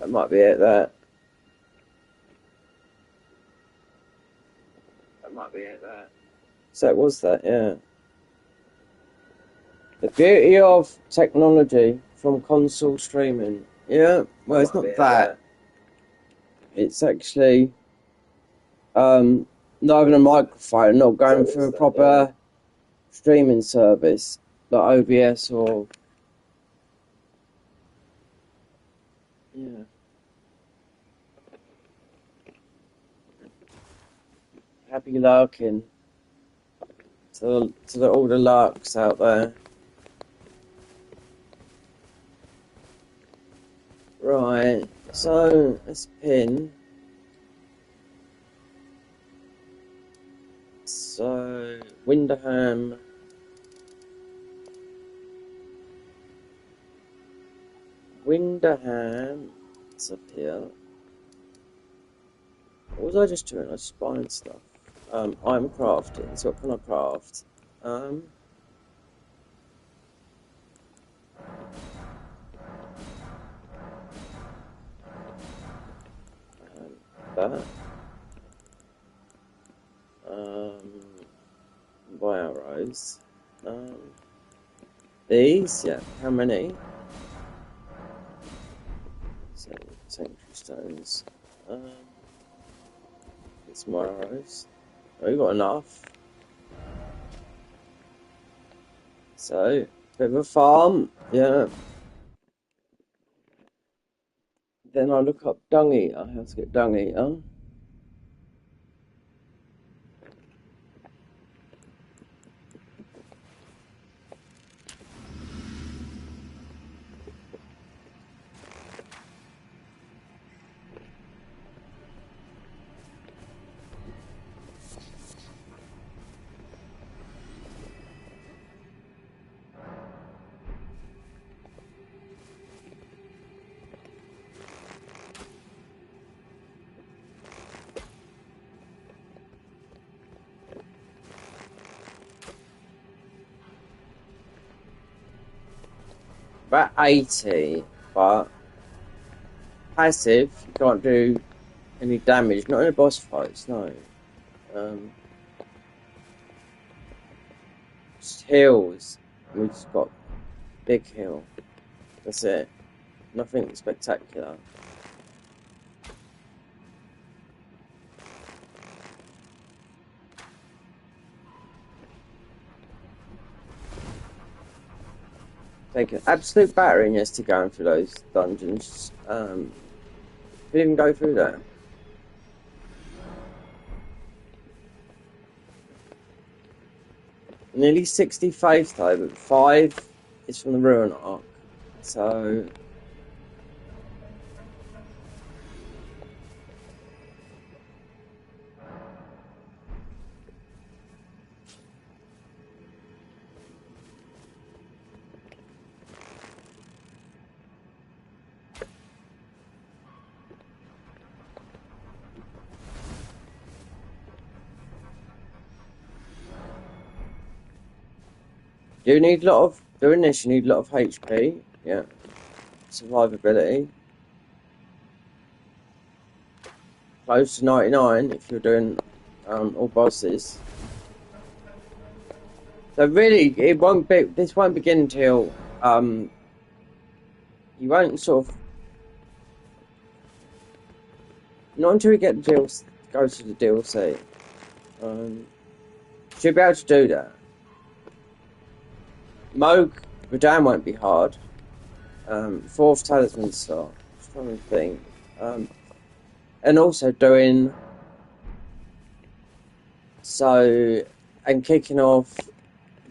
That might be it, that. That might be it, that. So it was that, yeah. The beauty of technology from console streaming. Yeah, well, it's not that. It's actually not having a microphone, not going through a proper streaming service like OBS or yeah. Happy lurking to all the lurks out there. Right, so let's pin. So Winderham. Winderham. It's up here. What was I just doing? I was just buying stuff. I'm crafting. So what can I craft? That. Buy arrows. These, yeah. How many? Sanctuary stones. It's more arrows. Oh, we got enough. So, bit of a farm, yeah. Then I look up dung eater. How to get dung eater. About 80, but passive, you can't do any damage. Not in a boss fights, no. Just heals. We've just got big heal. That's it. Nothing spectacular. Take an absolute battering just to going through those dungeons. Didn't even go through that. Nearly 60 faith though, but 5 is from the Ruin Arc. So you need a lot of doing this, you need a lot of HP, yeah. Survivability. Close to 99 if you're doing all bosses. So really this won't begin until you won't sort of not until you get the DLC, go to the DLC. Should be able to do that. Moog Radan won't be hard. 4th talisman slot. Just trying to think. And also doing and kicking off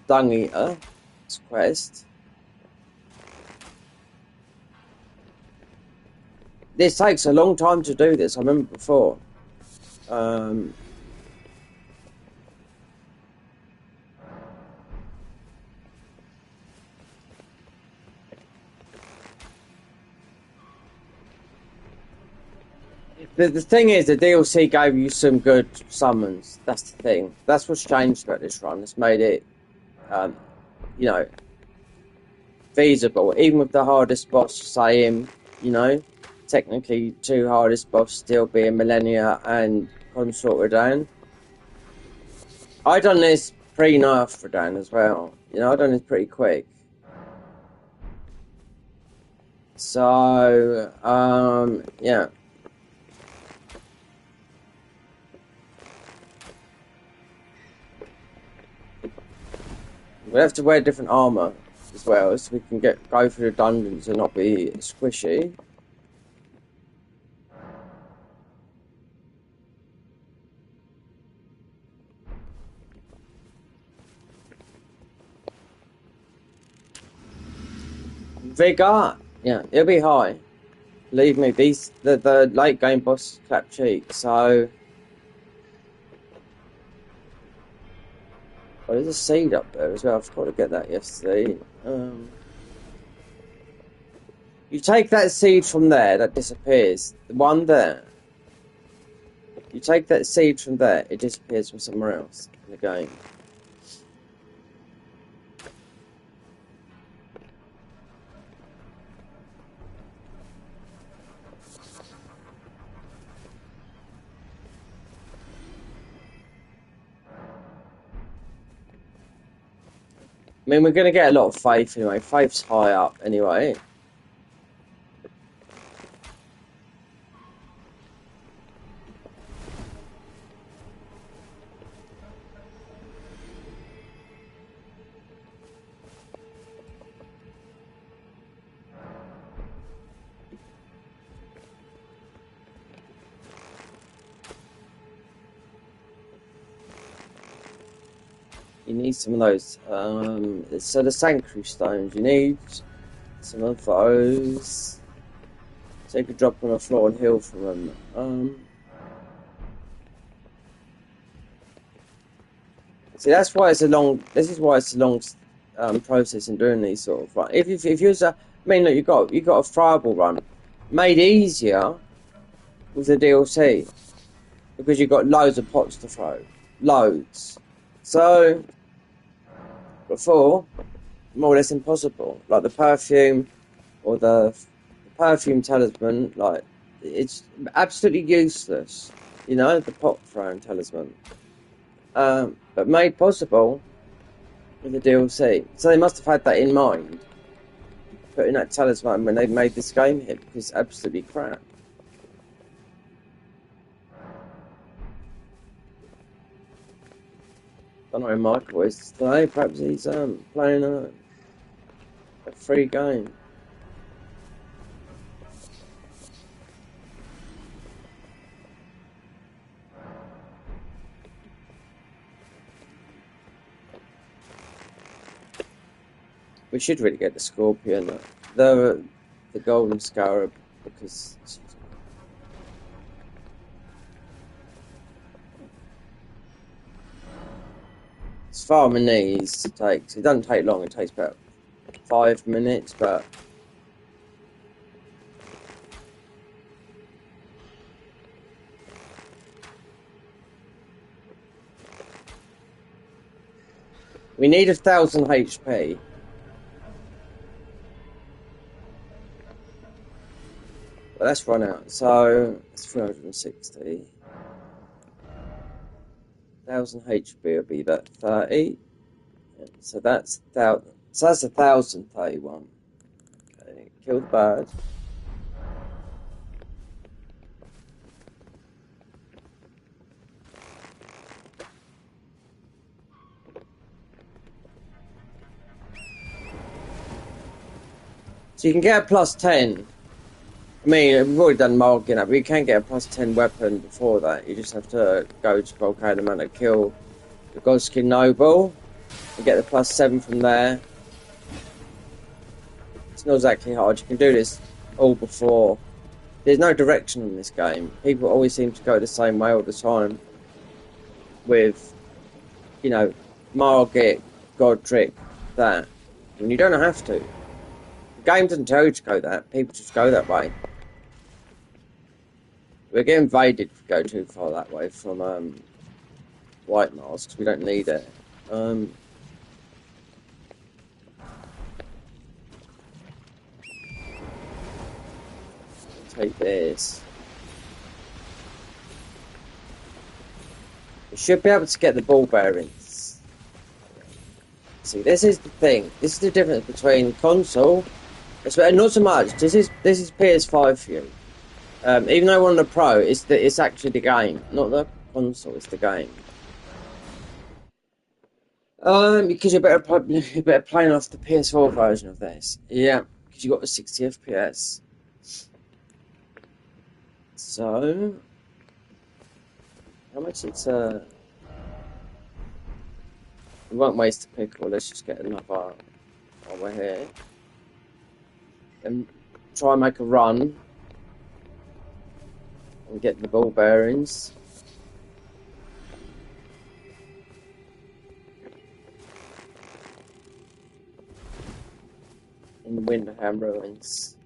Dung Eater quest. This takes a long time to do this. I remember before. The thing is, the DLC gave you some good summons. That's the thing. That's what's changed about this run. It's made it, you know, feasible. Even with the hardest boss, say him, you know, technically two hardest boss still being Millennia and Consort Radahn. I done this pre-nerf Radahn as well. You know, I done this pretty quick. So, yeah. We'll have to wear different armor as well, so we can go through the dungeons and not be squishy. Vigor, yeah, it'll be high. Believe me, the late game boss clap cheek. So, oh, there's a seed up there as well. I forgot to get that yesterday. You take that seed from there, that disappears. The one there. You take that seed from there, it disappears from somewhere else in the game. I mean, we're going to get a lot of faith anyway. Faith's high up anyway. You need some of those. So the Sanctuary Stones, you need some of those. So you could drop on the floor and heal from them. See, that's why it's a long. This is why it's a long process in doing these sort of. Right, if you're, I mean, look, you got a throwable run, made easier with the DLC because you got loads of pots to throw, loads. So before, more or less impossible. Like the perfume or the perfume talisman, like it's absolutely useless. You know, the pot throwing talisman. But made possible with the DLC. So they must have had that in mind, putting that talisman when they made this game hit, because it's absolutely crap. I don't know where Michael is today. Perhaps he's playing a free game. We should really get the Scorpion, the Golden Scarab, because it's farming these takes. It doesn't take long. It takes about 5 minutes, but we need 1,000 HP. But let's run out. So it's 360. 1,000 HP will be about 30. So that's 1,000. So that's 1,031. Okay, kill the bird. So you can get a plus 10. I mean, we've already done marking up, but you can get a plus 10 weapon before that. You just have to go to Volcano Manor, kill the Godskin Noble, and get the plus 7 from there. It's not exactly hard. You can do this all before. There's no direction in this game. People always seem to go the same way all the time. With, you know, Margit, Godric, that. And you don't have to. The game doesn't tell you to go that. People just go that way. We're getting invaded if we go too far that way from White Masks. We don't need it. tweak this. You should be able to get the ball bearings. See, this is the thing. This is the difference between console. Not so much. This is PS5 for you. Even though on the Pro, it's actually the game, not the console. It's the game. Because you're better playing off the PS4 version of this. Yeah, because you got the 60 FPS. So, how much it's we won't waste a pickle. Let's just get another while we're here, and try and make a run and get the ball bearings. In the Winderham ruins.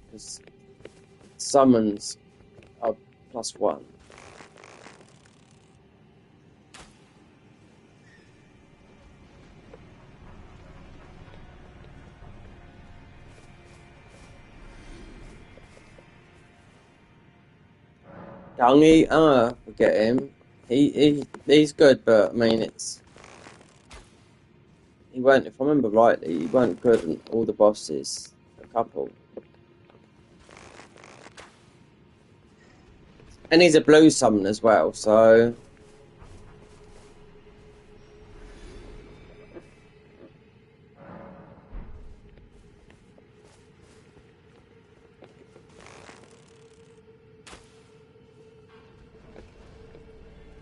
Because summons are +1. Dungy, forget him. He's good, but I mean he weren't. If I remember rightly, he weren't good in all the bosses. A couple. And he's a blue summon as well, so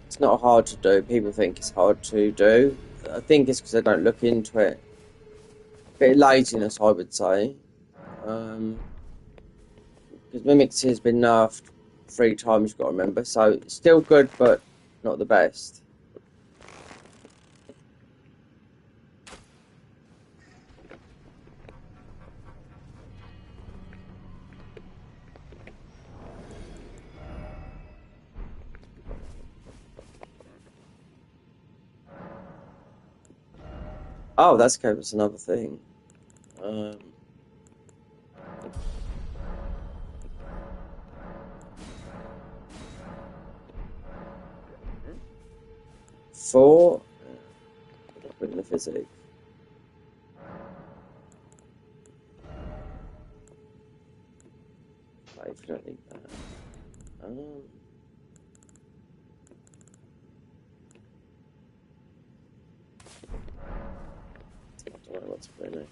it's not hard to do. People think it's hard to do. I think it's because they don't look into it. A bit of laziness, I would say. Because Mimics has been nerfed 3 times, you've got to remember. So it's still good, but not the best. Oh, that's okay. That's another thing. 4. Put in the physics. If you don't need that. I don't know what to put in it.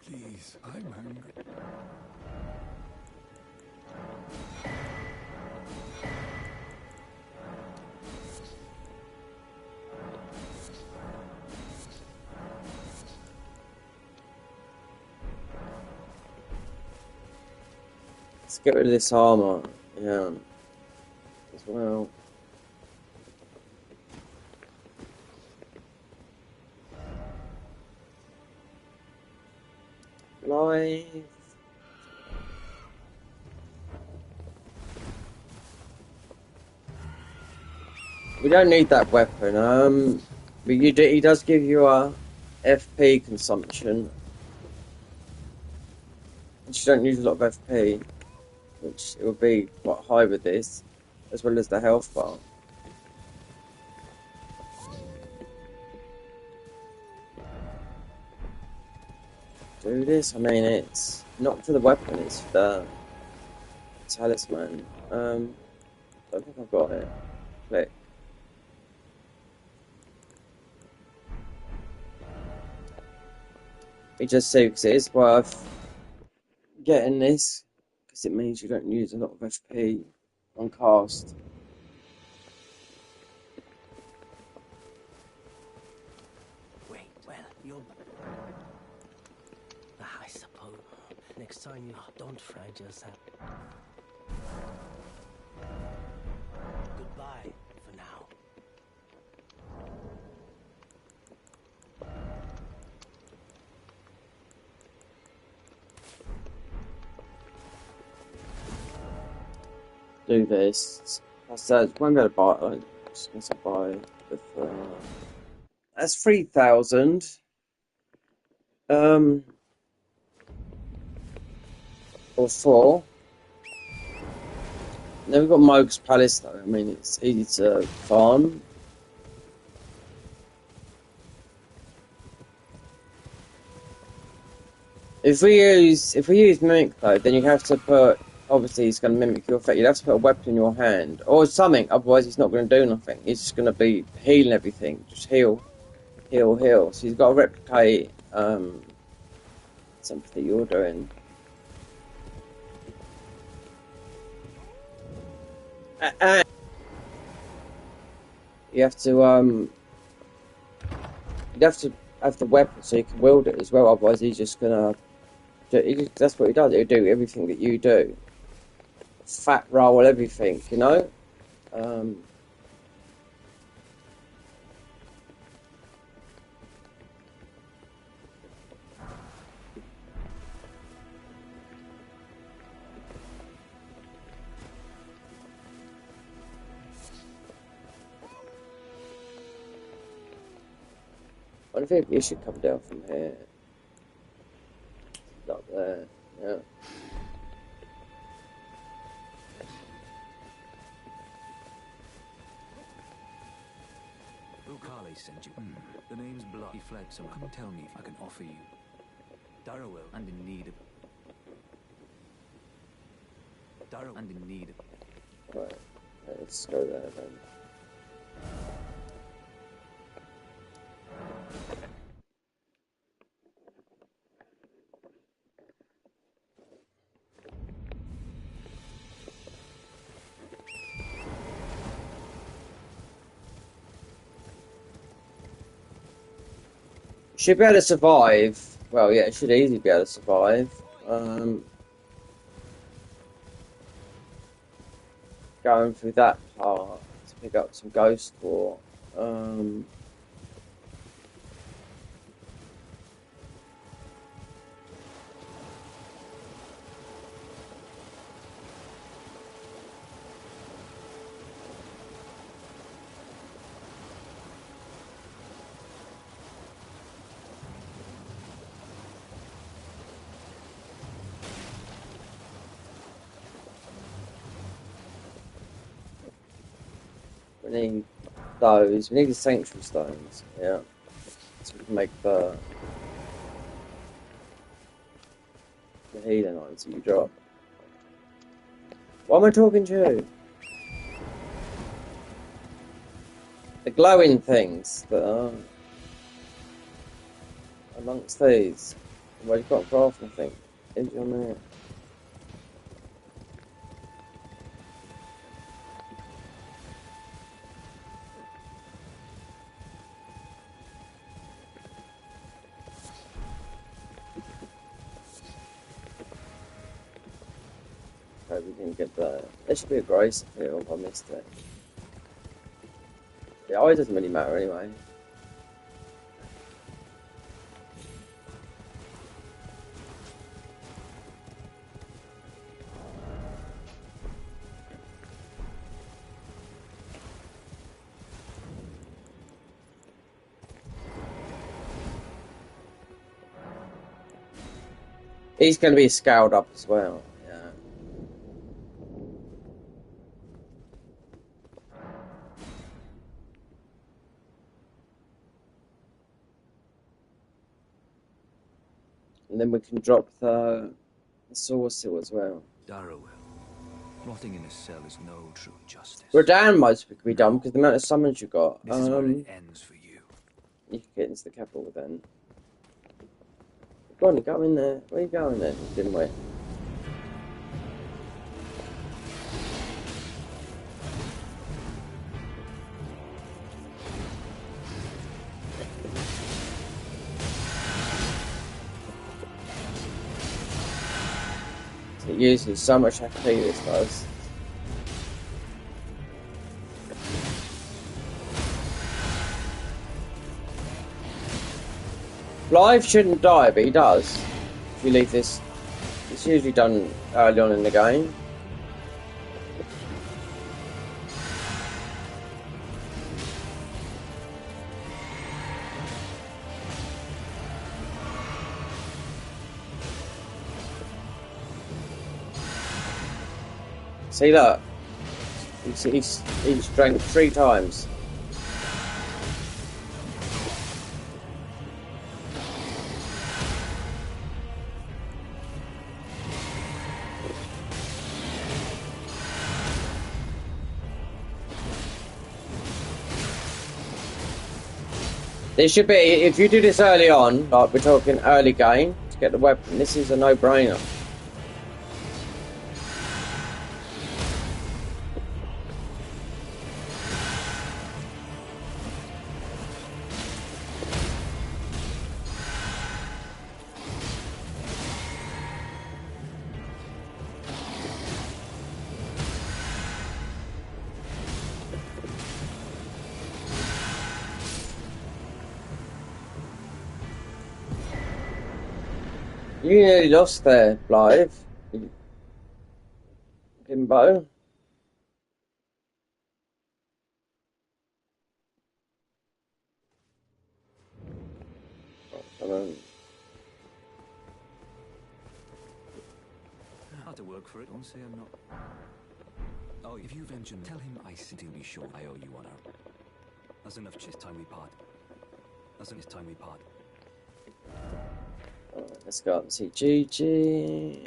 Please, I'm hungry. Let's get rid of this armor. Yeah. As well. Live. We don't need that weapon. But he does give you a FP consumption, which you don't use a lot of FP, which it will be quite high with this, as well as the health bar. Do this. I mean, it's Not for the weapon, it's for the talisman. I don't think I've got it. Click. It just see because it is worth getting this because it means you don't use a lot of FP on cast. Wait, well, you'll... I suppose next time you don't fright yourself. Goodbye for now. Do this. I said, when going to buy it, just going to buy the. That's 3,000. Or 4. And then we've got Moog's Palace though. I mean, it's easy to farm. If we use Mimic though, then you have to put, obviously it's going to mimic your effect, you'd have to put a weapon in your hand, or something, otherwise it's not going to do nothing, it's just going to be healing everything, just heal, heal, heal, so you've got to replicate, something that you're doing. And you have to have the weapon so you can wield it as well, otherwise he's just going to, that's what he does, he'll do everything that you do. Fat roll everything, you know? I wonder if you should come down from here. Up there, yeah. Ukali sent you. The name's Blood. He fled, so come tell me if I can offer you. Darrowell and in need of... Darrow and in need of... Right, let's go there then. Should be able to survive. Well, yeah, it should easily be able to survive. Going through that part to pick up some ghost ore. We need those. We need the sanctuary stones. Yeah, so we can make the healing items that you drop. What am I talking to? The glowing things that are amongst these. Well, you've got graph, I think. Is on there? Okay, we didn't get that. There should be a grace field. I missed it. Yeah, it doesn't really matter anyway. He's going to be scaled up as well. Yeah. And then we can drop the Sword seal as well. Darrowell. Rotting in a cell is no true justice. Rodan might be done because the amount of summons you got. This is where it ends for you. You can get into the capital then. Go on, go in there. Where are you going then, dimwit? It uses so much HP, this does. Blythe shouldn't die, but he does. If you leave this, it's usually done early on in the game. See, look. He's drank 3 times. There should be, if you do this early on, like we're talking early game, to get the weapon, this is a no-brainer. You nearly lost there, Blythe. Kimbo. Oh, I have to work for it. Don't say I'm not. Oh, if you venture, tell him I sincerely sure I owe you honor. That's enough. Just time we part. That's enough time we part. Let's go up and see Gigi.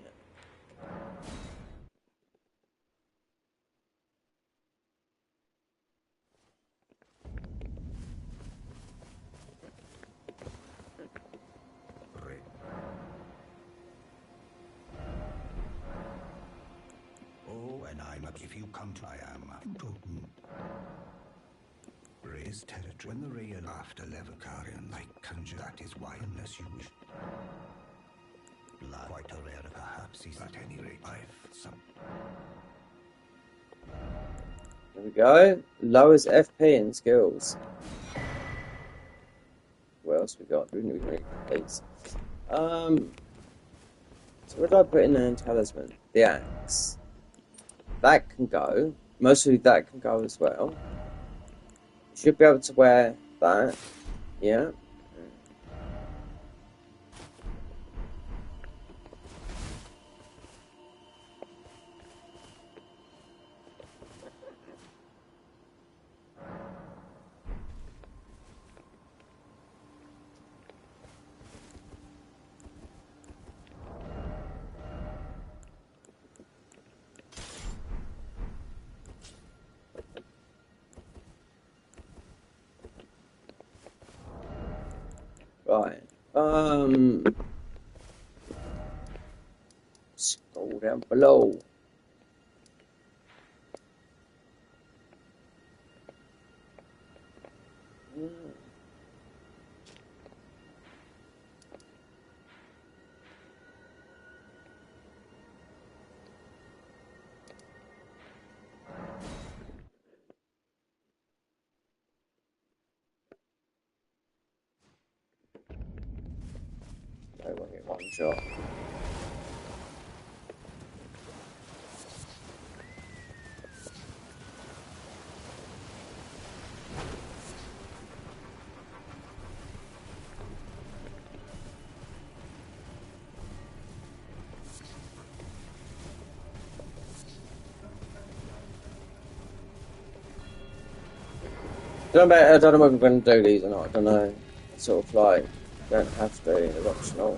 Oh, and I'm up if you come to I am Toten. Raise territory when the rail after Levacarian like conjure that is why unless you wish. Blood quite a rare perhaps is at any rate I've some. There we go. Lowers FP and skills. What else we got? We need these. So what did I put in there in talisman? The axe. That can go. Mostly that can go as well. Should be able to wear that. Yeah. Right. Scroll down below. I won't get one shot. I don't know if we're going to do these or not. I don't know. It's sort of like, don't have to. They're optional.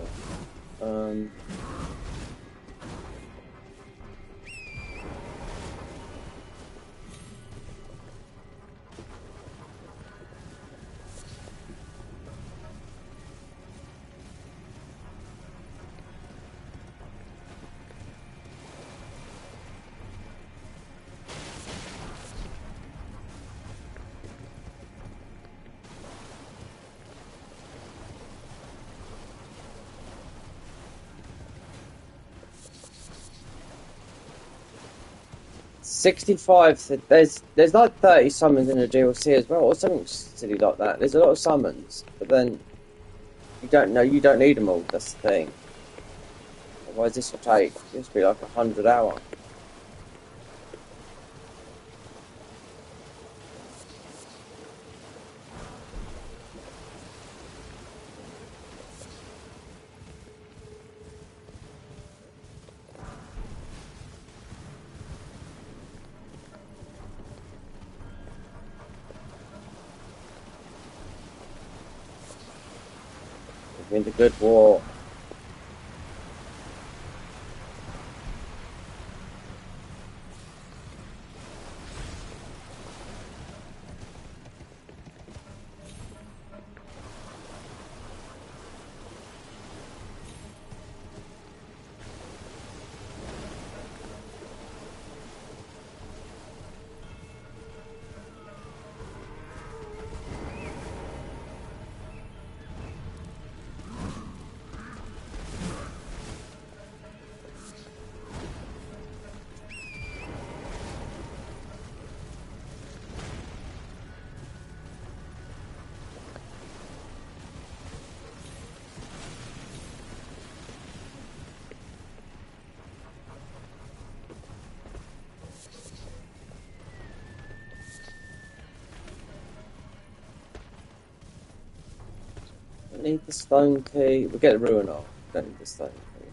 65. There's like 30 summons in the DLC as well, or something silly like that. There's a lot of summons, but then you don't need them all. That's the thing. Otherwise, this will take. This will be like 100 hours. In the good war. Don't need the stone key. We'll get the ruin off. Don't need the stone key.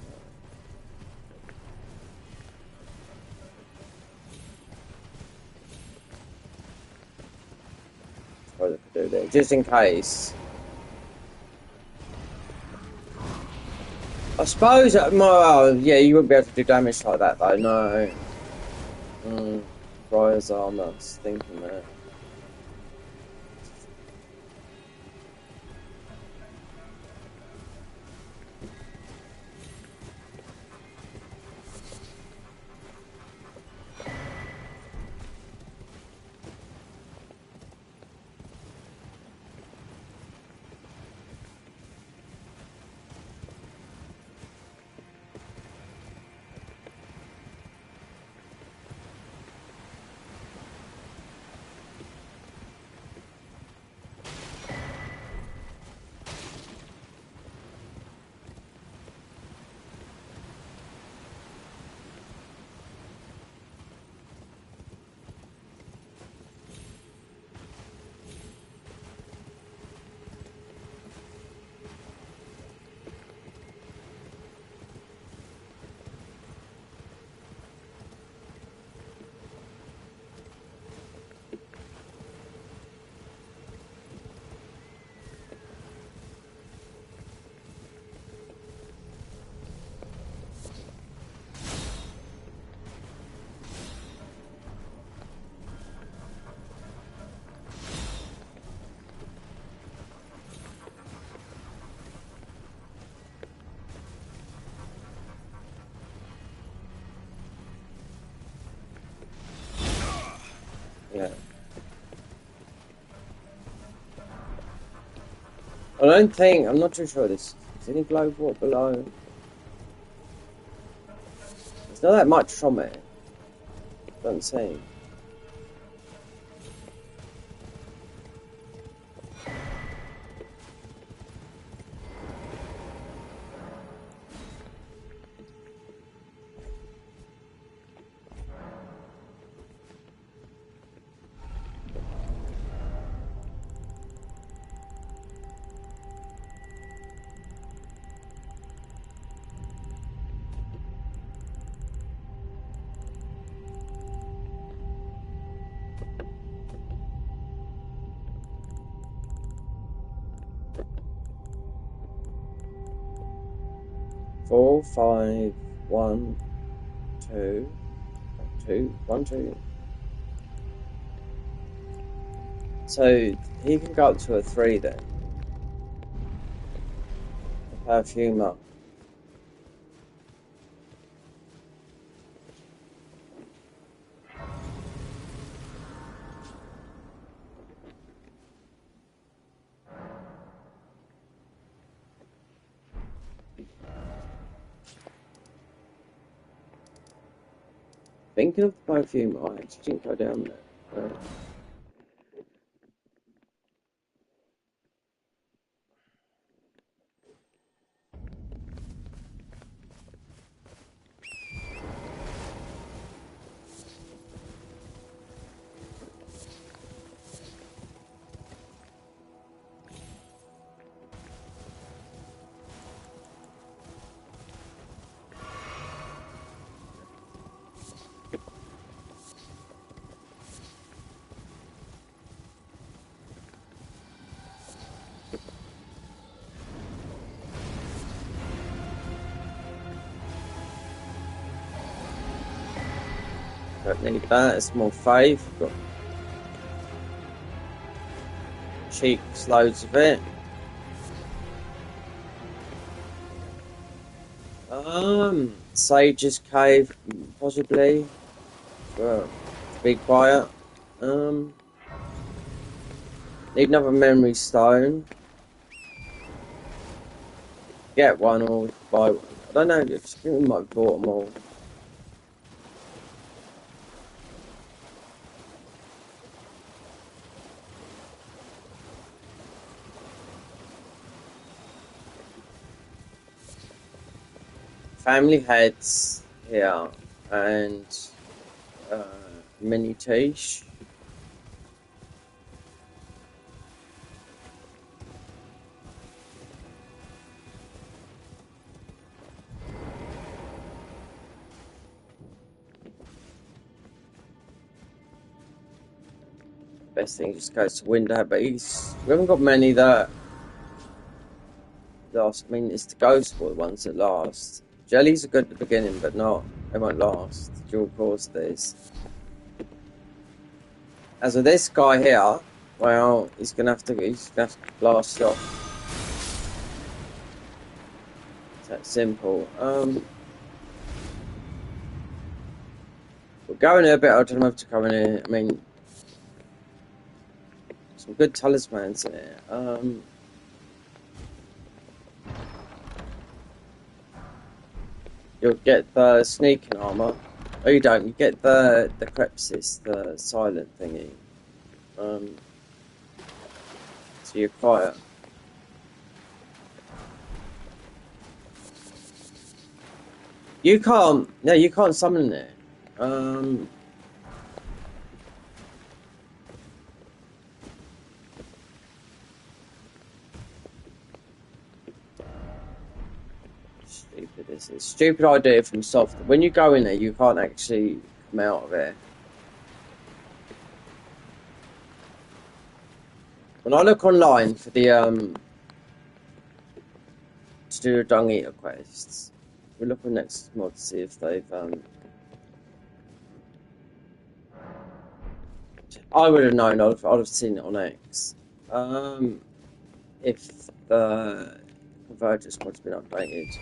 Suppose I could do that, just in case. I suppose, yeah, you wouldn't be able to do damage like that though, no. Briar's armor, thinking that. Yeah. I'm not too sure this. Is any globe water below? There's not that much from it. Don't seem. Four, five, one, two, two, one, two. So he can go up to a 3 then. The perfumer. Thinking of the perfume, I actually didn't go down there. Don't need that, it's more faith. Got cheeks, loads of it. Sage's Cave, possibly. For to be quiet. Need another memory stone. Get one or buy one. I don't know, I think we might have bought them all. Family heads here and mini tish. Best thing just goes to window, but we haven't got many that last. I mean, it's the ghost ones that last. Jellies are good at the beginning, but they won't last. Dual course these. As of this guy here, well, he's gonna have to blast off. It's that simple. We're going here a bit. I don't know if to come in here. I mean, some good talismans in here. You'll get the sneaking armor. Oh, you don't. You get the Crepsis, the silent thingy. So you're quiet. You can't. No, you can't summon it. Stupid. This is stupid idea from soft. When you go in there, you can't actually come out of it. When I look online for the to do the Dung Eater quests, we'll look on next mod to see if they've I would have known. I'd have seen it on X. If the Convergence mod's been updated.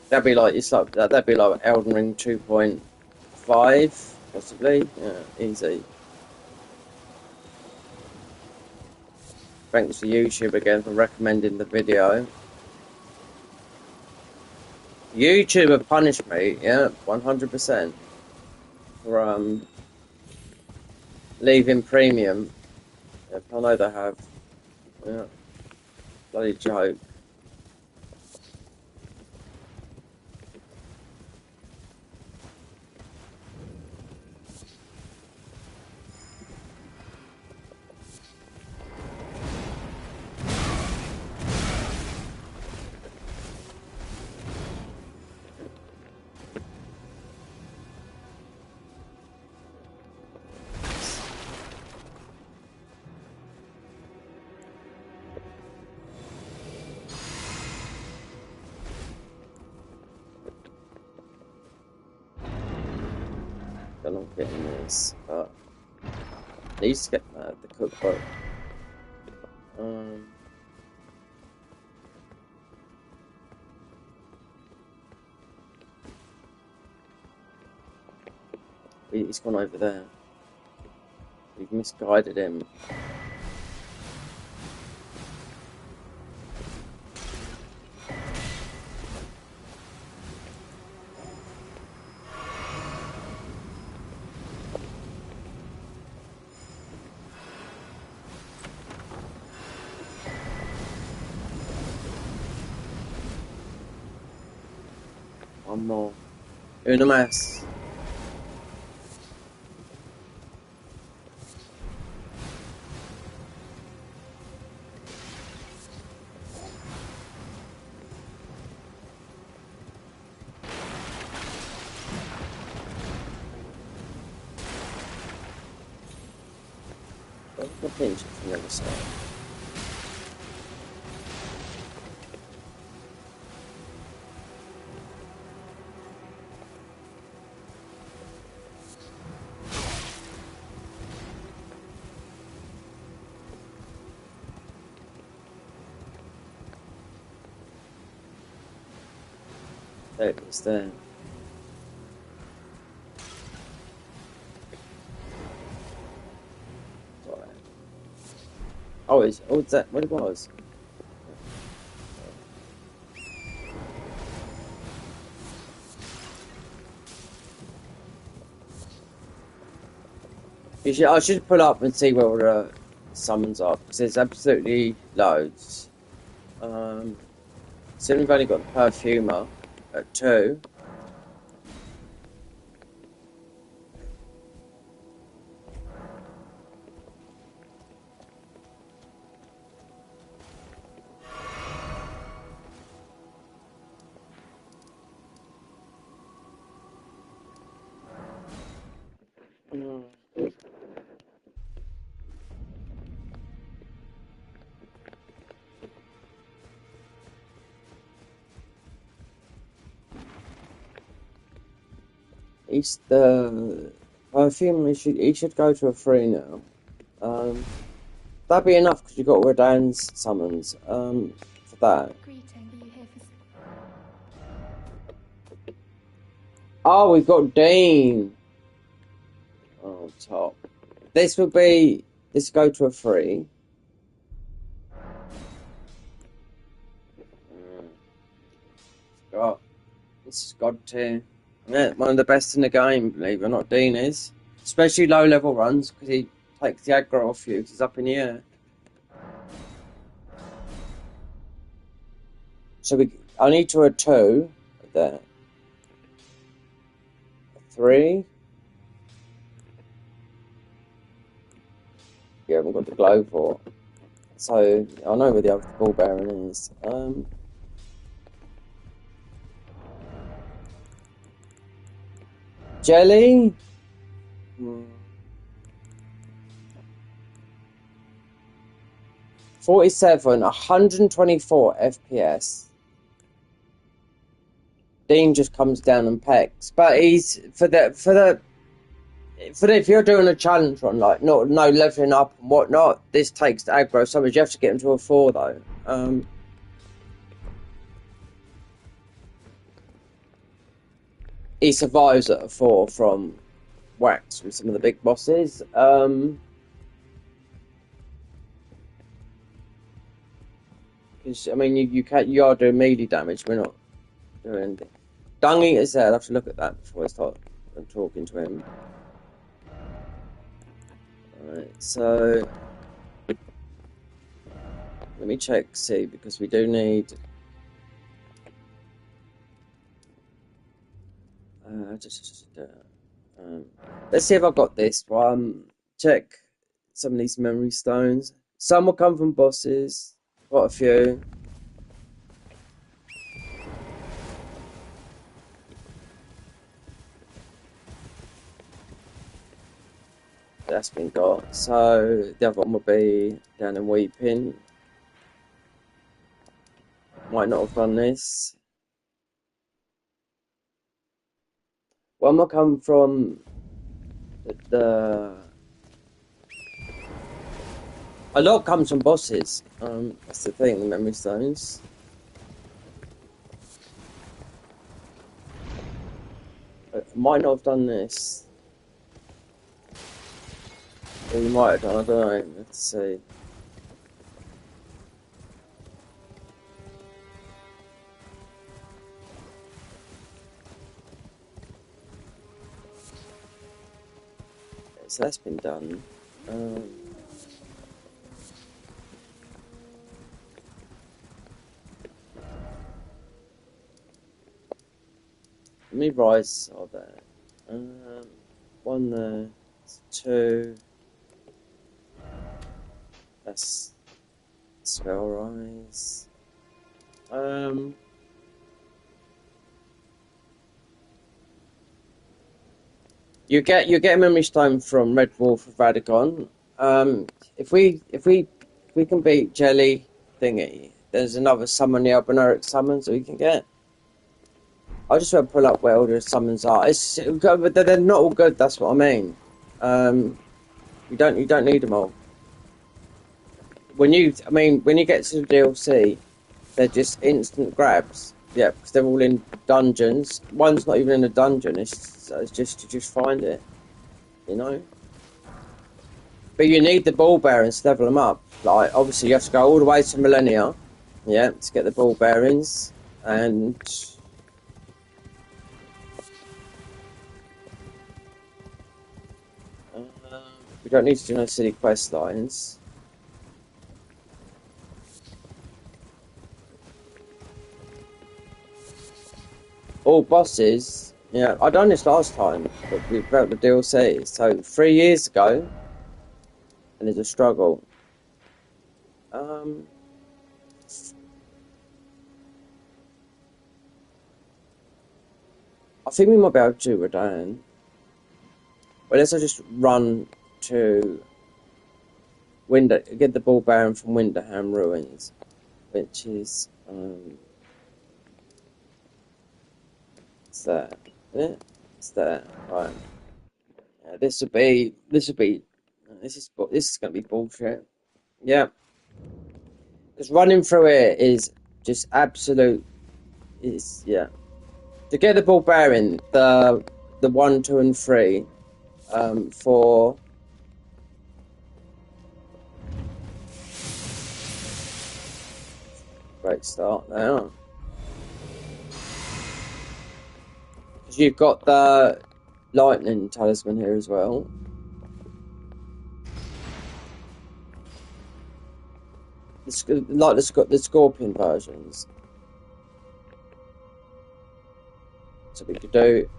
That'd be like that'd be like Elden Ring 2.5, possibly. Yeah, easy. Thanks to YouTube again for recommending the video. YouTube have punished me, yeah, 100% for leaving premium. Yeah, I know they have. Yeah, bloody joke. I'm not getting this, but I need to get the cookbook. He's gone over there. We've misguided him. One more. Una más. Don't pinch it from the other side. There it is there. Right. Oh, is that what it was? I should pull up and see where all the summons are, because there's absolutely loads. So we've only got the perfumer at 2. He's the perfume. He should go to a 3 now. That'd be enough because you got Redan's summons. For that. Greeting. Are you here for... Oh, we've got Dean. Oh, top. This would be. This go to a 3. Oh, this is God tier. Yeah, one of the best in the game, believe it or not. Dean is, especially low level runs because he takes the aggro off you. 'Cause he's up in the air. So I need to a 2 there. 3. You haven't got the glow for. So I know where the other ball bearing is. Jelly. 47, 124 FPS. Dean just comes down and pecks, but he's if you're doing a challenge run, like no leveling up and whatnot, this takes the aggro so much. You have to get him to a 4 though. He survives at a 4 from whacks from some of the big bosses. Because I mean, you are doing melee damage. We're not doing anything. Dung Eater's there. I'll have to look at that before I start talking to him. Alright, so let me check, see, because we do need. Let's see if I've got this one. Check some of these memory stones. Some will come from bosses. Quite a few. That's been got. So the other one will be down in Weeping. Might not have done this. One will come from the a lot comes from bosses. That's the thing, the memory stones. Might not have done this. Or you might have done, I don't know. Let's see. So that's been done. How many rice are there? One there, two. That's spell rice. You get a memory stone from Red Wolf of Radagon. If we can beat Jelly Thingy, there's another summon, the Albinauric summons that we can get. I just want to pull up where all the summons are. It's but they're not all good. That's what I mean. You don't need them all. When you get to the DLC, they're just instant grabs. Yeah, because they're all in dungeons. One's not even in a dungeon. It's just to just find it, you know. But you need the ball bearings to level them up. Like obviously you have to go all the way to Millennia, yeah, to get the ball bearings, and we don't need to do no silly quest lines. All bosses, yeah, I done this last time, but we wrote the DLC, so 3 years ago, and it's a struggle. I think we might be able to do Radon. Well, let's just run to get the ball bearing from Winderham Ruins, which is it's there. Yeah, it's there. Right. Yeah, this is gonna be bullshit. Yeah, because running through it is just absolute. Is yeah. To get the ball bearing, the 1, 2, and 3, for great start now. Because you've got the lightning talisman here as well. Like the scorpion versions. So we could do.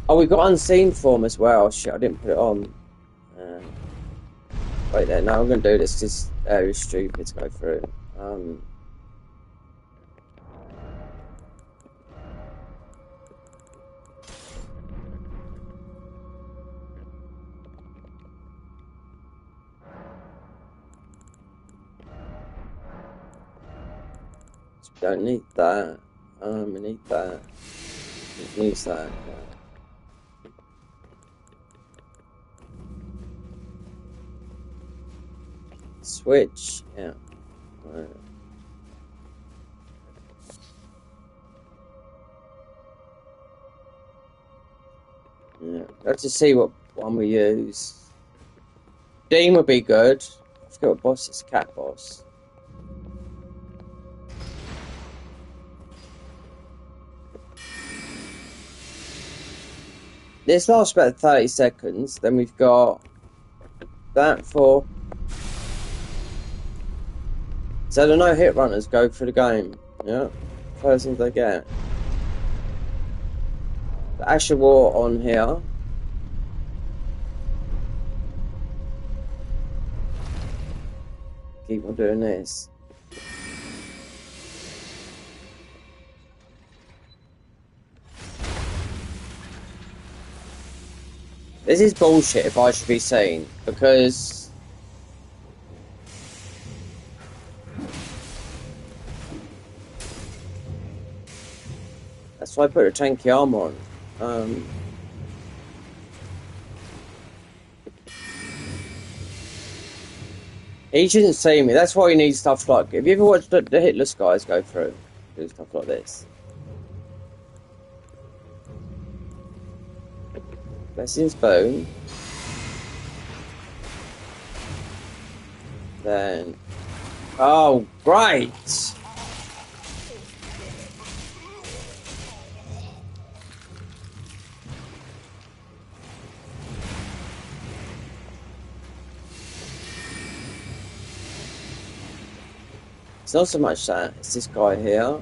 Oh, we got unseen form as well. Shit, I didn't put it on. Wait there. No, I'm gonna do this because it's stupid to go through. So we don't need that. We need that. We use that. Yeah. Switch. Yeah. Right. Yeah. Let's just see what one we use. Dean would be good. I forget what boss it's. Cat boss. This lasts about 30 seconds. Then we've got that for. So the no hit runners go through the game. Yeah. First things they get. The Asher War on here. Keep on doing this. This is bullshit if I should be seen, because that's why I put a tanky armor on. He shouldn't see me. That's why you need stuff like. Have you ever watched the Hitler guys go through? Do stuff like this. Blessing's Bone. Then. Oh, great! It's not so much that, it's this guy here.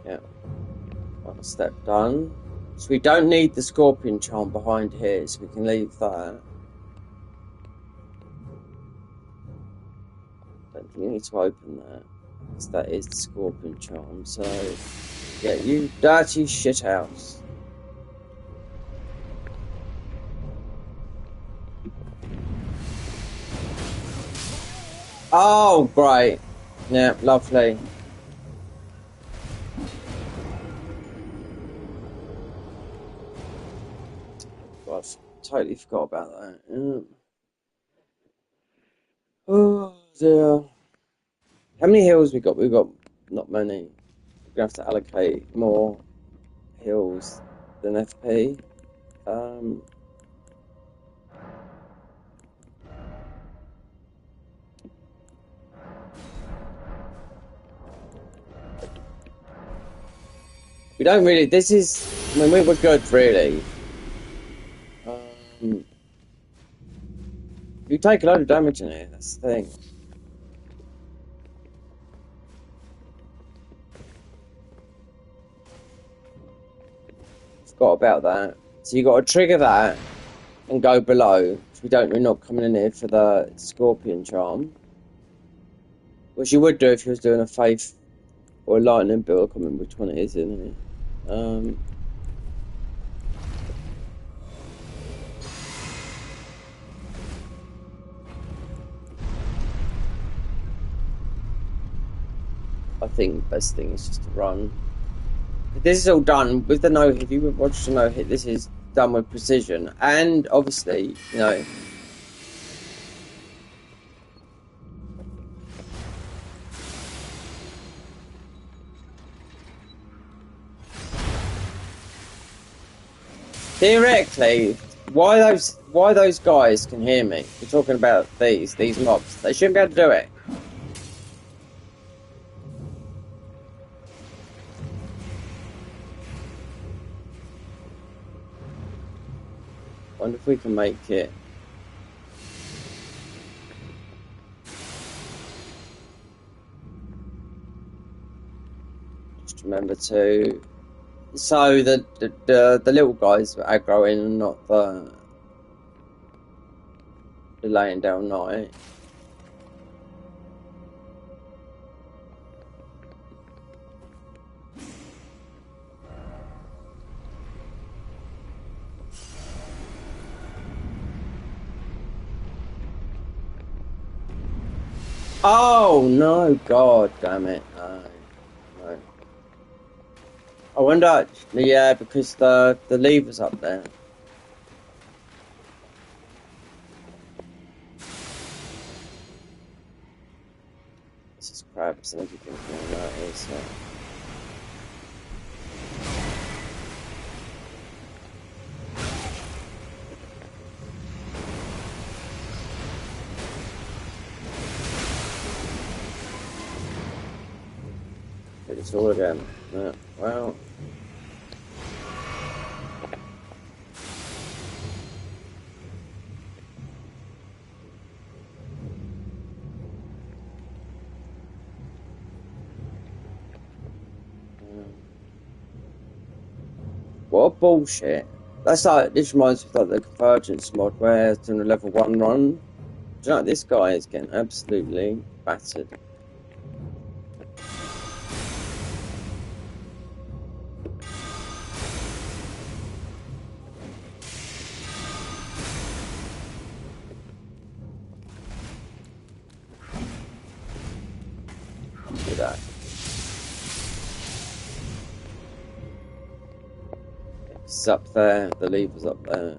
Yeah. One step done. So we don't need the scorpion charm behind here, so we can leave that. Don't think you need to open that, because that is the scorpion charm. So, yeah, you dirty shithouse. Oh, great. Yeah, lovely. God, totally forgot about that. Yeah. Oh, dear. How many heals we got? We've got not many. We're going to have to allocate more heals than FP. We don't really. This is. I mean, we were good, really. You take a lot of damage in here. That's the thing. Forgot about that. So you got to trigger that and go below. We're not coming in here for the scorpion charm, which you would do if you was doing a faith or a lightning build. I can't remember which one it is in here. I think the best thing is just to run. This is all done with the no hit. If you watch the no hit, this is done with precision, and obviously, you know. Theoretically, why those guys can hear me? We're talking about these mobs. They shouldn't be able to do it. Wonder if we can make it. Just remember to. So the little guys are aggroing and not the laying down night. Oh no! God damn it! No, no. I wonder. Yeah, because the lever's up there. This is crabs and everything. That is. It's all again. Yeah, well. What bullshit. That's like, this reminds me of like the Convergence mod where it's doing a level 1 run. Do you know, this guy is getting absolutely battered. Look at that. It's up there, the lever's up there.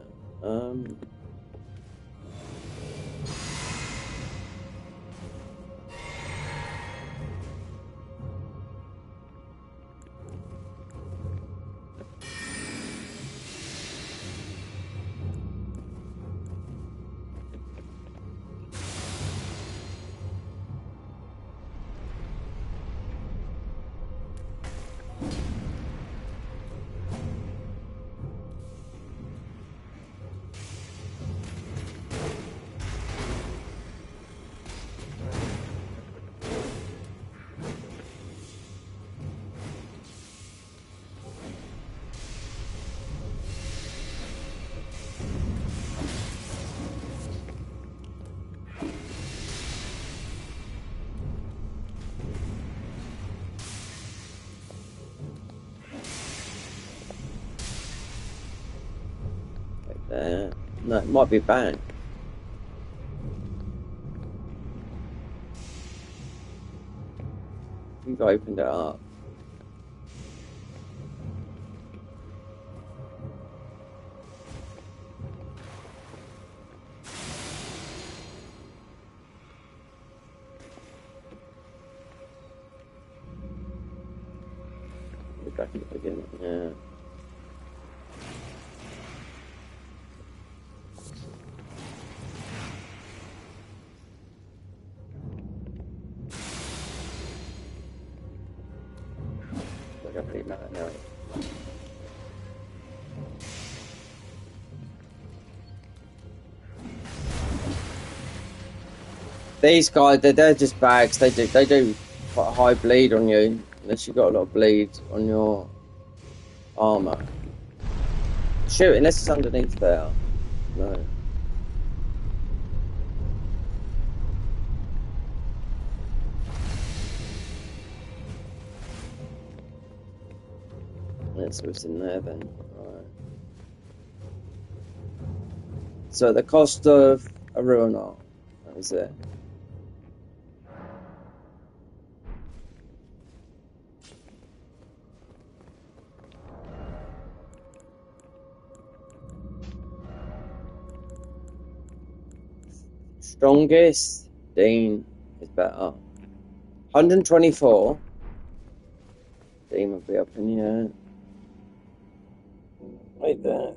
No, it might be banned. You've opened it up. We're back at the beginning, yeah. I got pretty mad now. These guys, they're just bags. They do quite a high bleed on you, unless you've got a lot of bleed on your armor. Shoot, unless it's underneath there. No. That's what's in there then. Alright. So the cost of a ruiner, that was it. Strongest, Dean is better. 124. Dean will be up in here. Right there.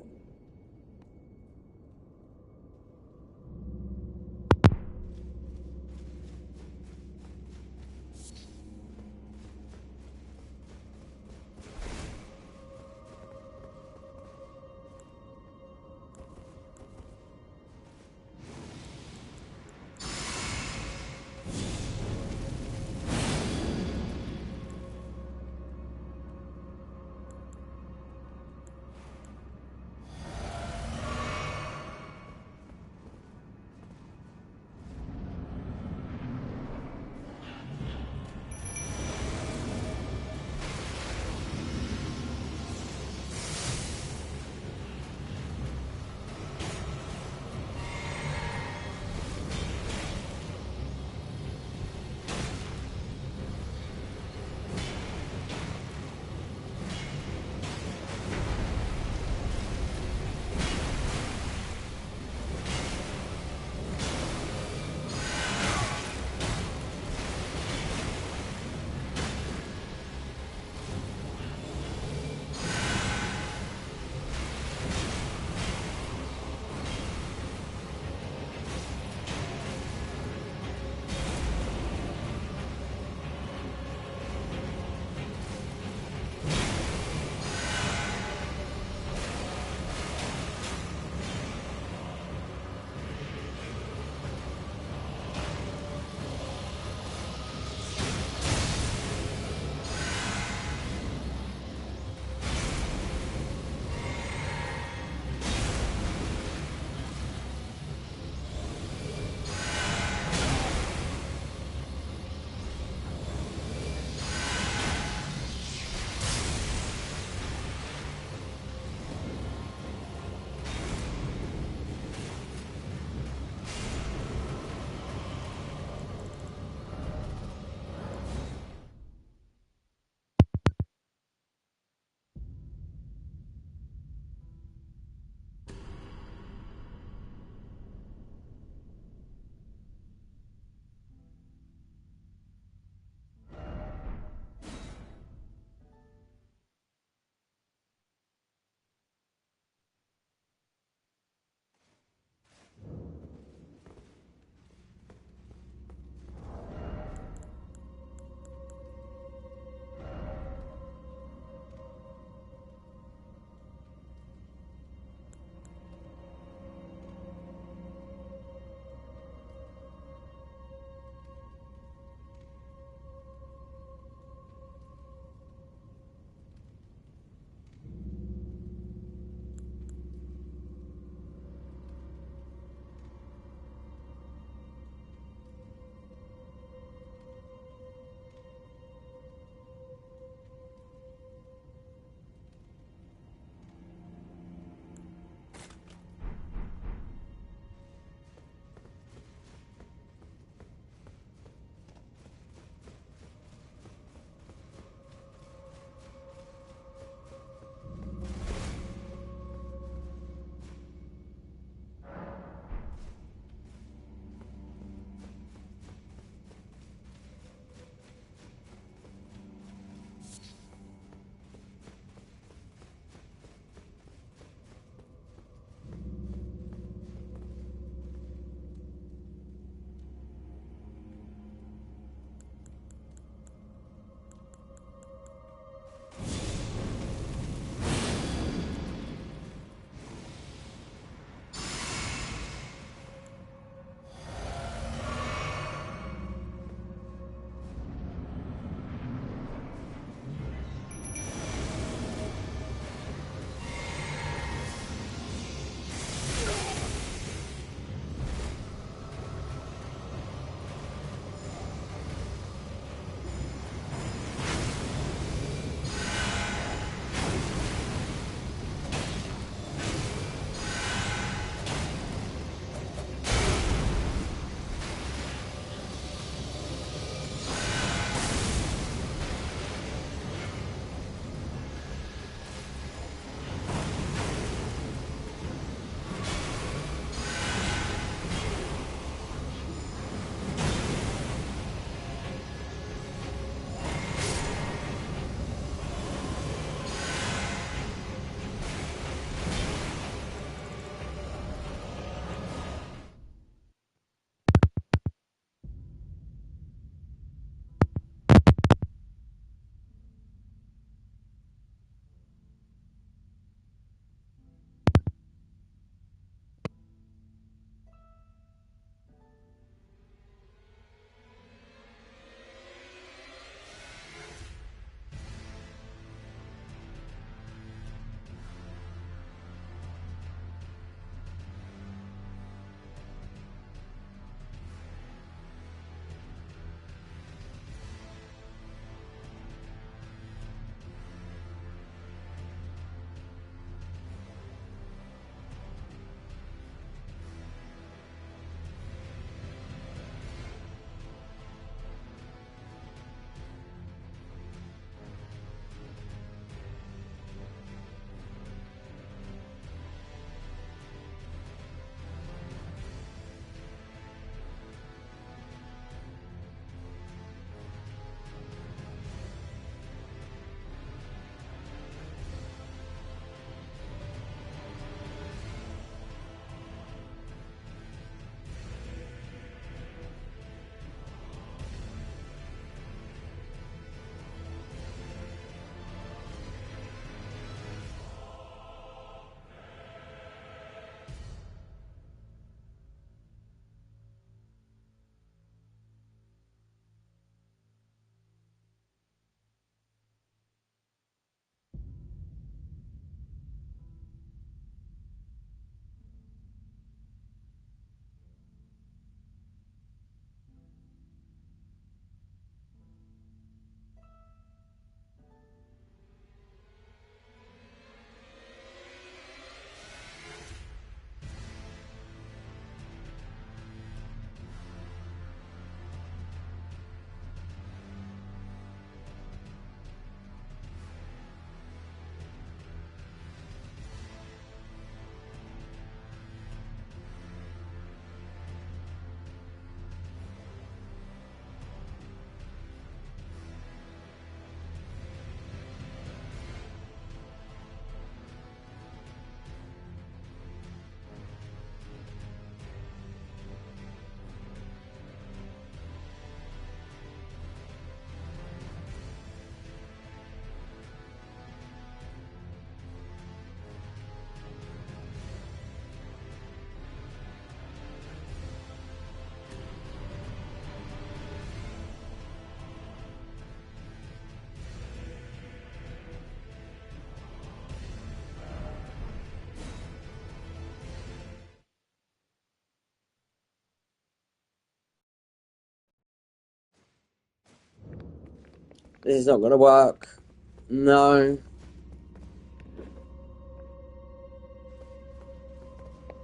This is not going to work. No.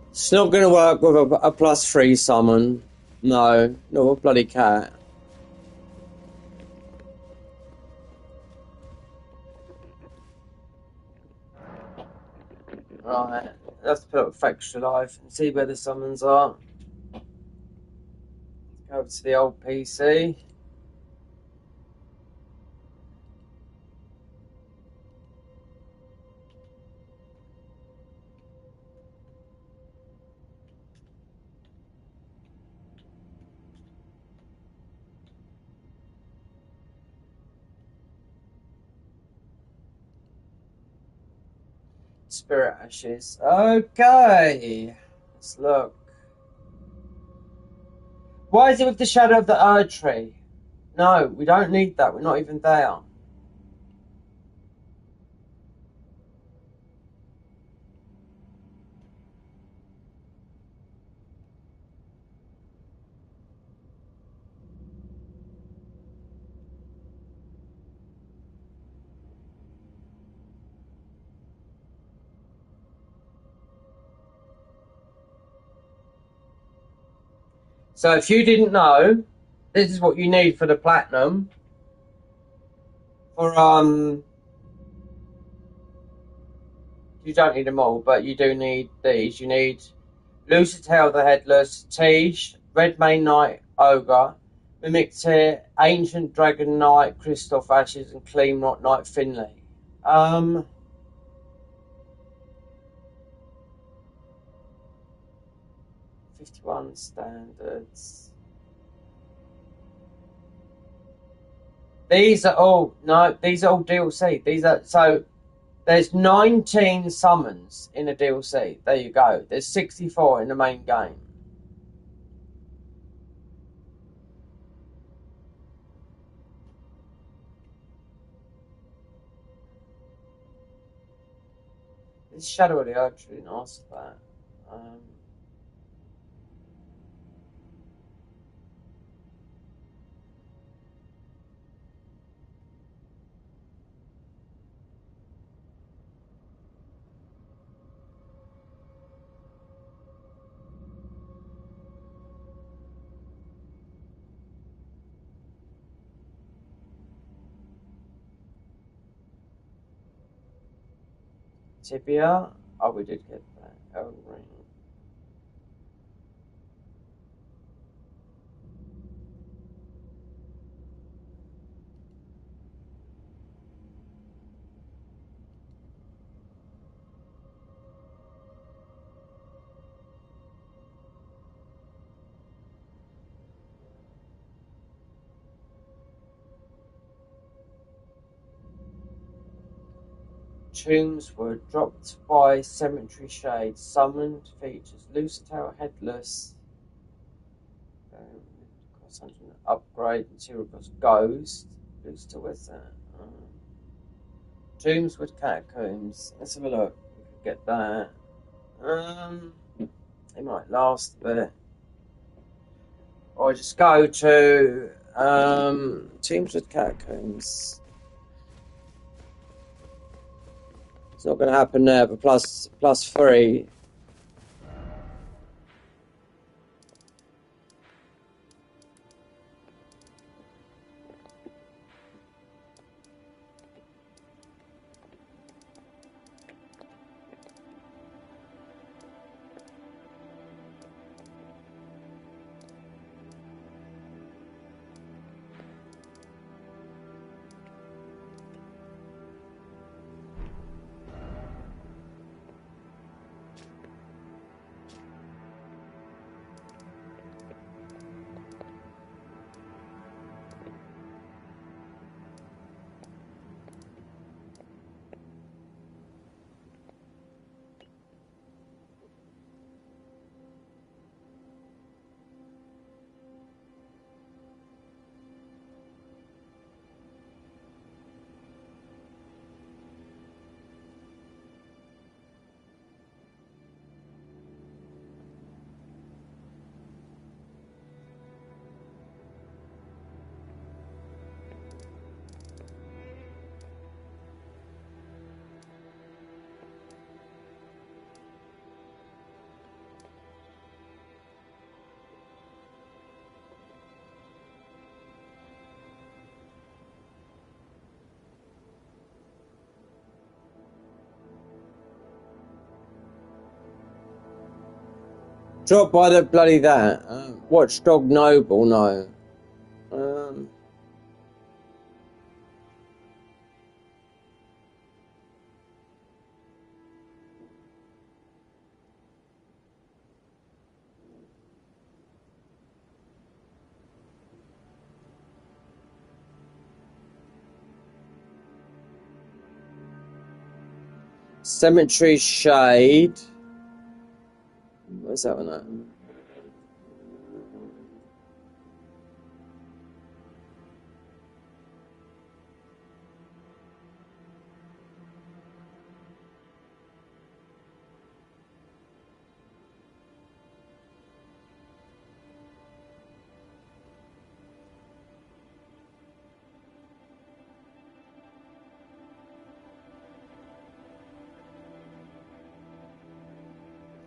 It's not going to work with a +3 summon. No, not a bloody cat. Right, let's put up Factory Life and see where the summons are. Go over to the old PC. Spirit Ashes. Okay. Let's look. Why is it with the shadow of the Erd tree? No, we don't need that. We're not even there. So if you didn't know, this is what you need for the platinum. For you don't need them all, but you do need these. You need Lucitel the Headless, Tige, Red Mane Knight Ogre, Mimic Tear, Ancient Dragon Knight, Christoph Ashes, and Clean Rock Knight Finley. 51 standards. These are all these are all DLC. These are so there's 19 summons in a DLC. There you go. There's 64 in the main game. This Shadow of the Earth didn't ask for that. Tibia. Oh, we did get that. Elden Ring. Tombs were dropped by Cemetery Shade. Summoned features Lucitel Headless. Cost 100 upgrade. Material cost Ghost. Lucitel, where's that? Tombswood Catacombs. Let's have a look. We could get that. It might last a bit. Or just go to Tombswood Catacombs. It's not going to happen there, but +3. Drop by the bloody that. Watchdog Noble, no. Cemetery Shade. Where's that one at?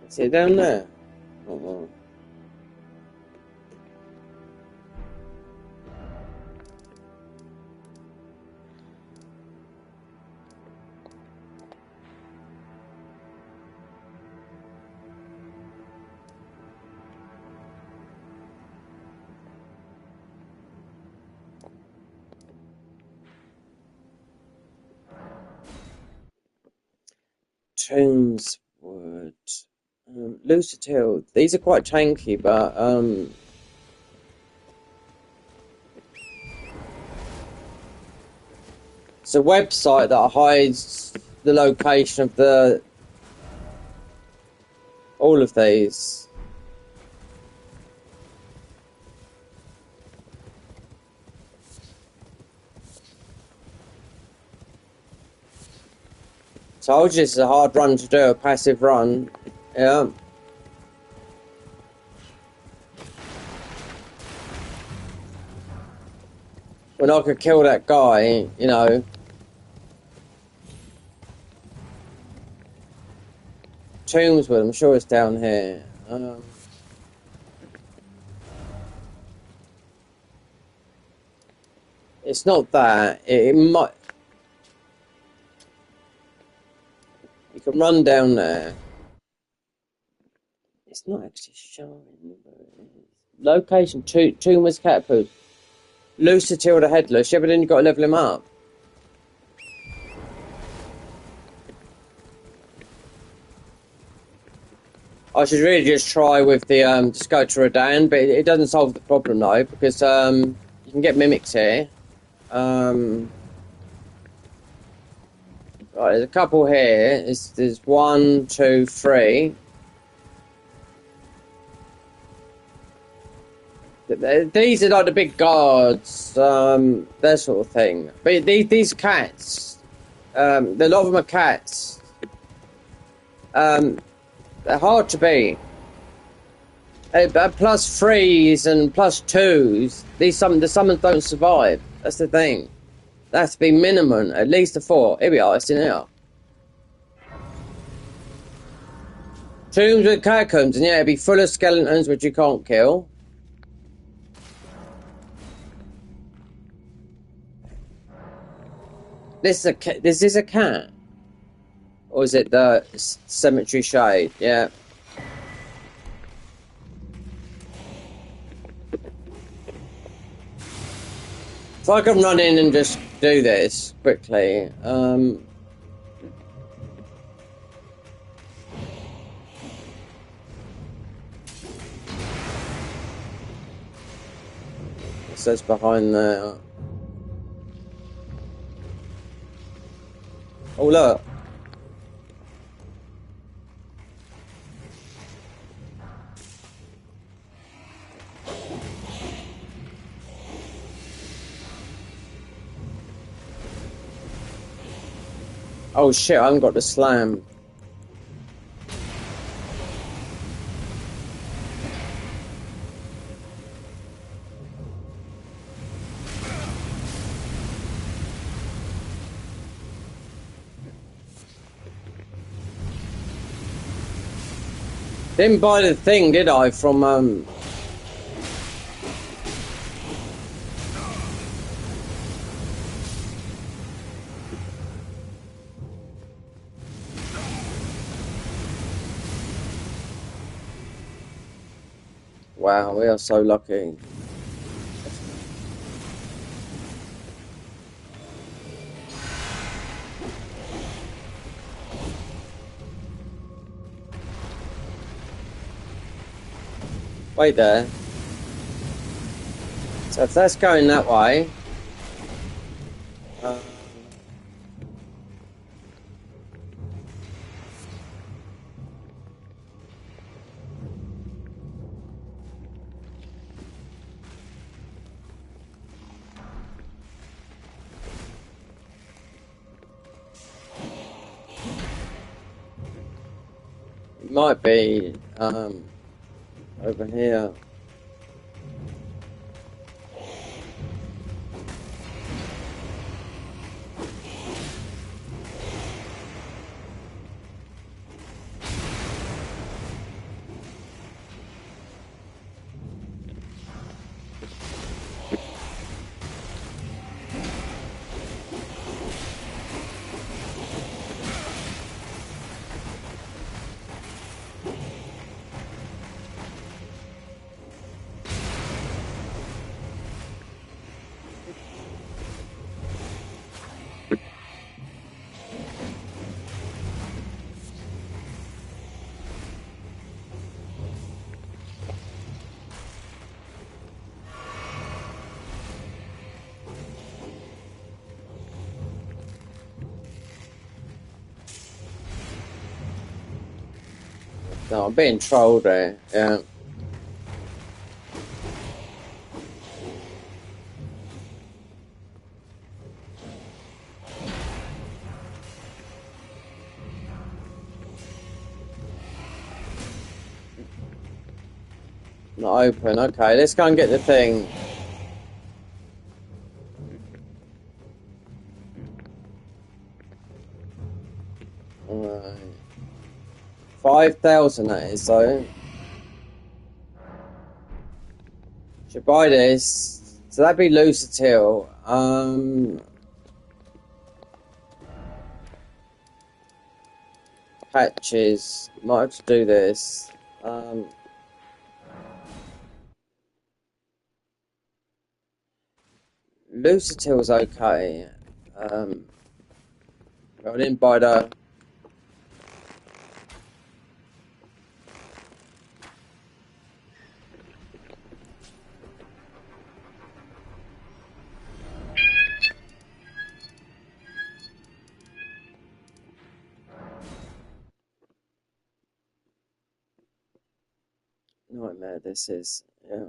Is it down there? Oh. Tombswood. Lucitil. These are quite tanky, but it's a website that hides the location of all of these. Told you this is a hard run to do, a passive run. Yeah. When I could kill that guy, you know. Tombswood, I'm sure it's down here. It's not that. It might. You can run down there. It's not actually showing. Location: Tombswood's Catapult. Lucitil the Headless. Yeah, but then you've got to level him up. I should really just try with the just go to Radan, but it doesn't solve the problem though, because you can get mimics here. Right, there's a couple here. There's 1, 2, 3. These are like the big guards, that sort of thing. But these cats, a lot of them are cats. They're hard to beat. Plus 3s and plus 2s, the summons don't survive. That's the thing. That has to be minimum, at least a 4. Here we are, it's in here. Tombs with catacombs, and yeah, it'd be full of skeletons which you can't kill. This is a cat? Or is it the Cemetery Shade? Yeah. If I can run in and just do this quickly, it says behind there. Oh look. Oh shit, I haven't got the slam. Didn't buy the thing, did I, from Wow, we are so lucky. Wait there. So if that's going that way, it might be over here. No, I'm being trolled there. Yeah. Not open. Okay, let's go and get the thing. Alright. 5,000 that is, so. Should buy this. So that'd be Lucitil. Patches. Might have to do this. Lucitil's okay. I didn't buy the. Nightmare this is. Yeah.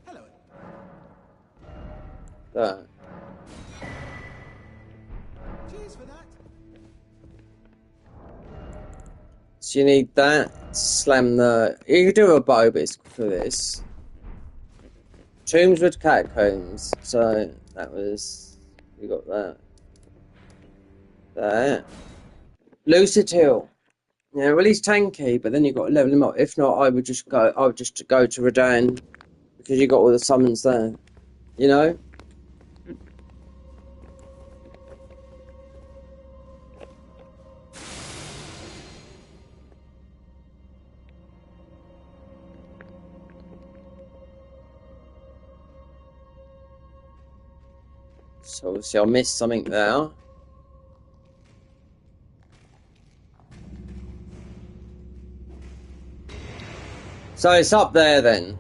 Hello. That. Cheers for that. So you need that. Slam the. You can do a bow, but it's for this. Tombs with catacombs. So that was. We got that. That. Lucitil. Yeah, well he's tanky, but then you got to level him up. If not, I would just go. I would just go to Redan because you got all the summons there. You know. So obviously I missed something there. So it's up there then.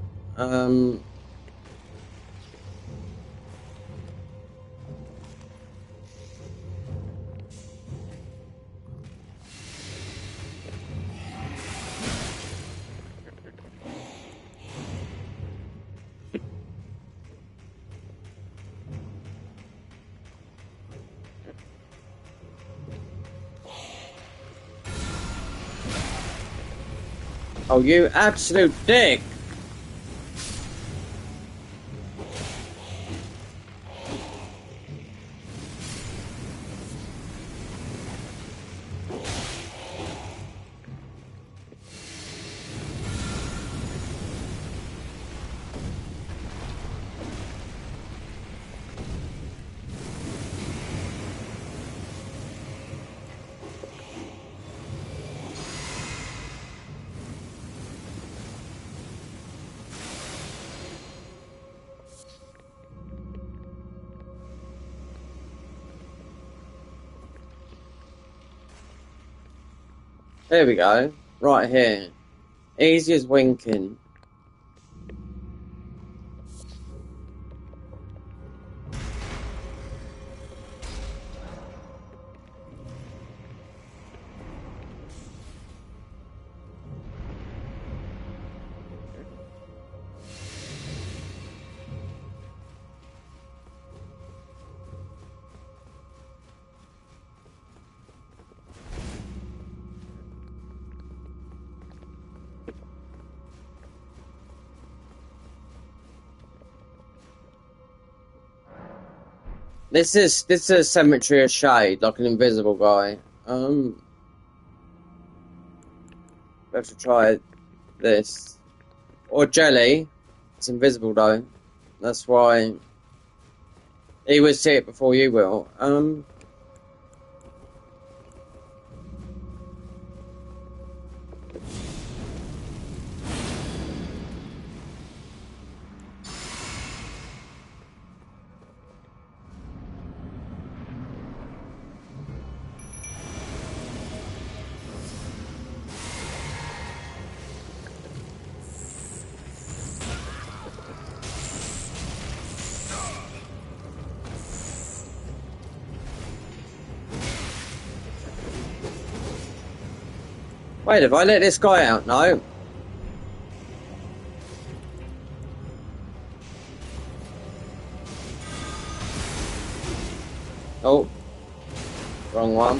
Oh, you absolute dick! There we go. Right here. Easy as winking. This is a cemetery of shade, like an invisible guy. We have to try this. Or jelly. It's invisible though. That's why he will see it before you will. Wait, have I let this guy out? No. Oh. Wrong one.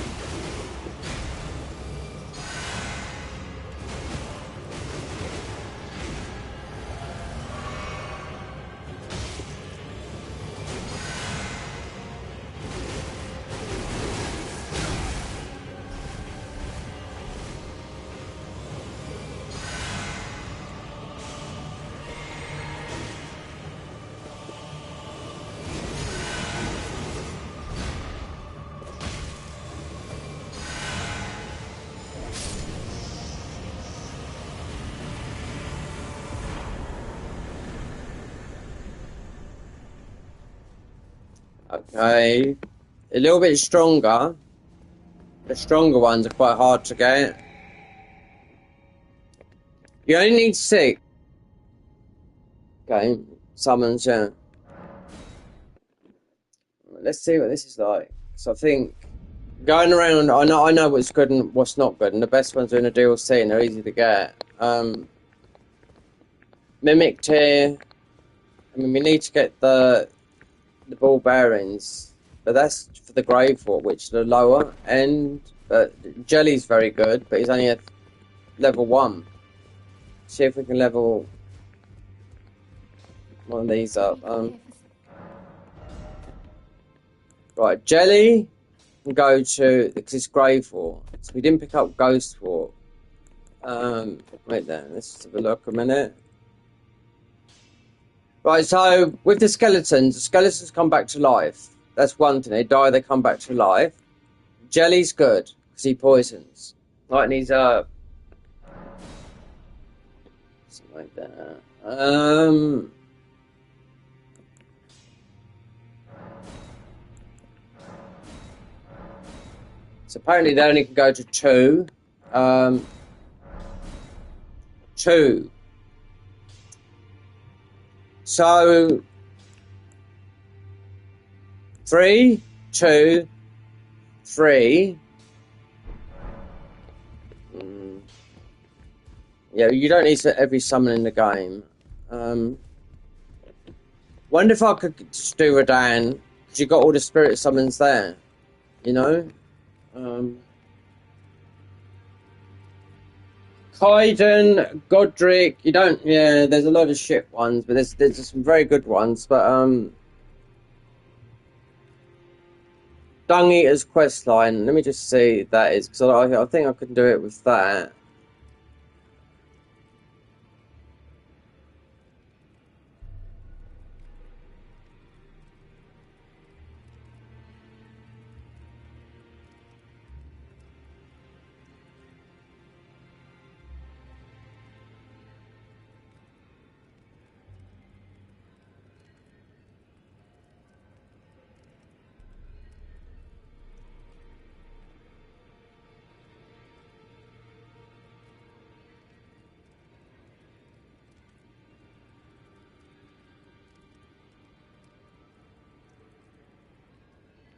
Okay. A little bit stronger. The stronger ones are quite hard to get. You only need 6. Okay. Summons, yeah. Let's see what this is like. So I think going around, I know what's good and what's not good, and the best ones are in the DLC and they're easy to get. Mimic tier. I mean, we need to get the ball bearings, but that's for the grave fort, which is the lower end. But Jelly's very good, but he's only at level 1. See if we can level one of these up. Right, Jelly can go to, because it's grave fort. So we didn't pick up ghost fort. Wait there, let's just have a look a minute. Right, so with the skeletons come back to life. That's one thing. They die, they come back to life. Jelly's good because he poisons. Right, and he's something like that. So apparently they only can go to 2. 2. So 3, 2, 3. Yeah, you don't need to every summon in the game. Wonder if I could just do Radan, because you got all the spirit summons there, you know? Kaiden, Godric, you don't, yeah, there's a lot of shit ones, but there's some very good ones, but, Dung Eater's questline, let me just see if that is, because I think I can do it with that.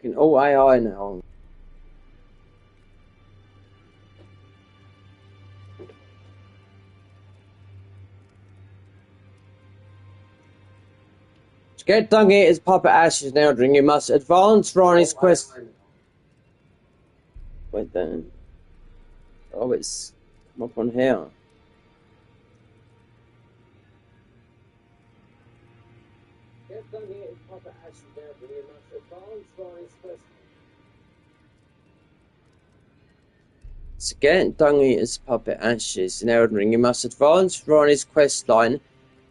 fucking all AI now. To get Dung Eater's puppet ashes in Elden Ring, you must advance Ronnie's quest. Wait then. Oh, it's come up on here. Get Dung Eater's puppet ashes in Elden Ring, you must advance Ronnie's quest. To get Dung Eater's puppet ashes in Elden Ring, you must advance Ronnie's quest line.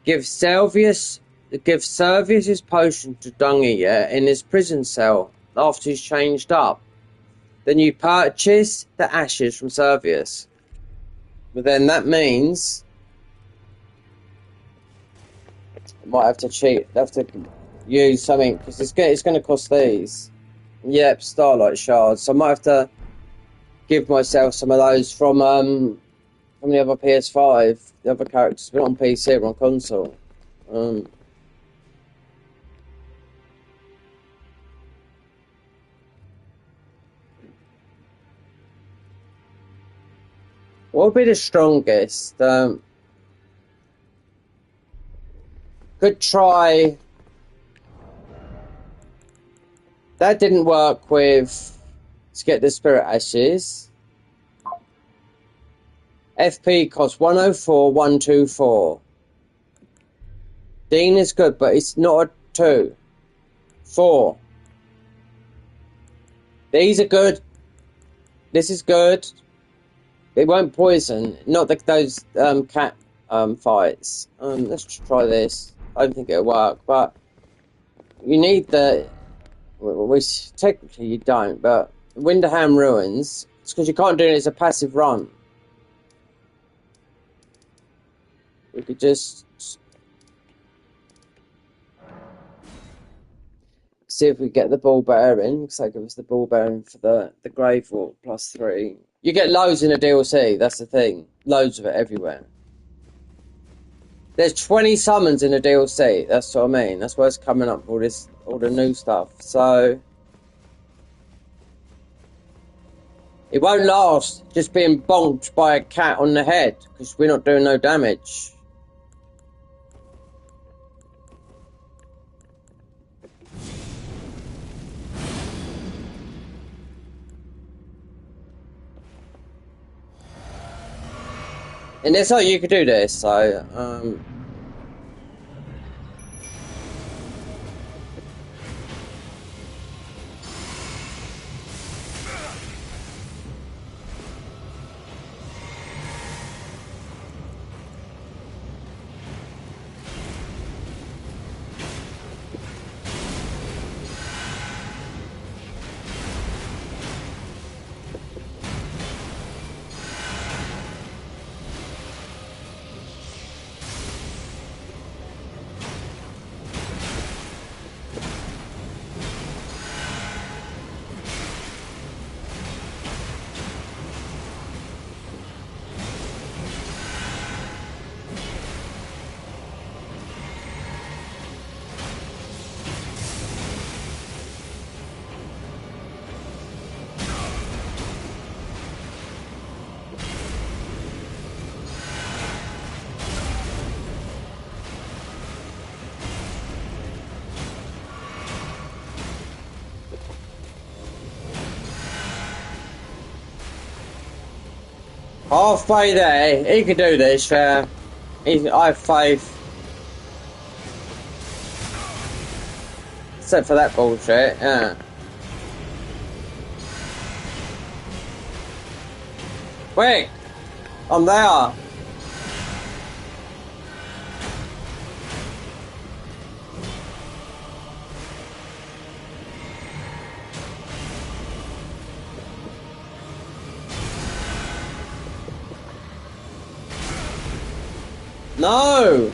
Give Servius his potion to Dung Eater in his prison cell after he's changed up. Then you purchase the ashes from Servius. But then that means I might have to cheat. I have to use something because it's going to cost these. Yep, Starlight Shards. So I might have to give myself some of those from the other ps5. The other characters, but on PC or on console. What would be the strongest? Could try. That didn't work with to get the spirit ashes. FP costs 104, 124. Dean is good, but it's not a 2. 4. These are good. This is good. It won't poison. Not those cat fights. Let's just try this. I don't think it'll work, but you need the. Which technically you don't, but Winderham Ruins. It's because you can't do it as a passive run. We could just see if we get the ball bearing, because that gives us the ball bearing for the Grave Walk +3. You get loads in a DLC, that's the thing. Loads of it everywhere. There's 20 summons in a DLC, that's what I mean. That's why it's coming up with all the new stuff. So it won't last just being bonked by a cat on the head, because we're not doing no damage. And it's like you could do this, so halfway there, he can do this, I have faith. Except for that bullshit, yeah. Quick! I'm there! No!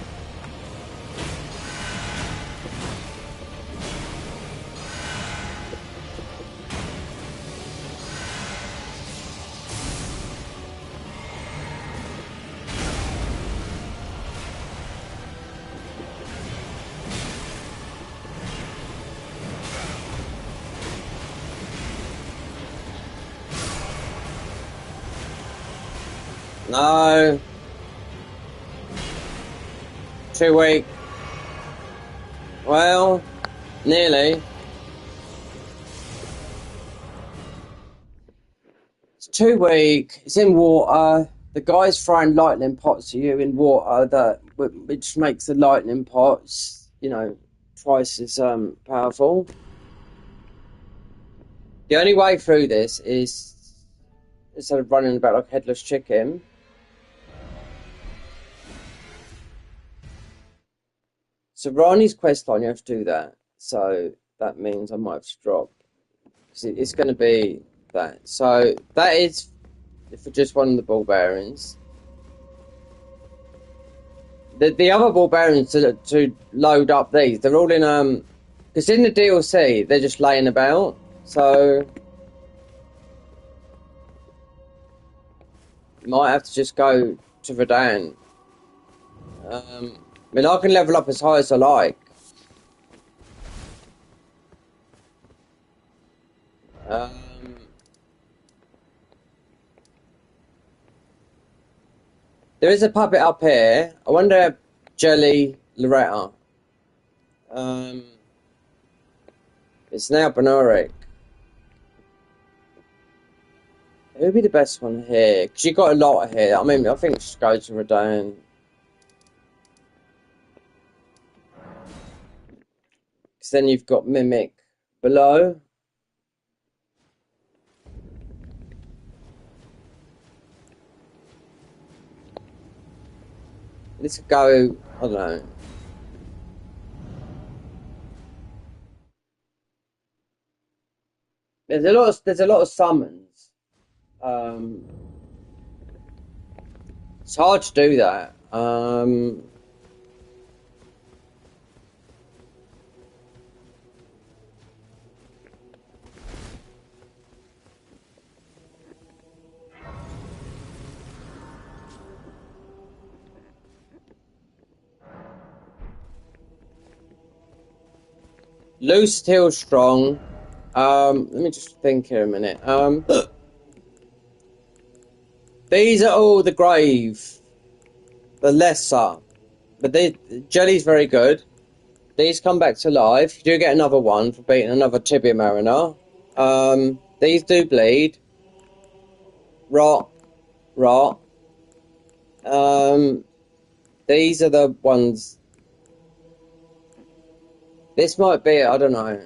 No. 2 week. Well, nearly. It's 2 week. It's in water. The guy's throwing lightning pots at you in water, which makes the lightning pots, you know, twice as powerful. The only way through this is, instead of running about like a headless chicken, so Rani's quest line, you have to do that. So that means I might have to drop. It's going to be that. So that is for just one of the ball bearings. The other ball bearings to load up these, they're all in because in the DLC they're just laying about. So you might have to just go to Verdan. I mean, I can level up as high as I like. There is a puppet up here. I wonder, Jelly Loretta. It's now Benoric. Who would be the best one here? Because you got a lot here. I mean, I think just go to Radon. Because then you've got Mimic below. Let's go, I don't know. There's a lot of summons. It's hard to do that. Loose still strong. Let me just think here a minute. These are all the grave, the lesser, but Jelly's very good. These come back to life. You do get another one for beating another Tibia Mariner. These do bleed. Rot. These are the ones. This might be, I don't know.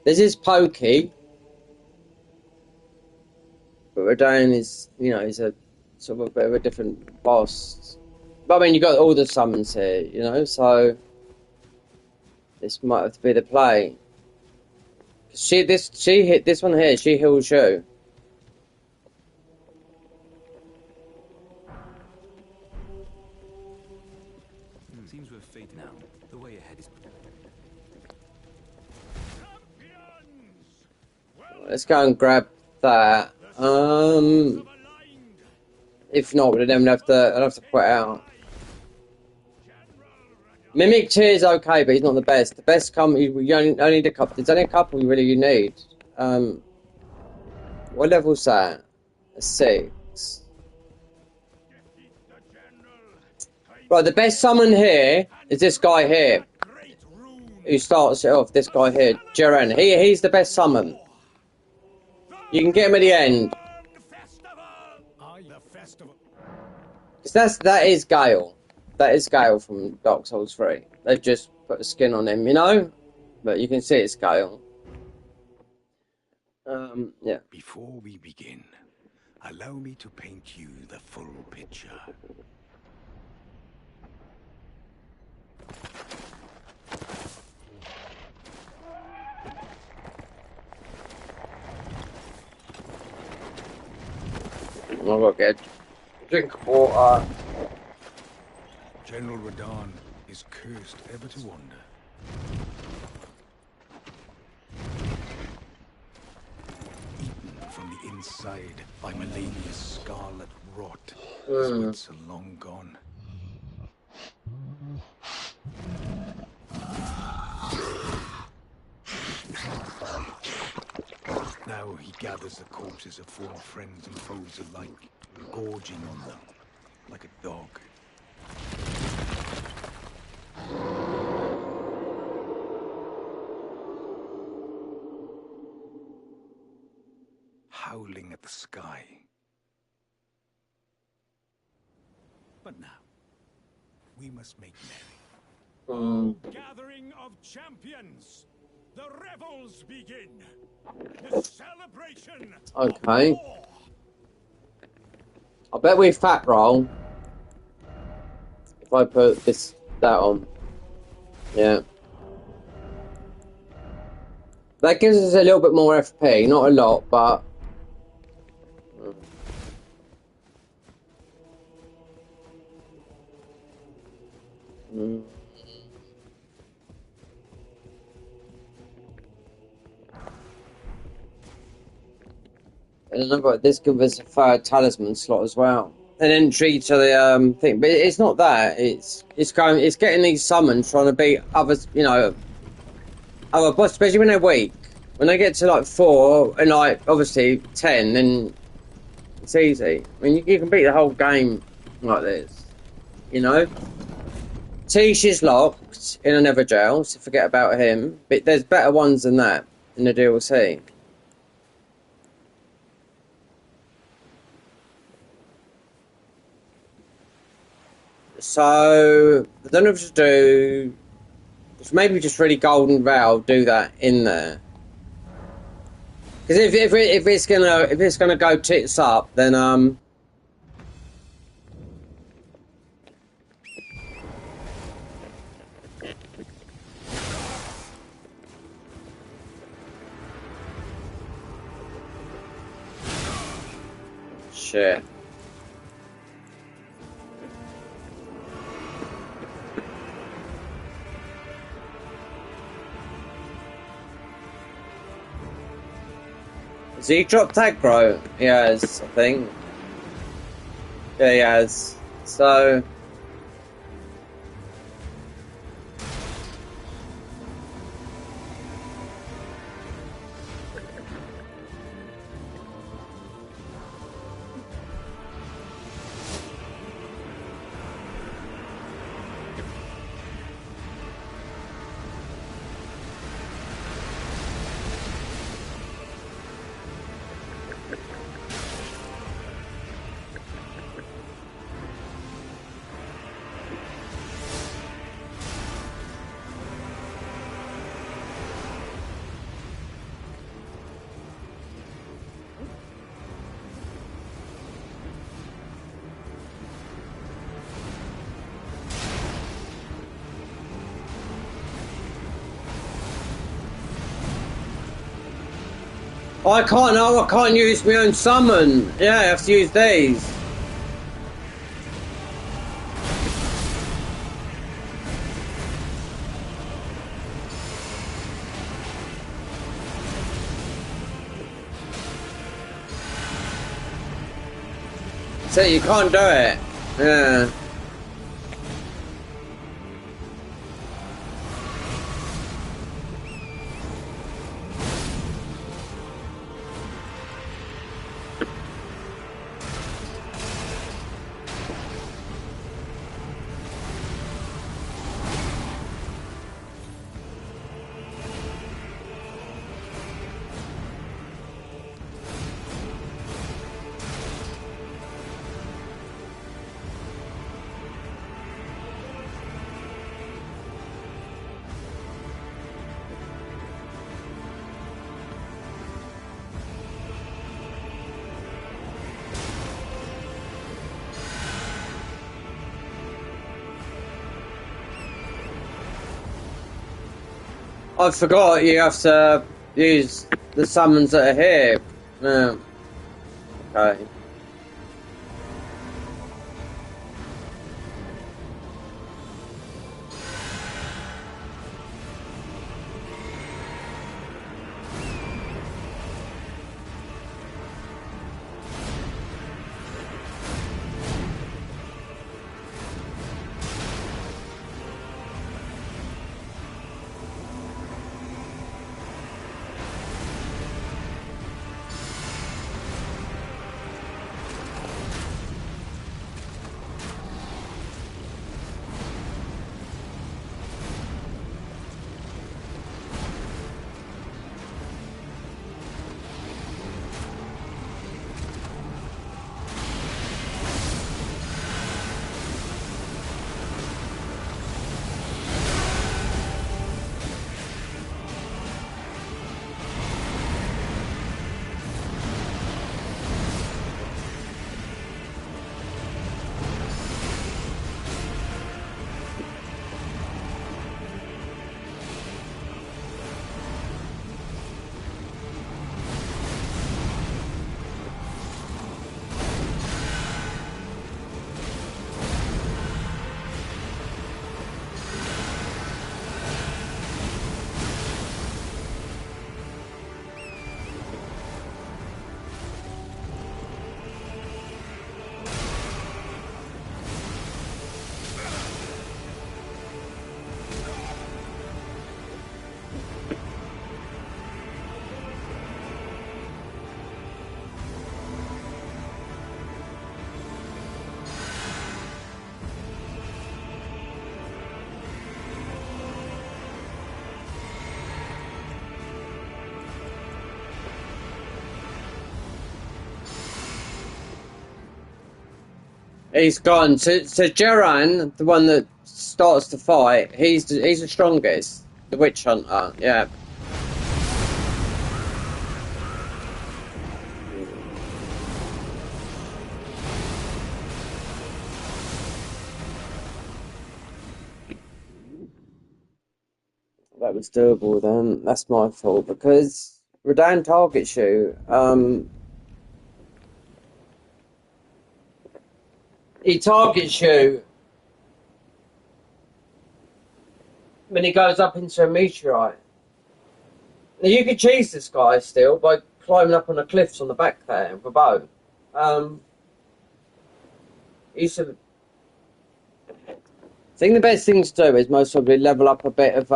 This is Pokey. But Radon is, you know, he's a sort of a bit of a different boss. But I mean, you got all the summons here, you know, so this might have to be the play. She hit this one here. She heals you. Seems we're fate now. The way ahead is. Let's go and grab that. If not, we'll then I'll have to put out. Mimic Tier is okay, but he's not the best. The best we only need a couple. There's only a couple you need. What level's that? A 6. Right, the best summon here is this guy here, who starts it off. This guy here, Jaren. He's the best summon. You can get him at the end. Because that is Gale. That is Gale from Dark Souls 3. They've just put a skin on him, you know? But you can see it's Gale. Yeah. Before we begin, allow me to paint you the full picture. I've got to get a drink of water. General Radon is cursed ever to wander. Eaten from the inside by Melania's scarlet rot. His wits are long gone. Now, Now he gathers the corpses of former friends and foes alike, gorging on them like a dog. Howling at the sky. But now, we must make merry. Gathering of champions. The revels begin. The celebration. Okay. Of war. I bet we fat roll if I put that on. Yeah. That gives us a little bit more FP, not a lot, but and remember, this gives us a third talisman slot as well. An entry to the thing, but it's not that. It's getting these summons, trying to beat others. You know, other boss, especially when they're weak. When they get to like 4 and like obviously 10, then it's easy. I mean, you can beat the whole game like this. You know, Tish is locked in another jail, so forget about him. But there's better ones than that in the DLC. So I don't know what to do. Maybe just really golden rail. Do that in there. Because if it's gonna go tits up, then shit. Has he dropped aggro? He has, I think. Yeah, he has. So I can't use my own summon. Yeah, I have to use these. So you can't do it. Yeah. I forgot you have to use the summons that are here. Yeah. Okay. He's gone. So Geran, the one that starts the fight, he's the strongest. The witch hunter, yeah. That was doable then. That's my fault because Radan targets you. He targets you when he goes up into a meteorite. Now you could cheese this guy still by climbing up on the cliffs on the back there with a bow. You should. I think the best thing to do is most probably level up a bit of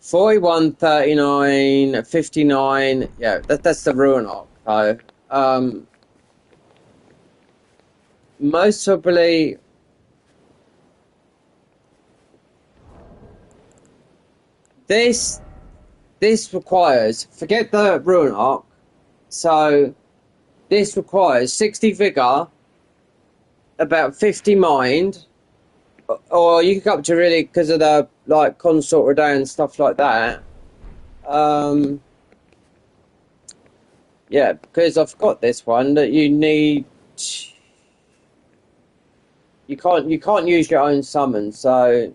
41, 39, 59. Yeah, that's the ruin arc though. Most probably this requires, forget the ruin arc. So this requires 60 vigor, about 50 mind, or you can go up to really because of the like consort Radan and stuff like that. Yeah, because I've got this one that you need. You can't use your own summon, so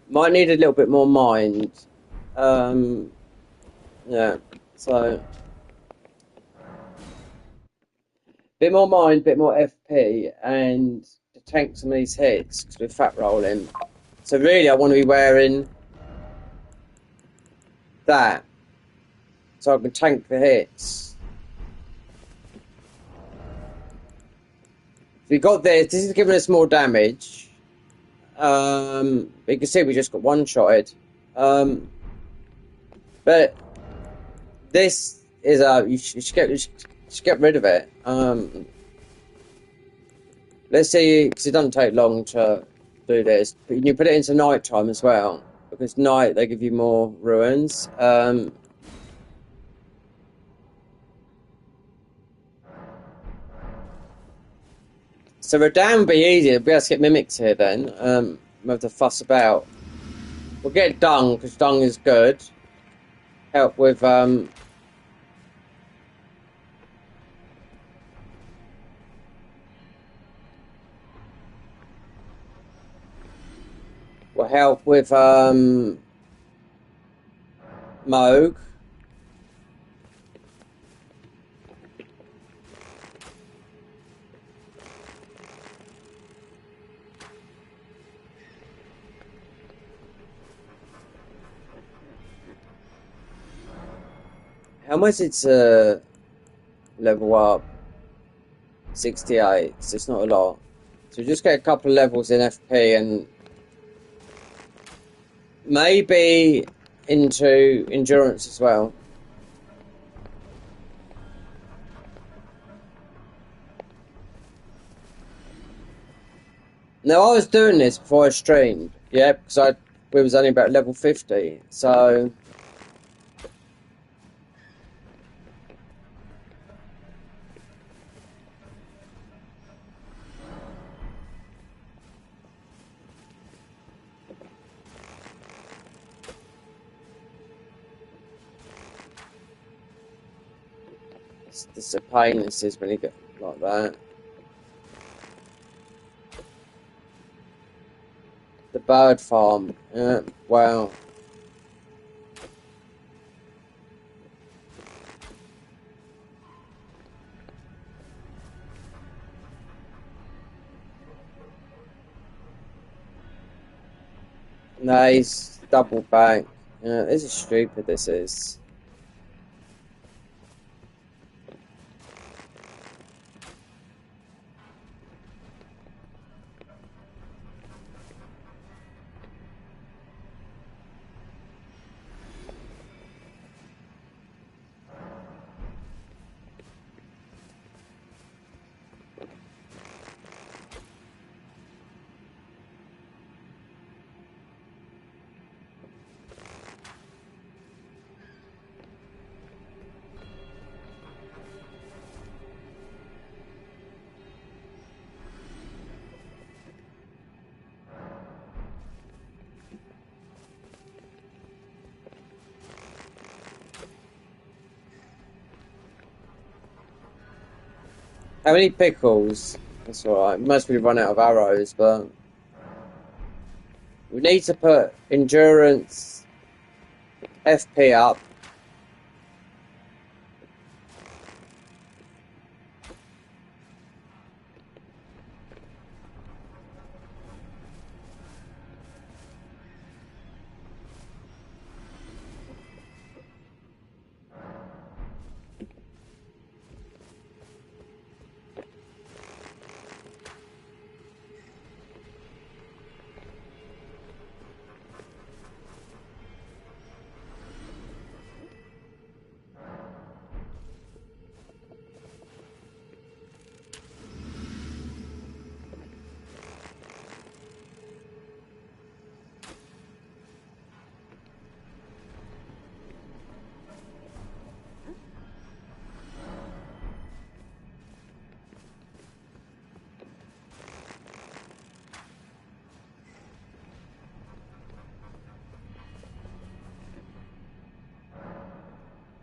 might need a little bit more mind. Yeah, so bit more mind, bit more FP, and to tank some of these hits because we're fat rolling. So really, I want to be wearing that so I can tank the hits. We got this. This is giving us more damage. You can see we just got one-shotted. But this is you should get rid of it. Let's see, because it doesn't take long to do this. But you put it into nighttime as well, because night they give you more ruins. So Radan would be easier. We'll be able to get mimics here then. We have to fuss about. We'll get dung because dung is good. Help with will help with Moog. How much it's level up? 68, so it's not a lot. So just get a couple of levels in FP and maybe into endurance as well. Now I was doing this before I streamed, yeah, because we was only about level 50, so it's a pain. This is when you get like that. The bird farm, yeah, wow. Nice double back. Yeah, this is stupid. This is. How many pickles? That's alright. Must be run out of arrows, but we need to put endurance FP up.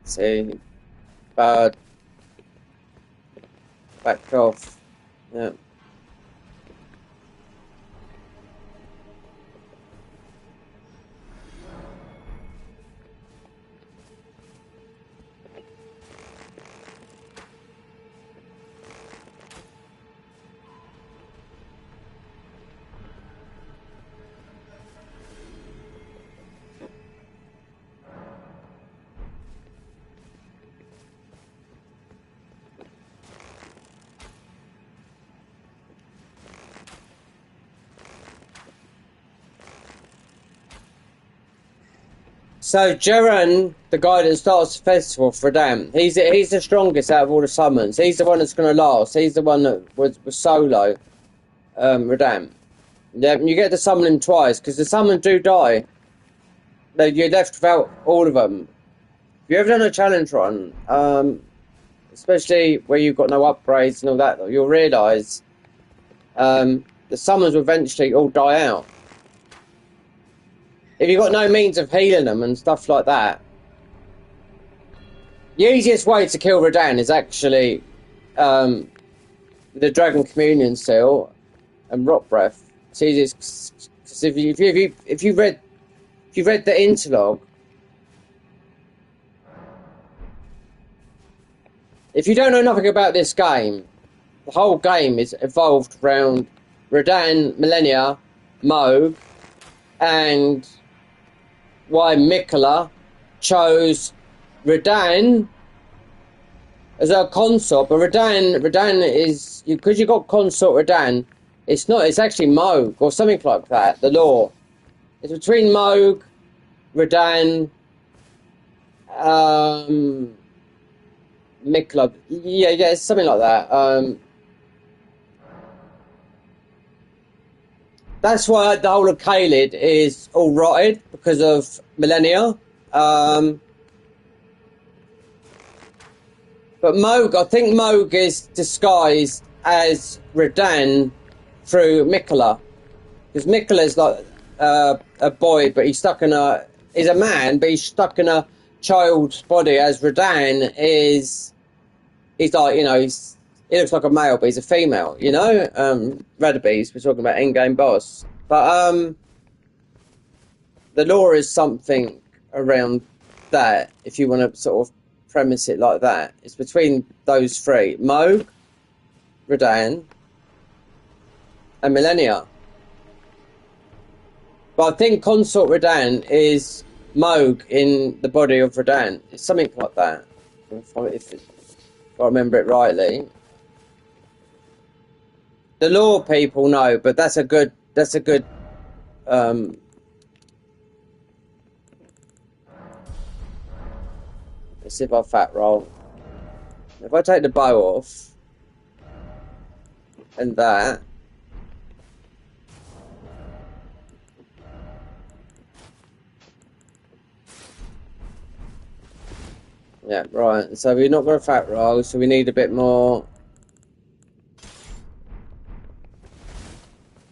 See, bad. Back off. Yeah. So Jaren, the guy that starts the festival for Dam, he's the strongest out of all the summons. He's the one that's going to last. He's the one that was solo, Radam. Yeah, you get to summon him twice because the summons do die. You're left without all of them. If you ever done a challenge run, especially where you've got no upgrades and all that, you'll realise the summons will eventually all die out. If you've got no means of healing them and stuff like that, the easiest way to kill Radahn is actually the Dragon Communion Seal and Rock Breath. It's easiest because if you read the interlog, if you don't know nothing about this game, the whole game is evolved around Radahn, Millennia, Moog, and why Mikola chose Radahn as a consort, but Radahn is, because you got consort Radahn, it's actually Moog or something like that, the lore. It's between Moog, Radahn, Mikola, yeah, it's something like that. That's why the whole of Caelid is all rotted because of Millennia. But Moog, I think Moog is disguised as Radahn through Mikola. Because Mikola's like a boy, but he's a man, but he's stuck in a child's body, as Radahn he's like, he looks like a male, but he's a female, Radabees, we're talking about in-game boss. But the lore is something around that, if you want to sort of premise it like that. It's between those three, Moog, Radahn, and Millennia. But I think Consort Radahn is Moog in the body of Radahn. It's something like that, if I remember it rightly. The lore people know, but that's a good let's see if I fat roll. If I take the bow off and that, yeah, right. So we're not going to fat roll, so we need a bit more.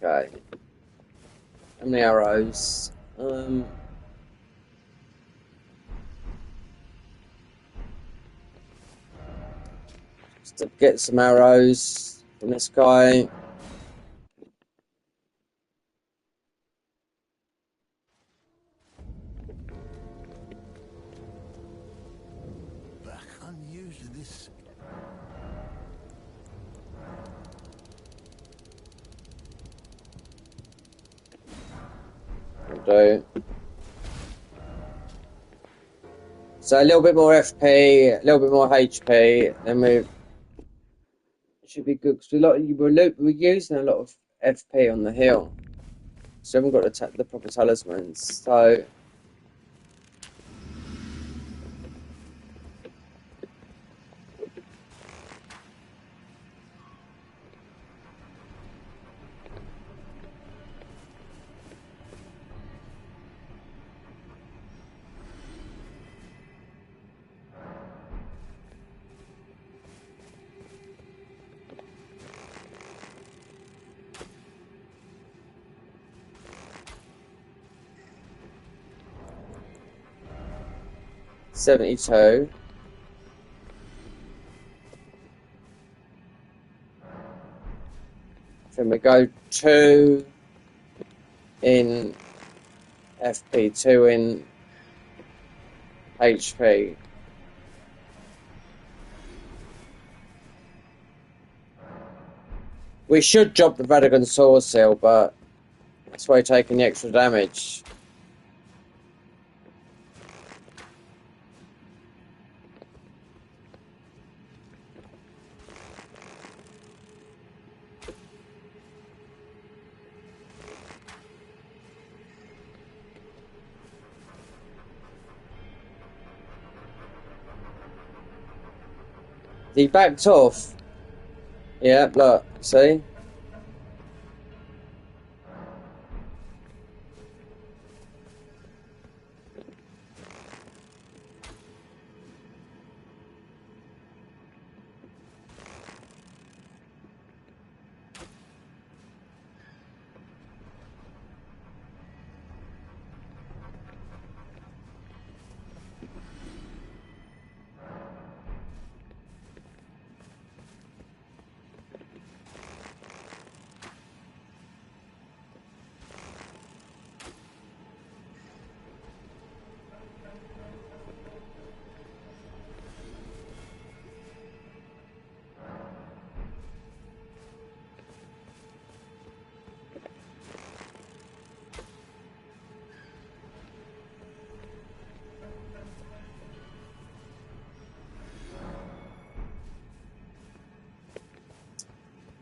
Okay. How many arrows? to get some arrows from this guy. But I can't use this. Do. So a little bit more FP, a little bit more HP, then we should be good because we're using a lot of FP on the hill, so we haven't got the proper talismans. So $72. Then we go 2 in FP, 2 in HP. We should drop the Radagon Sword Seal, but that's why we're taking the extra damage. He backed off. Yeah, look, see?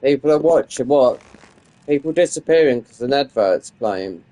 People are watching what? People disappearing because an advert's playing.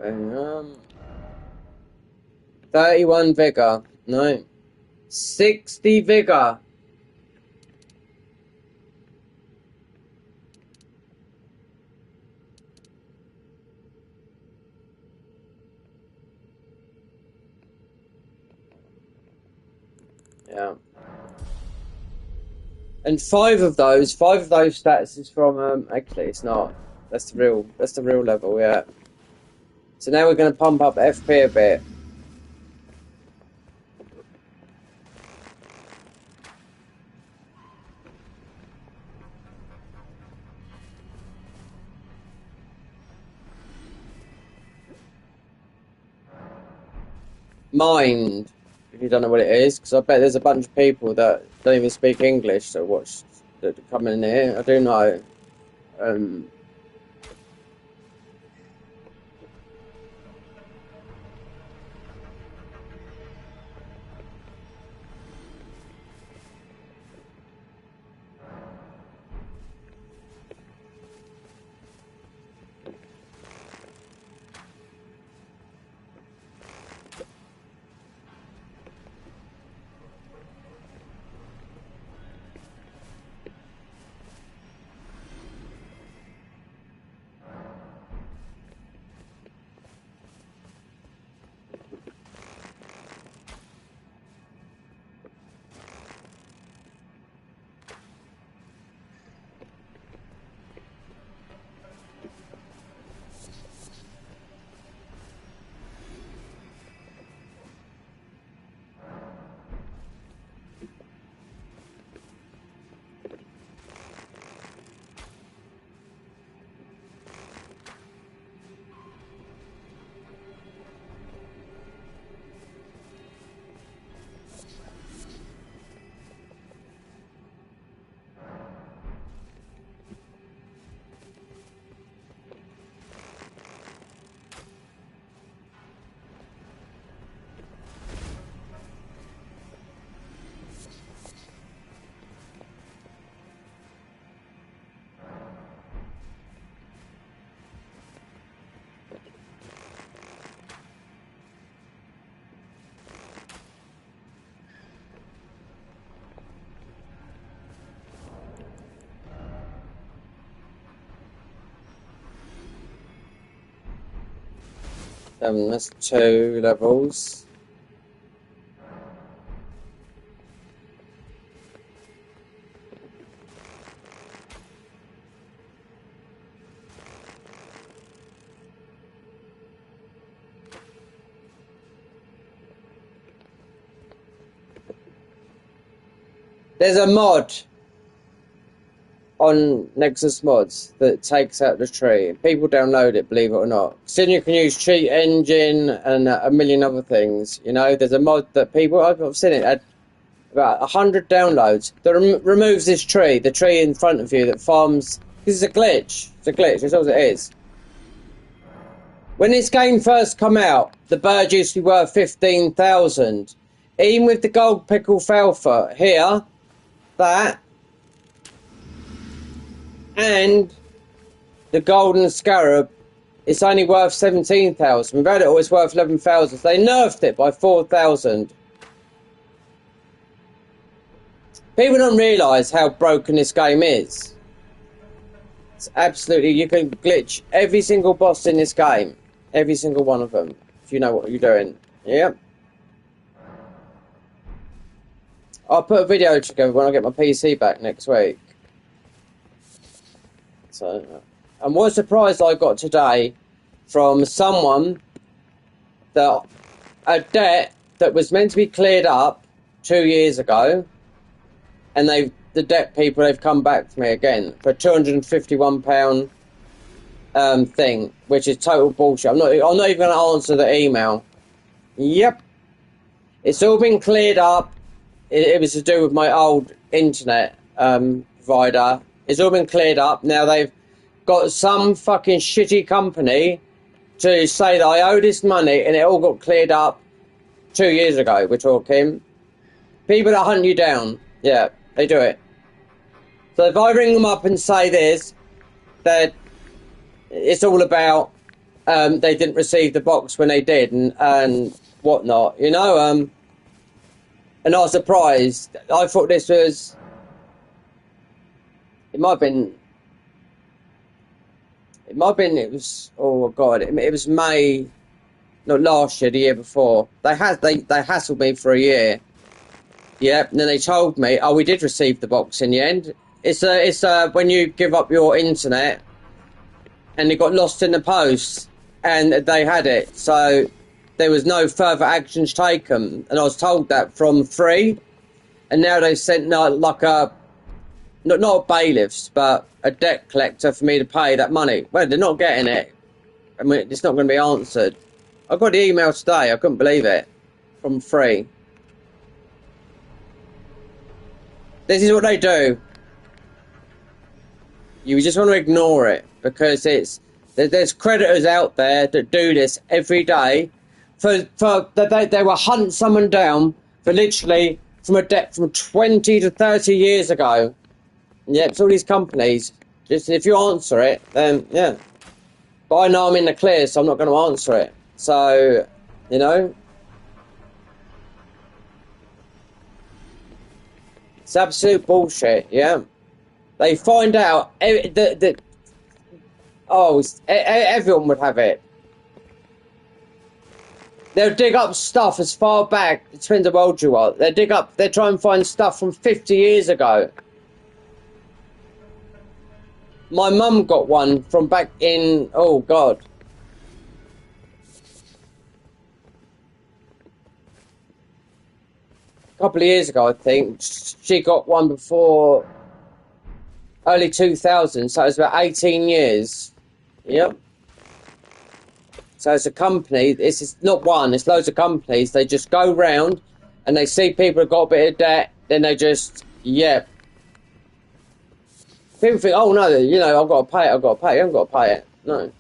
Okay, 31 vigor. No. 60 vigor. Yeah. And five of those stats is from actually it's not. That's the real level, yeah. So now we're gonna pump up FP a bit. Mind, if you don't know what it is, because I bet there's a bunch of people that don't even speak English that watch that come in here. I do know. That's 2 levels. There's a mod on Nexus Mods that takes out the tree. People download it, believe it or not. So you can use Cheat Engine and a million other things. You know, there's a mod that people, I've seen it, had about 100 downloads that removes this tree, the tree in front of you that farms. This is a glitch. It's a glitch. That's all it is. When this game first come out, the bird used to be worth 15,000. Even with the gold pickle falfa here, that, and the golden scarab, it's only worth 17,000. We've had it always worth 11,000. So they nerfed it by 4,000. People don't realise how broken this game is. It's absolutely, you can glitch every single boss in this game. Every single one of them. If you know what you're doing. Yep. I'll put a video together when I get my PC back next week. So, and what a surprise I got today from someone that a debt that was meant to be cleared up 2 years ago, and the debt people, they've come back to me again for £251 thing, which is total bullshit. I'm not even going to answer the email. Yep, it's all been cleared up. It was to do with my old internet provider. It's all been cleared up. Now they've got some fucking shitty company to say that I owe this money, and it all got cleared up 2 years ago. We're talking people that hunt you down. Yeah, they do it. So if I ring them up and say this, that it's all about they didn't receive the box when they did, and whatnot, you know. And I was surprised. I thought this was. It might have been. It might have been. It was. Oh God! It was May, not last year, the year before. They hassled me for a year. Yep. And then they told me, oh, we did receive the box in the end. It's when you give up your internet, and it got lost in the post, and they had it. So there was no further actions taken, and I was told that from 3, and now they've sent like a. Not bailiffs, but a debt collector for me to pay that money. Well, they're not getting it. I mean, it's not going to be answered. I got the email today. I couldn't believe it. From 3. This is what they do. You just want to ignore it because there's creditors out there that do this every day. They will hunt someone down for literally from a debt from 20 to 30 years ago. Yeah, it's all these companies. Just if you answer it, then yeah. But I know I'm in the clear, so I'm not going to answer it. So, you know, it's absolute bullshit. Yeah, they find out that everyone would have it. They'll dig up stuff as far back. It depends how old you are. They try and find stuff from 50 years ago. My mum got one from back in, oh God. A couple of years ago, I think. She got one before early 2000s, so it was about 18 years. Yep. So it's a company, it's not one, it's loads of companies. They just go round and they see people have got a bit of debt, then they just, yeah. People think, oh no, you know, I've got to pay it, I haven't got to pay it. No.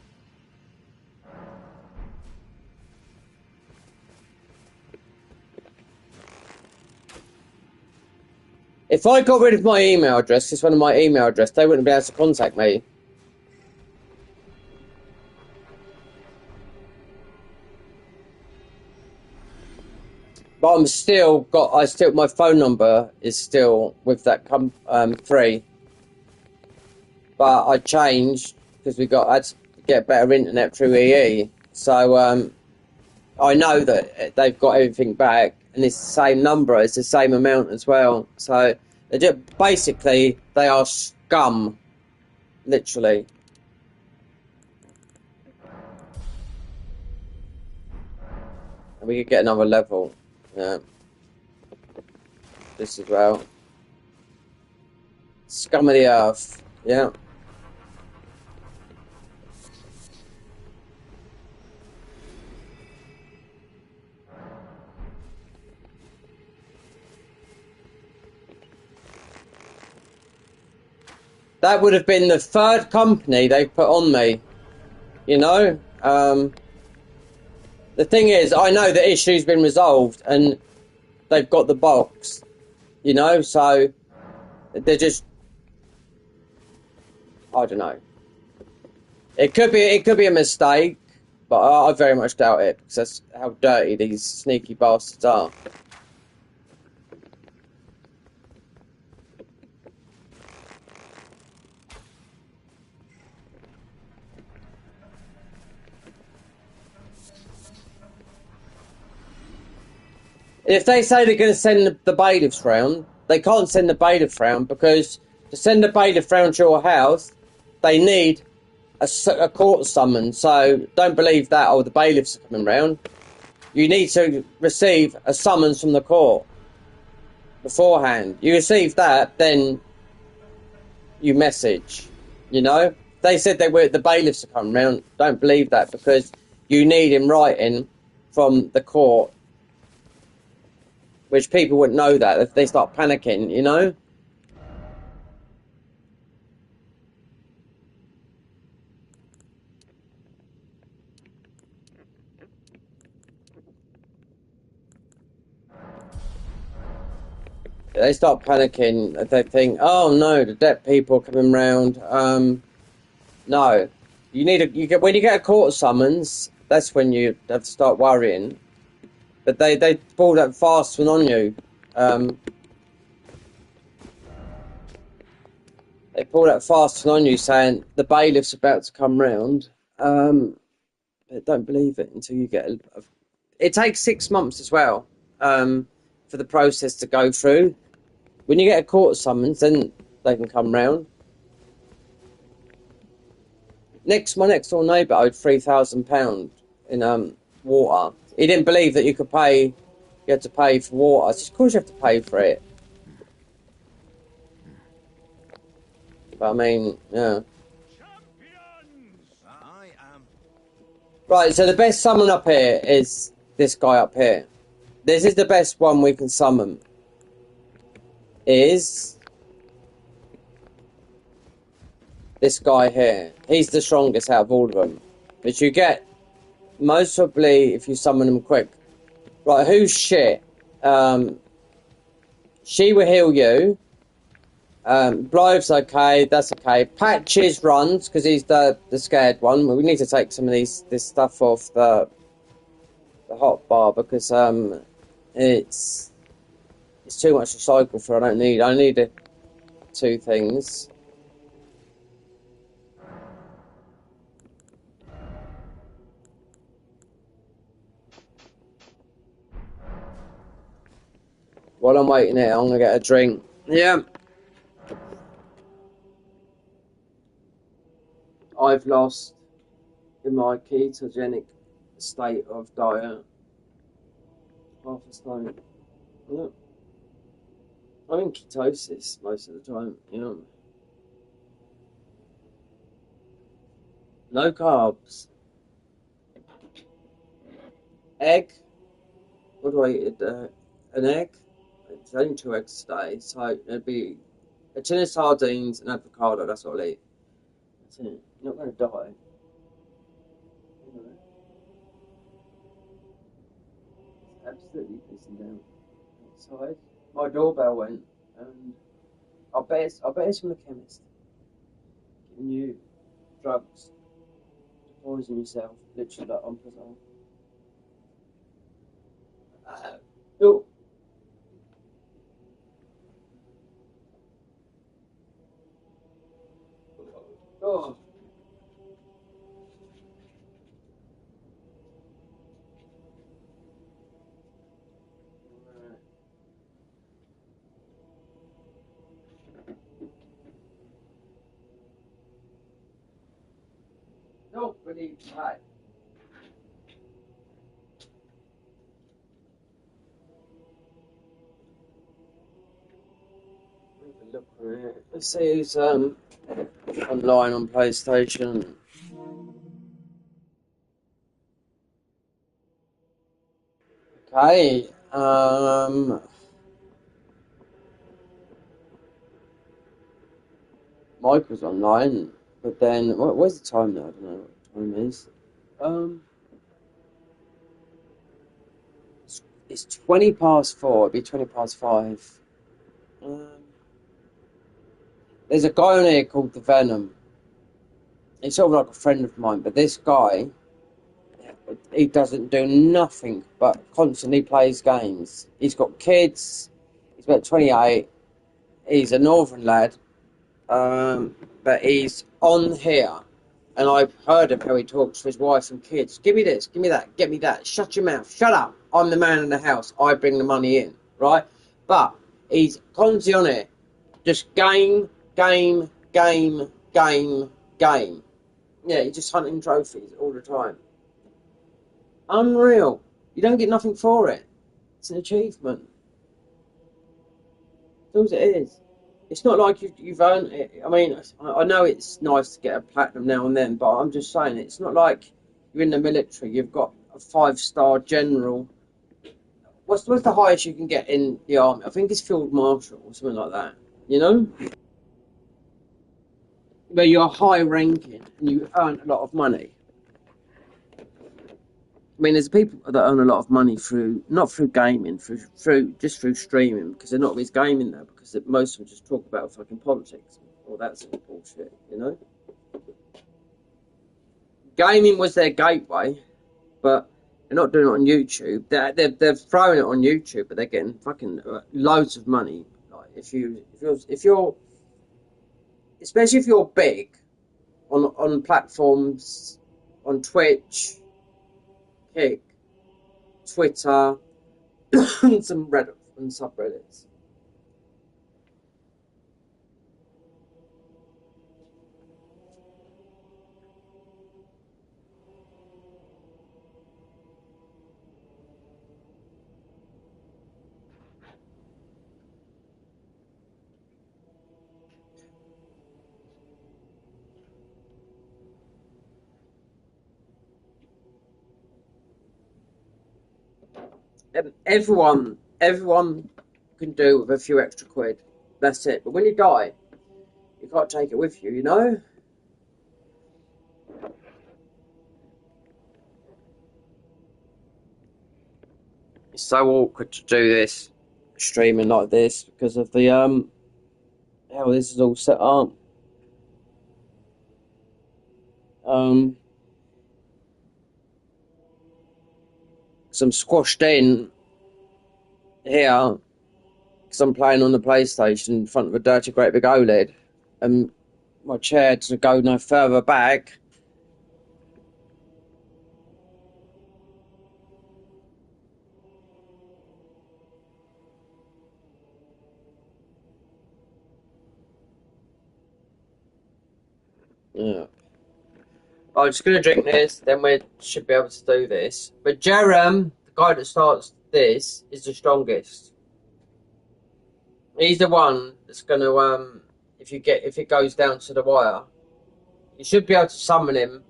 If I got rid of my email address, it's one of my email address, they wouldn't be able to contact me. But my phone number is still with that 3. But I changed because I had to get better internet through EE. So I know that they've got everything back, and it's the same number, it's the same amount as well. So basically, they are scum, literally. And we could get another level. Yeah. This as well. Scum of the earth. Yeah. That would have been the 3rd company they put on me, you know? The thing is, I know the issue's been resolved and they've got the box, you know? So, they're just... I don't know. It could be a mistake, but I very much doubt it, because that's how dirty these sneaky bastards are. If they say they're going to send the bailiffs round, they can't send the bailiffs round because to send the bailiff round to your house, they need a court summons. So don't believe that, oh, the bailiffs are coming round. You need to receive a summons from the court beforehand. You receive that, then you message, you know? They said the bailiffs are coming round. Don't believe that because you need in writing from the court. Which people wouldn't know that if they start panicking, you know? They start panicking, they think, oh no, the debt people are coming round. No. You need when you get a court summons, that's when you have to start worrying. But they pulled that fast one on you. They pulled that fast one on you, saying the bailiff's about to come round. But don't believe it until you get. It takes 6 months as well for the process to go through. When you get a court summons, then they can come round. My next door neighbour owed £3,000 in water. He didn't believe that you could pay. You had to pay for water. I said, of course you have to pay for it. But I mean, yeah. I am. Right, so the best summon up here is this guy up here. This is the best one we can summon. Is this guy here. He's the strongest out of all of them. But you get, most probably, if you summon him quick. Right, who's shit? She will heal you. Blythe's okay, that's okay. Patches runs, because he's the scared one. We need to take some of this stuff off the hot bar, because it's too much to cycle for. I need 2 things. While I'm waiting here, I'm gonna get a drink. Yeah. I've lost in my ketogenic state of diet half a stone. Yeah. I'm in ketosis most of the time, you know. No carbs. Egg. What do I eat? An egg. It's only 2 eggs a day, so it'd be a tin of sardines and avocado. That's what I'll eat. That's it. You're not going to die. You know. It's absolutely pissing down outside. My doorbell went, and I bet it's from the chemist giving you drugs to poison yourself, literally like Omeprazole. Oh. Oh. Nobody tried. Look on it. Let's see who's online on PlayStation. Okay. Mike was online, but then where's the time now? I don't know what time it is. It's 20 past 4. It'd be 20 past 5. There's a guy on here called the Venom. He's sort of like a friend of mine, but this guy, he doesn't do nothing but constantly plays games. He's got kids. He's about 28. He's a northern lad, but he's on here, and I've heard of how he talks to his wife and kids. Give me this, give me that, get me that. Shut your mouth. Shut up. I'm the man in the house. I bring the money in, right? But he's constantly on it. Just game. Yeah, he's just hunting trophies all the time. Unreal. You don't get nothing for it. It's an achievement. That's all it is. It's not like you've earned it. I mean, I know it's nice to get a platinum now and then, but I'm just saying it's not like you're in the military. You've got a 5-star general. What's the highest you can get in the army? I think it's field marshal or something like that. You know, where you're high ranking and you earn a lot of money. I mean, there's people that earn a lot of money not through gaming, through streaming, because they're not always gaming now, because most of them just talk about fucking politics or that sort of bullshit, you know? gaming was their gateway, but they're not doing it on YouTube. They're throwing it on YouTube, but they're getting fucking loads of money. Like if you're especially if you're big on platforms, on Twitch, Kick, Twitter, and some Reddit and subreddits. Everyone can do with a few extra quid. That's it. But when you die, you can't take it with you, you know? It's so awkward to do this, streaming like this, because of the, how this is all set up. So I'm squashed in here, because I'm playing on the PlayStation in front of a dirty great big OLED, and my chair to go no further back. Yeah. I'm just going to drink this, then we should be able to do this. But Jerem, the guy that starts this, is the strongest. He's the one that's going to, if it goes down to the wire, you should be able to summon him.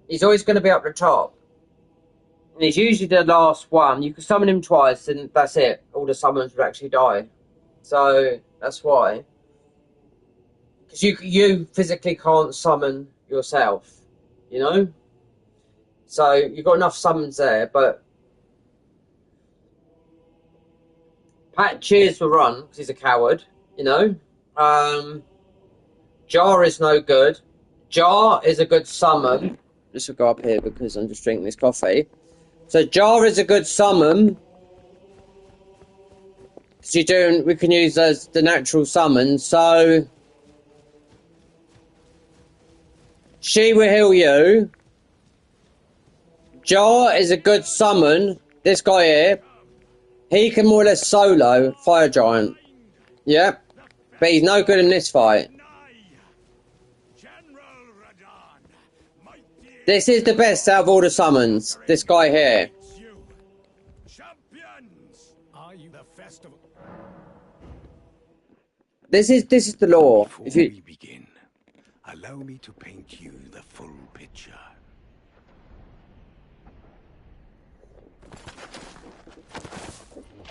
He's always going to be up the top. And he's usually the last one. You can summon him twice, and that's it. All the summons would actually die. So, that's why. Because you physically can't summon yourself, you know? So you've got enough summons there, but Pat cheers for Run because he's a coward, you know? Jar is no good. Jar is a good summon. This will go up here because I'm just drinking this coffee. So Jar is a good summon. Because we can use as the natural summon, so she will heal you. Jar is a good summon. This guy here, he can more or less solo Fire Giant. Yeah, but he's no good in this fight. This is the best out of all the summons. This guy here. This is the law. Before If you we begin, allow me to paint you the full picture.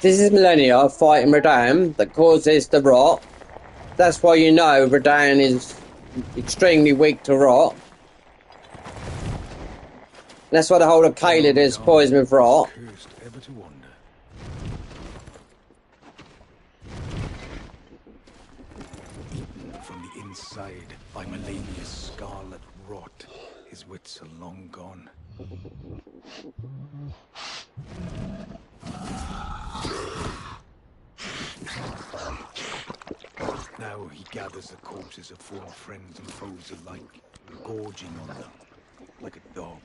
This is Millennia fighting Radan that causes the rot. That's why you know Radan is extremely weak to rot. That's why the whole of Caelid is poisoned with rot. Cursed ever to wander. Eaten from the inside by Melania's scarlet rot, his wits are long gone. Now he gathers the corpses of former friends and foes alike, gorging on them like a dog.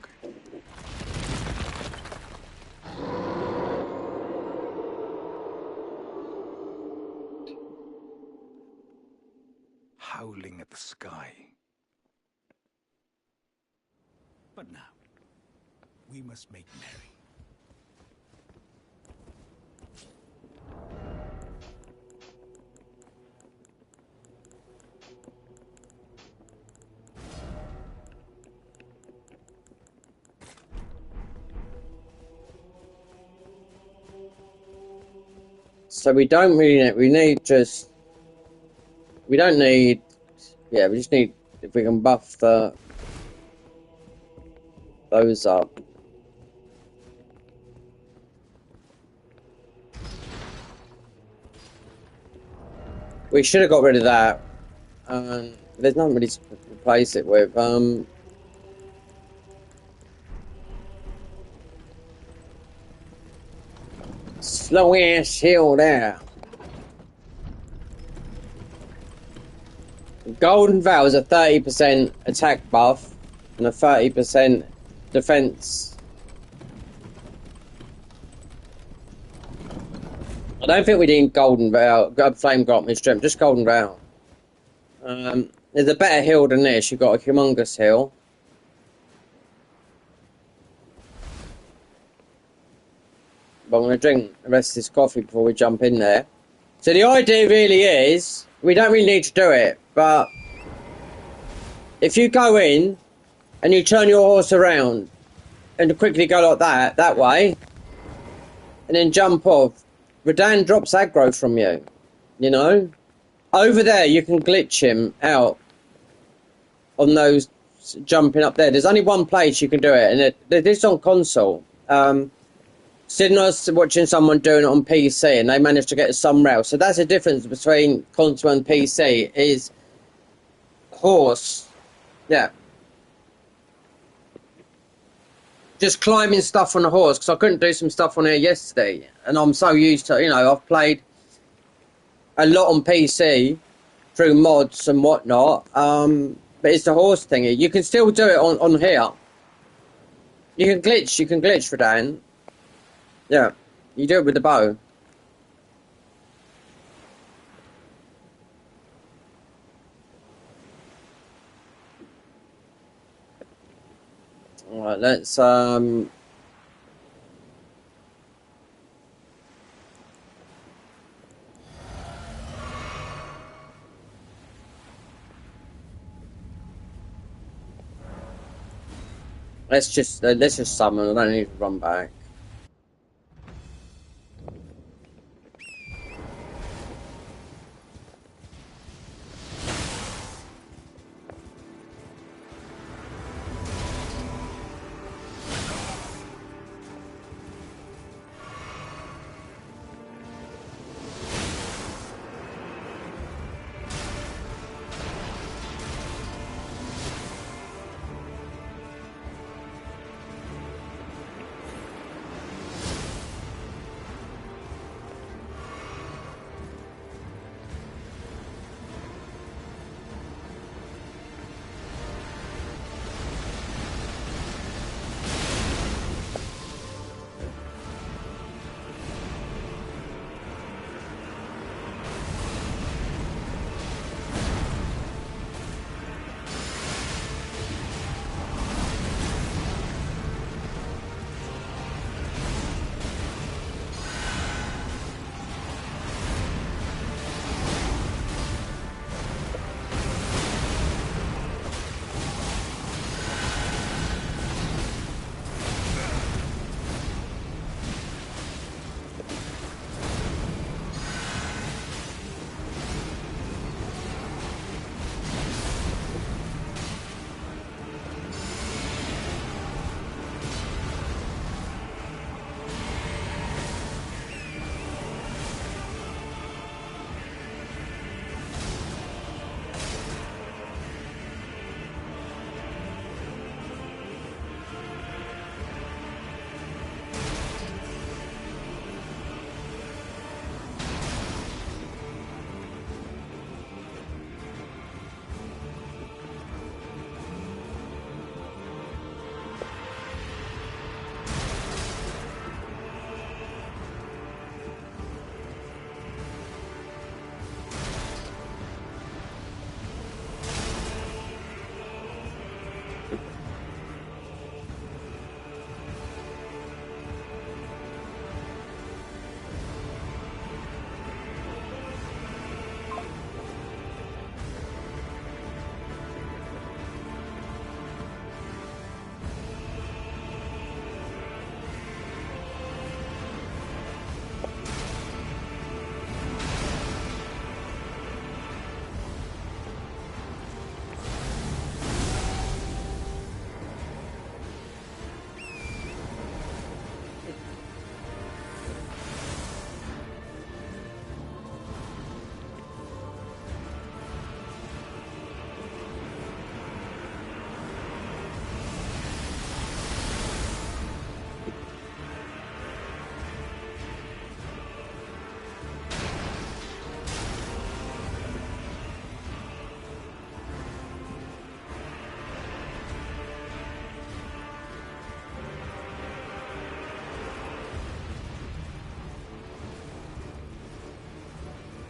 Howling at the sky. But now, we must make merry. So we don't really need, we don't need, yeah, we just need, if we can buff those up. We should have got rid of that. There's nothing really to replace it with. nice long ass hill there. Golden Vow is a 30% attack buff and a 30% defense. I don't think we need Golden Vow, Flame Grant with Strength, just Golden Vow. There's a better hill than this. You've got a humongous hill. But I'm going to drink the rest of this coffee before we jump in there. So the idea really is, we don't really need to do it, but if you go in and you turn your horse around and quickly go like that way, and then jump off, Radahn drops aggro from you, you know? Over there, you can glitch him out on those jumping up there. There's only one place you can do it, and this is on console. Sitting us watching someone doing it on PC, and they managed to get some rail. So that's the difference between console and PC, is horse. Yeah. Just climbing stuff on a horse, because I couldn't do some stuff on here yesterday. And I'm so used to, you know, I've played a lot on PC through mods and whatnot. But it's the horse thingy. You can still do it on here. You can glitch Radahn. Yeah, you do it with the bow. Alright, let's just summon. I don't need to run back.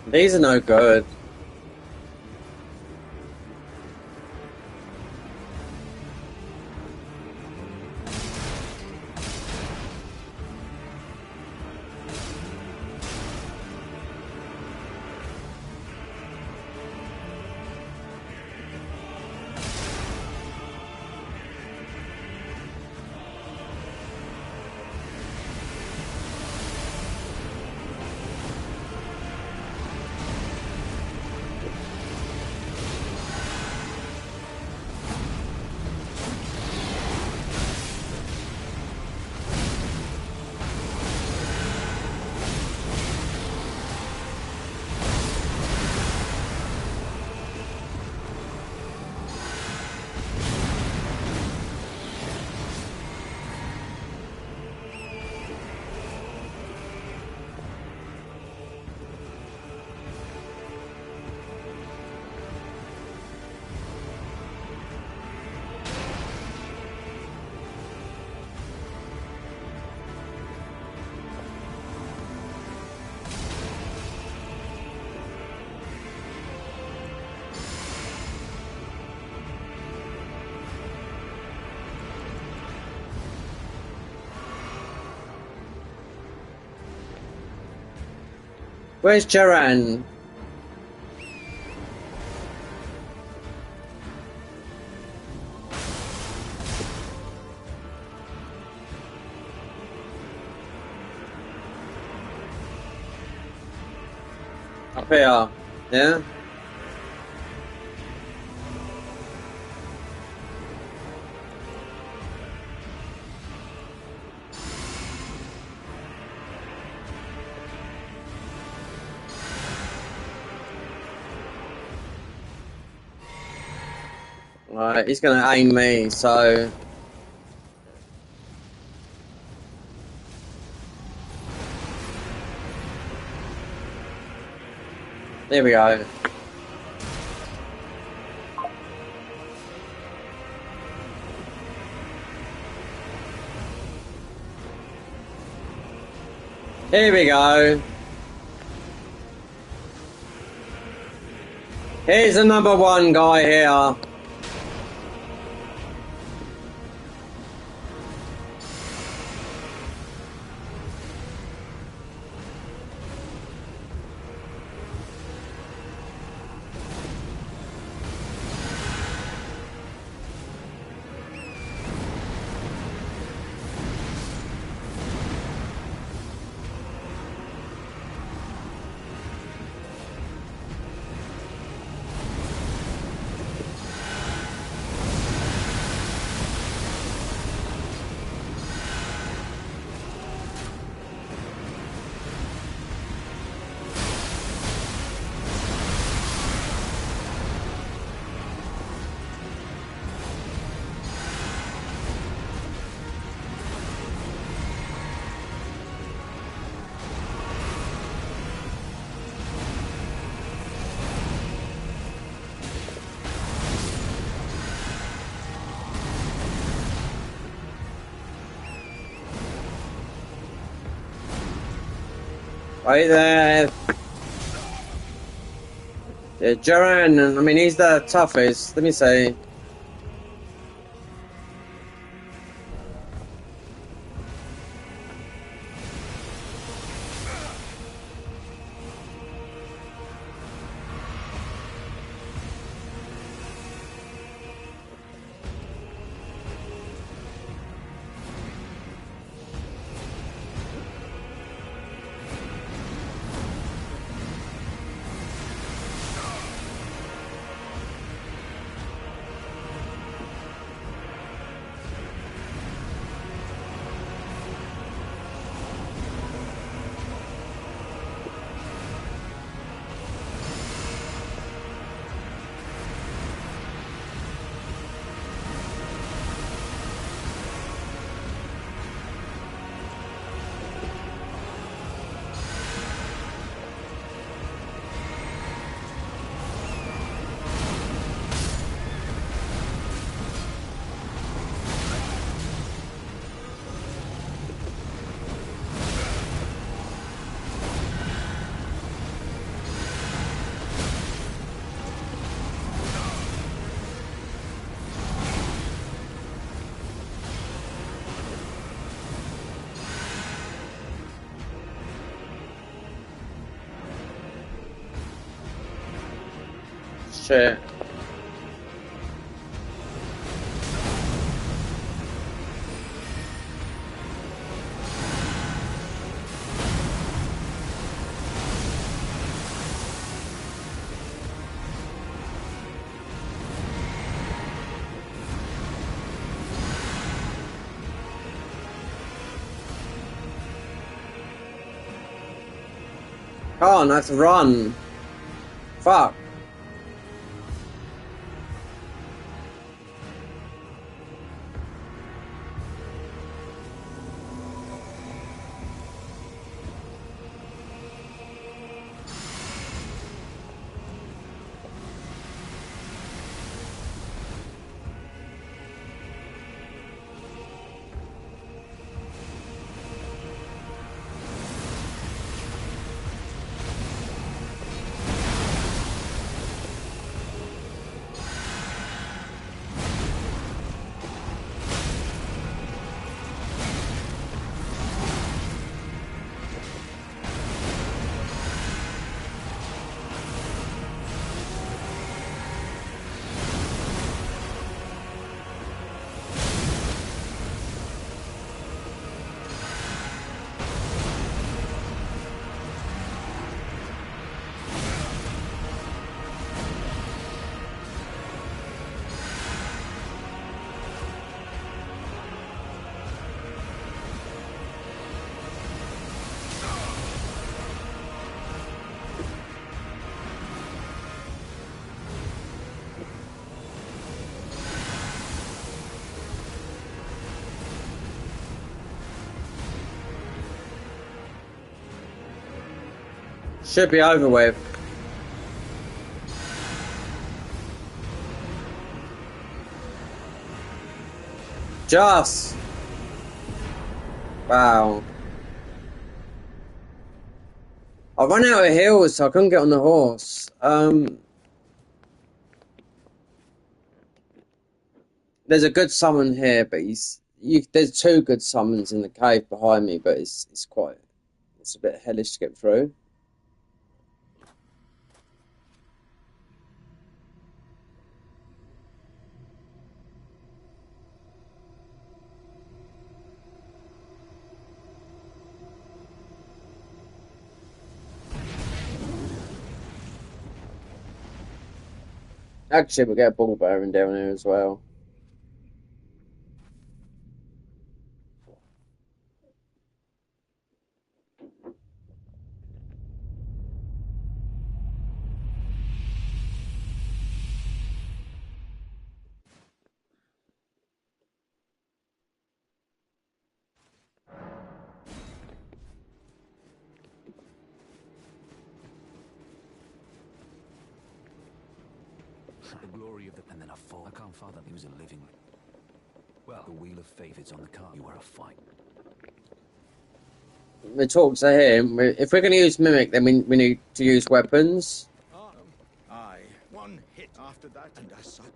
These are no good. Where's Joran? Up here, yeah? Right, he's gonna aim me, so... There we go. Here we go. Here's the number one guy here. Right there. Yeah, Joran, I mean, he's the toughest. Let me see. shit. Oh, I have to run. Fuck. Should be over with. Just. Wow. I ran out of hills, so I couldn't get on the horse. There's a good summon here, but there's two good summons in the cave behind me, but it's a bit hellish to get through. Actually, we'll get a ball bearing down here as well. The glory of the... And then a fall. I can't fathom he was a living... Well, the wheel of fate is on the card. You are a fight. We talked to him. If we're going to use Mimic, then we need to use weapons. Aye. One hit after that, and as such...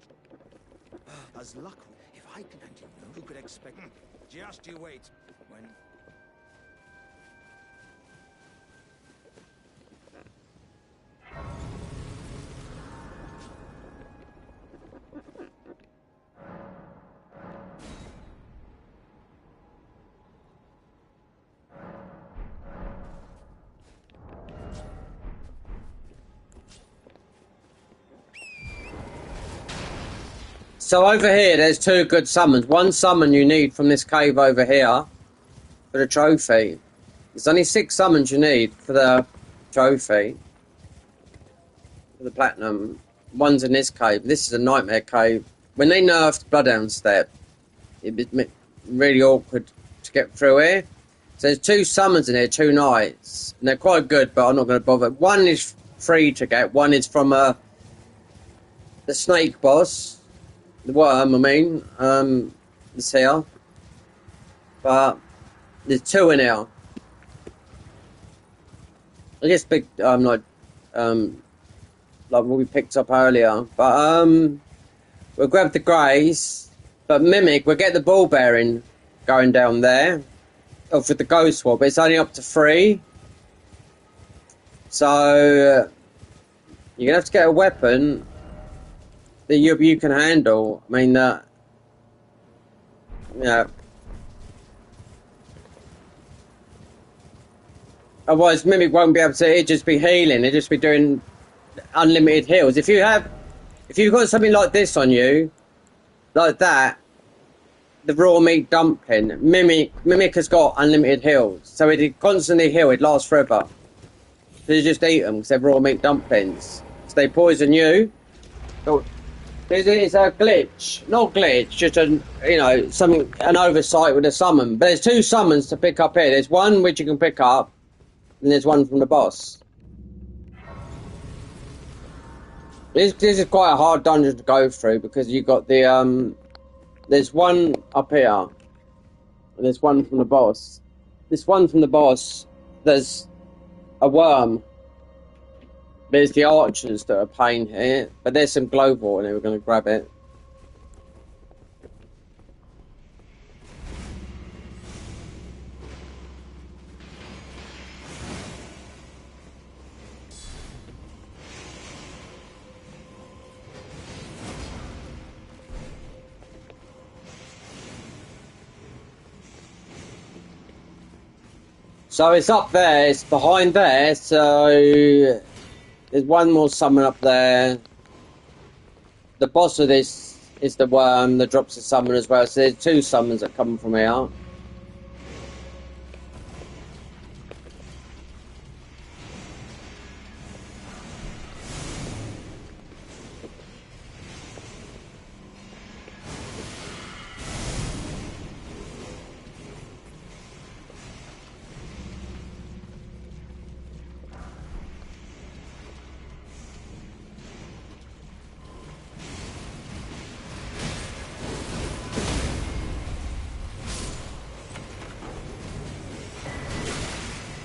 as luck, if I can... And you know who could expect... Just you wait. When... So over here, there's two good summons. One summon you need from this cave over here for the trophy. There's only 6 summons you need for the trophy. For the platinum. One's in this cave. This is a nightmare cave. When they nerfed Bloodhound Step, it was really awkward to get through here. So there's 2 summons in here, 2 knights. And they're quite good, but I'm not going to bother. One is free to get. One is from the snake boss. The worm, I mean, is here. But there's 2 in here. I guess big, like what we picked up earlier. But we'll grab the greys. But Mimic, we'll get the ball bearing going down there. Oh, for the ghost swap, it's only up to 3. So you're gonna have to get a weapon. that you can handle. I mean, yeah. Otherwise, Mimic won't be able to. It'd just be healing. It'd just be doing unlimited heals. If you've got something like this on you, like that, the raw meat dumpling, Mimic has got unlimited heals, so it'd constantly heal. It'd last forever. So you just eat them because they're raw meat dumplings. So they poison you. So it's a glitch, not glitch, just an oversight with a summon. But there's two summons to pick up here. There's one which you can pick up, and there's one from the boss. This is quite a hard dungeon to go through because you got the there's one up here, and there's one from the boss. This one from the boss, there's a worm. There's the archers that are a pain here, but there's some glowball, and we're going to grab it. So it's up there, it's behind there, so there's one more summon up there. The boss of this is the worm that drops a summon as well, so there's two summons that come from here.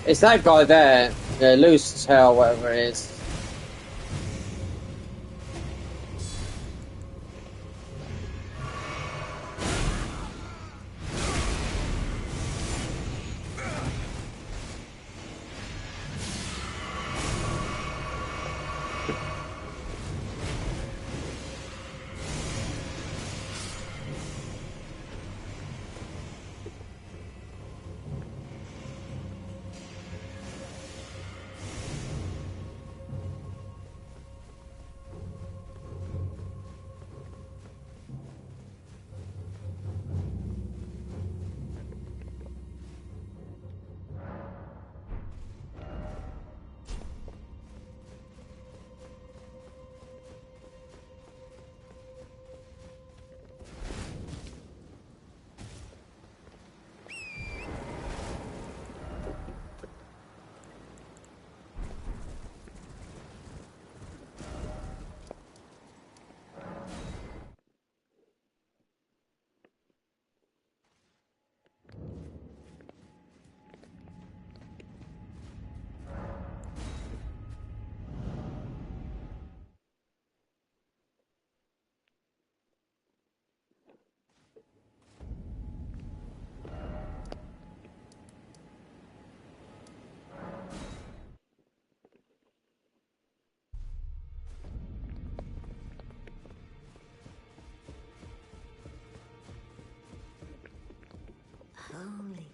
It's that guy there, loose tail, whatever it is. Only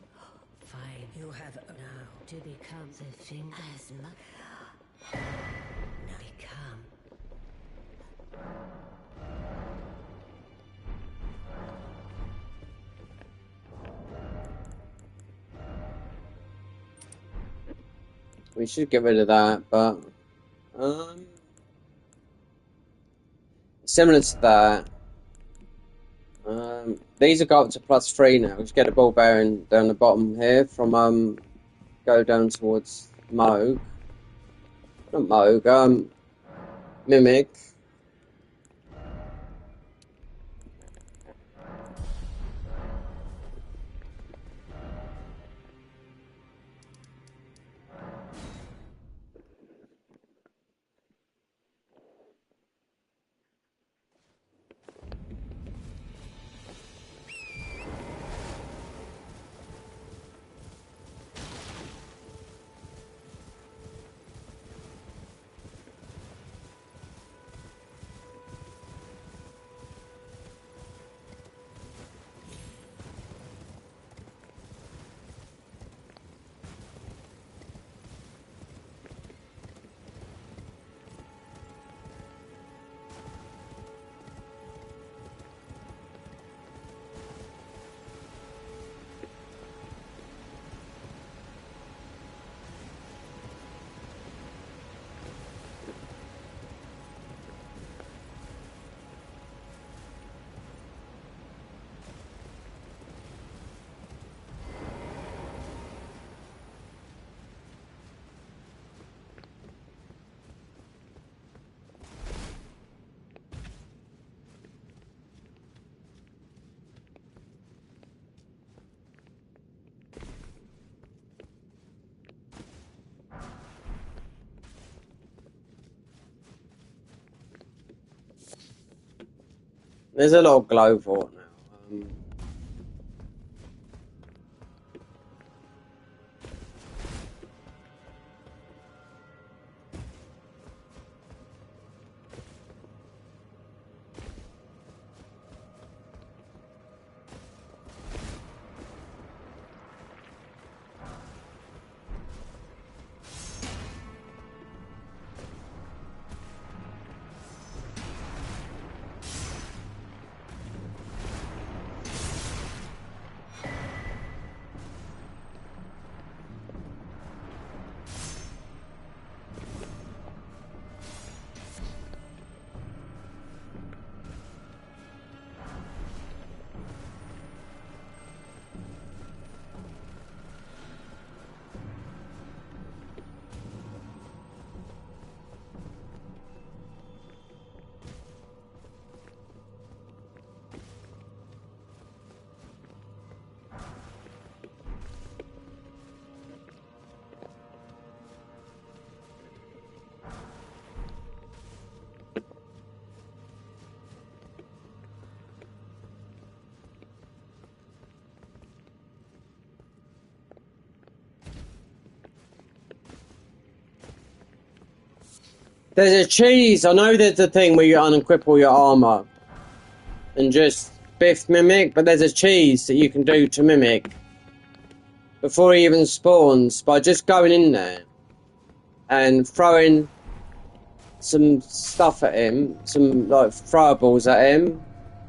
fine. You have now to become the thing as much. Now become. We should get rid of that, but similar to that. These have got up to +3 now. Just get a ball bearing down the bottom here from go down towards Moog. Not Moog, Mimic. There's a lot of glow for it now. There's a cheese. I know there's a thing where you unequip all your armor and just biff Mimic, but there's a cheese that you can do to Mimic before he even spawns by just going in there and throwing some stuff at him, some like throwables at him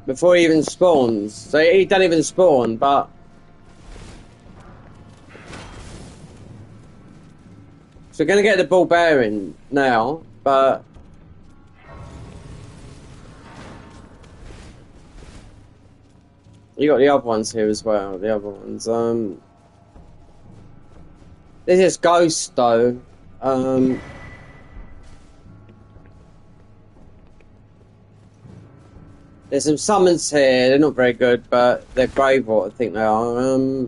before he even spawns. So he don't even spawn, but so we're gonna get the ball bearing now, but you got the other ones here as well. The other ones, this is Ghost though. There's some summons here. They're not very good, but they're Gravewater, I think they are.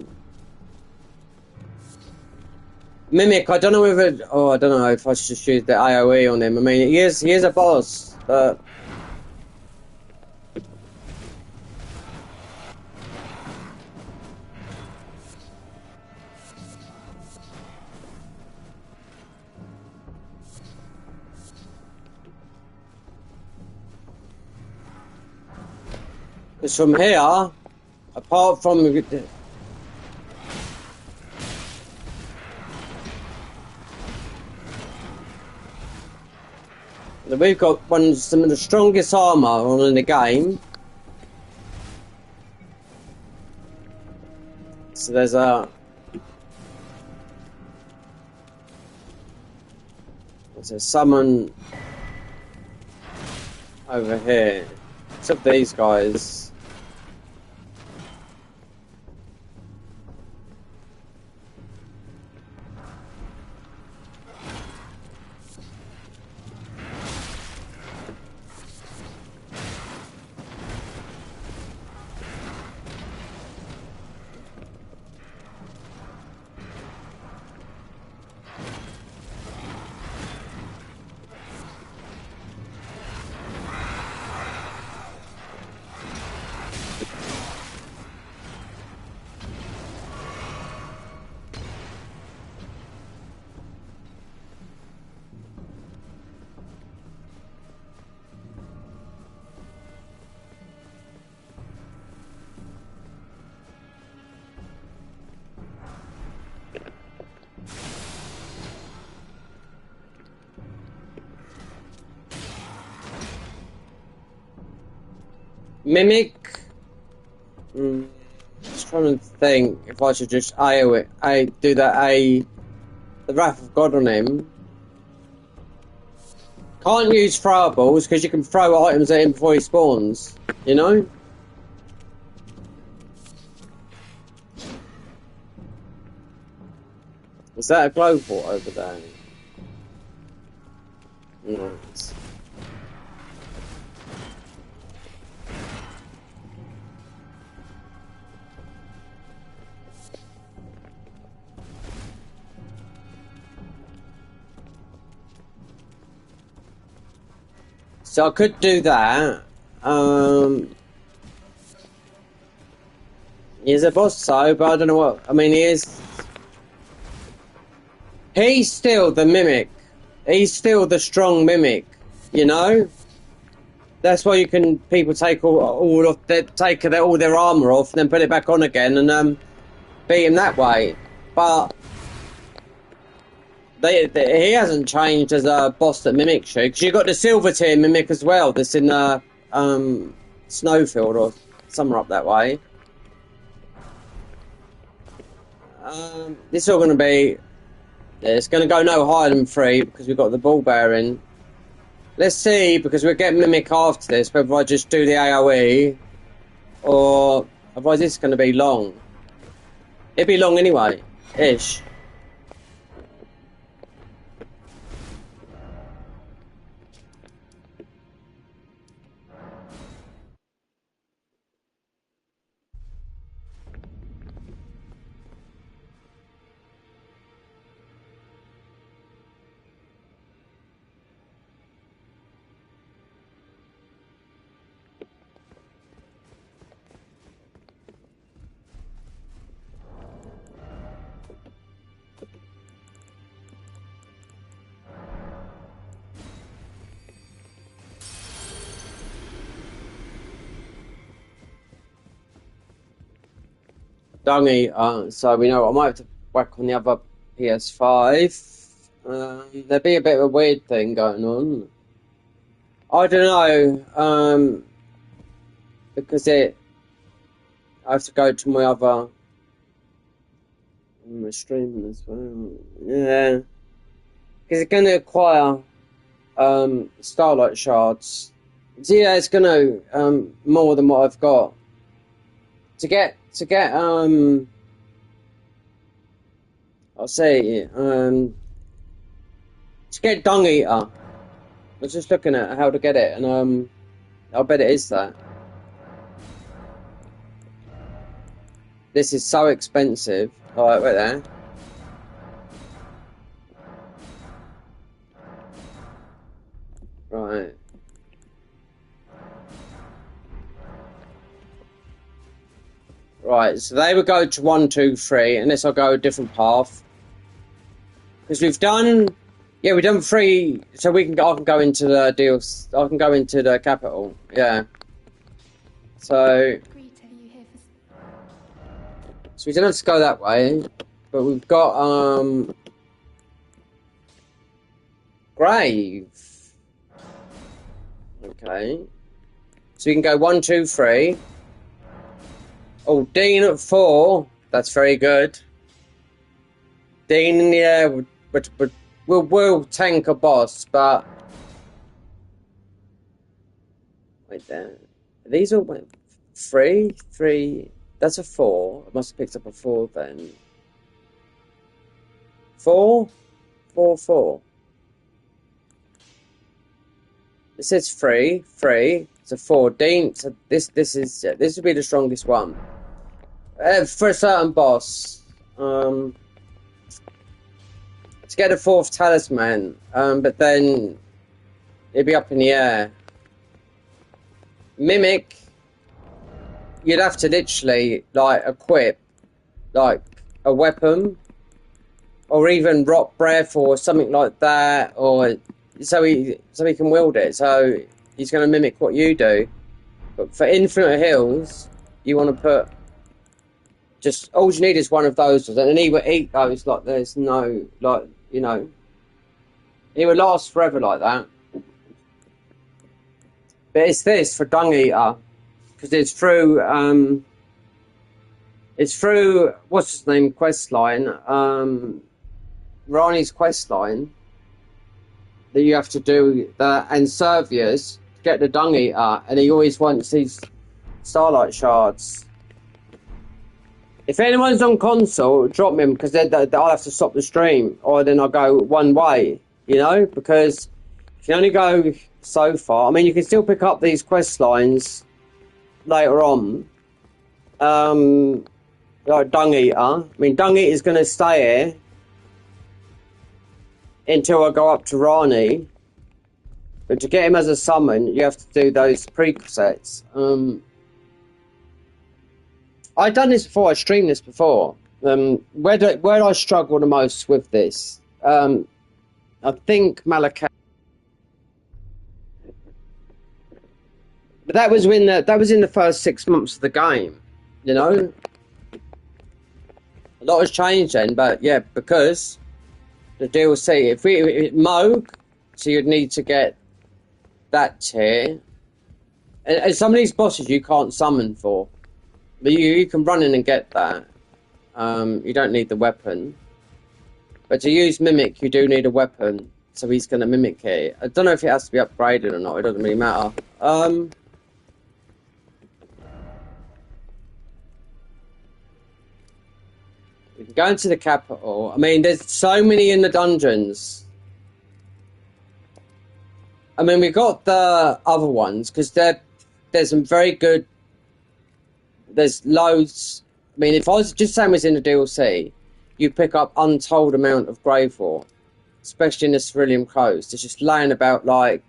Mimic, I don't know whether. Oh, I don't know if I should just use the AoE on him. I mean, he is a boss, but. Because from here, apart from we've got some of the strongest armor on in the game. So there's a summon over here. Except these guys. Mimic. Just trying to think if I should just AO it. Do the Wrath of God on him. Can't use throwables because you can throw items at him before he spawns. You know. Is that a glow port over there? Nice. So I could do that. He's a boss, so, but I don't know what. I mean, he is. He's still the mimic. He's still the strong mimic. You know. That's why you can people take all of all their armor off and then put it back on again and beat him that way. But he hasn't changed as a boss that mimics you, because you got the silver tier mimic as well. That's in Snowfield or somewhere up that way. This is all going to be. It's going to go no higher than 3 because we've got the ball bearing. Let's see, because we'll get mimic after this, whether I just do the AoE or otherwise it's going to be long. It'd be long anyway, ish. Dungy, so we know I might have to whack on the other PS5. There'd be a bit of a weird thing going on. I don't know, because I have to go to my other. I'm streaming as well. Yeah, because it's going to acquire starlight shards. So yeah, it's going to more than what I've got. To get I'll say to get Dung Eater. I was just looking at how to get it, and I bet it is that. This is so expensive. Alright, wait there. Right. Right, so they would go to 1, 2, 3, unless I go a different path. Because we've done, yeah, we've done 3, so I can go into the deals. I can go into the capital, yeah. So we don't have to go that way, but we've got Grave. Okay, so we can go 1, 2, 3. Oh, Dean at 4. That's very good. Dean in the air, but we'll tank a boss, but wait there. These all went 3, 3. That's a 4. I must have picked up a 4 then. 4, 4, 4. It says 3, 3. It's a 4. Dean. So this would be the strongest one. For a certain boss, to get a 4th talisman, but then it'd be up in the air. Mimic, you'd have to literally like equip like a weapon, or even rock breath or something like that, or so he can wield it. So he's going to mimic what you do. But for infinite heals, you want to put. Just all you need is one of those, and then he would eat those like there's no, like, you know, he would last forever like that. But it's this for Dung Eater, because it's through what's his name quest line, Rani's quest line that you have to do that, and Servius to get the Dung Eater, and he always wants these starlight shards. If anyone's on console, drop me them, because I'll have to stop the stream, or then I'll go one way, you know, because you can only go so far. I mean, you can still pick up these quest lines later on, like Dung Eater. I mean, Dung Eater's going to stay here until I go up to Rani, but to get him as a summon, you have to do those prerequisites. I done this before. I streamed this before. Where do I struggle the most with this? I think Malachi. But that was in the first 6 months of the game. You know, a lot has changed then. But yeah, because the DLC, if we Moog, so you'd need to get that tier. And some of these bosses you can't summon for, but you can run in and get that. You don't need the weapon. But to use Mimic, you do need a weapon, so he's going to Mimic it. I don't know if it has to be upgraded or not, it doesn't really matter. We can go into the capital. I mean, there's so many in the dungeons. I mean, we got the other ones, because there's some very good... There's loads... I mean, if I was just saying was in the DLC, you pick up untold amount of grave ore, especially in the Cerulean Coast. It's just laying about, like...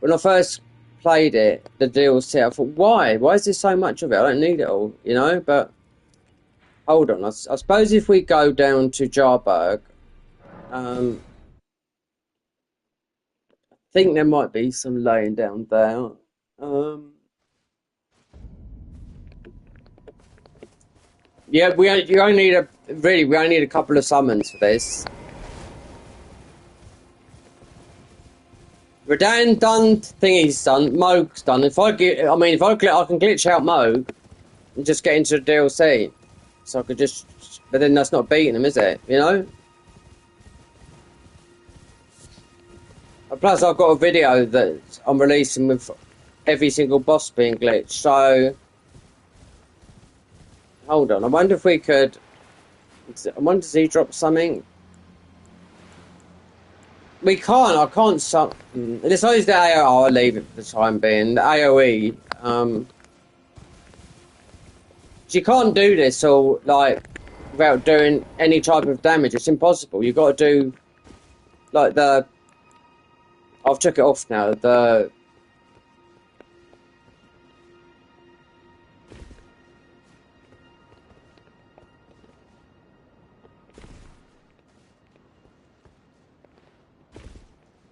When I first played it, the DLC, I thought, why? Why is there so much of it? I don't need it all, you know? But, hold on. I suppose if we go down to Jarburg, I think there might be some laying down there. Yeah, we only need a couple of summons for this. Radan done, thingy's done, Moog's done. If I can glitch out Moog and just get into the DLC. So I could just, but then that's not beating him, is it? You know? And plus, I've got a video that I'm releasing with every single boss being glitched, so... Hold on, I wonder if we could... I wonder, does he drop something? We can't, I can't... Let's use the AOE, I'll leave it for the time being. The AOE, you can't do this all, like, without doing any type of damage. It's impossible. You've got to do, like, the... I've took it off now, the...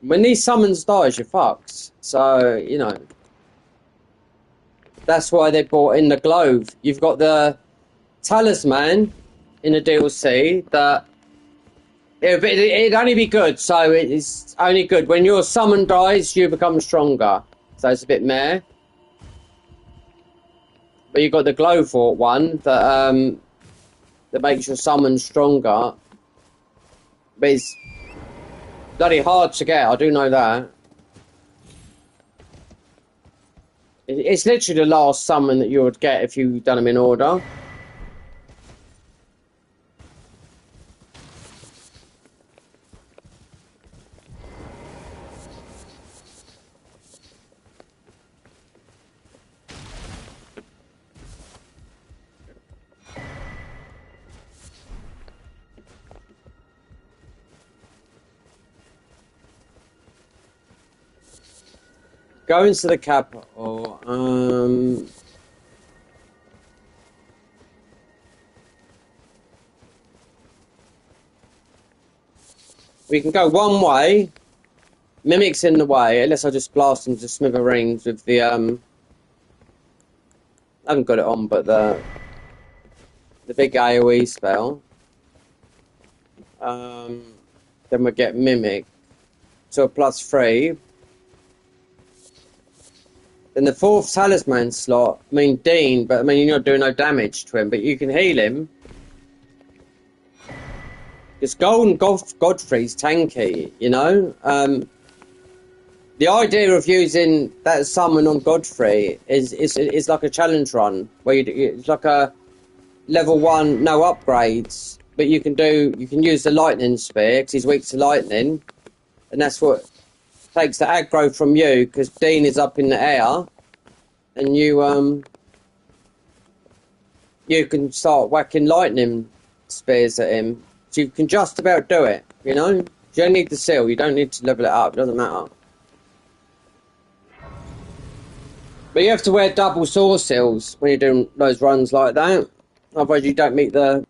When these summons dies, you're fucked. So, you know. That's why they brought in the glove. You've got the talisman in the DLC that... It'd only be good, so it's only good. When your summon dies, you become stronger. So it's a bit meh. But you've got the Glowfort one that makes your summon stronger. But it's bloody hard to get, I do know that. It's literally the last summon that you would get if you done them in order. Go into the capital. We can go one way. Mimic's in the way, unless I just blast into smithereens with the I haven't got it on, but the big AoE spell. Then we get Mimic to a +3. Then the 4th talisman slot, I mean Dean, but I mean you're not doing no damage to him, but you can heal him. Because Golden Godfrey's tanky, you know? The idea of using that summon on Godfrey is like a challenge run, where it's like a level 1, no upgrades, but you can use the lightning spear, because he's weak to lightning, and that's what takes the aggro from you, because Dean is up in the air, and you can start whacking lightning spears at him. So you can just about do it, you know? You don't need the seal, you don't need to level it up, it doesn't matter. But you have to wear double sword seals when you're doing those runs like that. Otherwise, you don't meet the.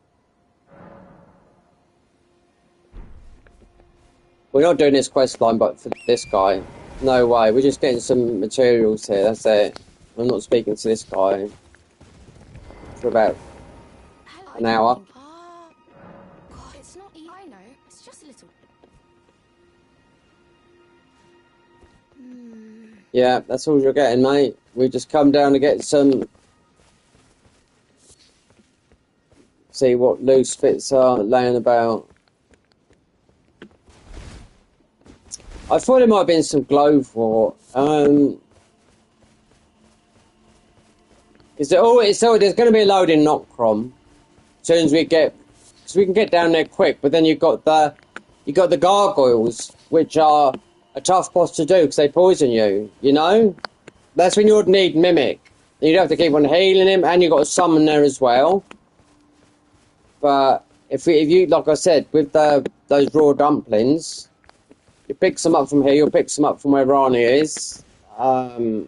We're not doing this quest line, but for this guy, no way. We're just getting some materials here. That's it. I'm not speaking to this guy for about an hour. God, it's not easy. I know. It's just a little. Yeah, that's all you're getting, mate. We just come down to get some. See what loose bits are laying about. I thought there might have been some Glowfort. Is there? Oh, it's there's going to be a load in Notcrom. As soon as we get, because we can get down there quick. But then you've got the gargoyles, which are a tough boss to do because they poison you. You know, that's when you would need Mimic. You'd have to keep on healing him, and you've got a summon there as well. But if you, like I said, with those raw dumplings, you pick some up from here, you'll pick some up from where Rani is. Right,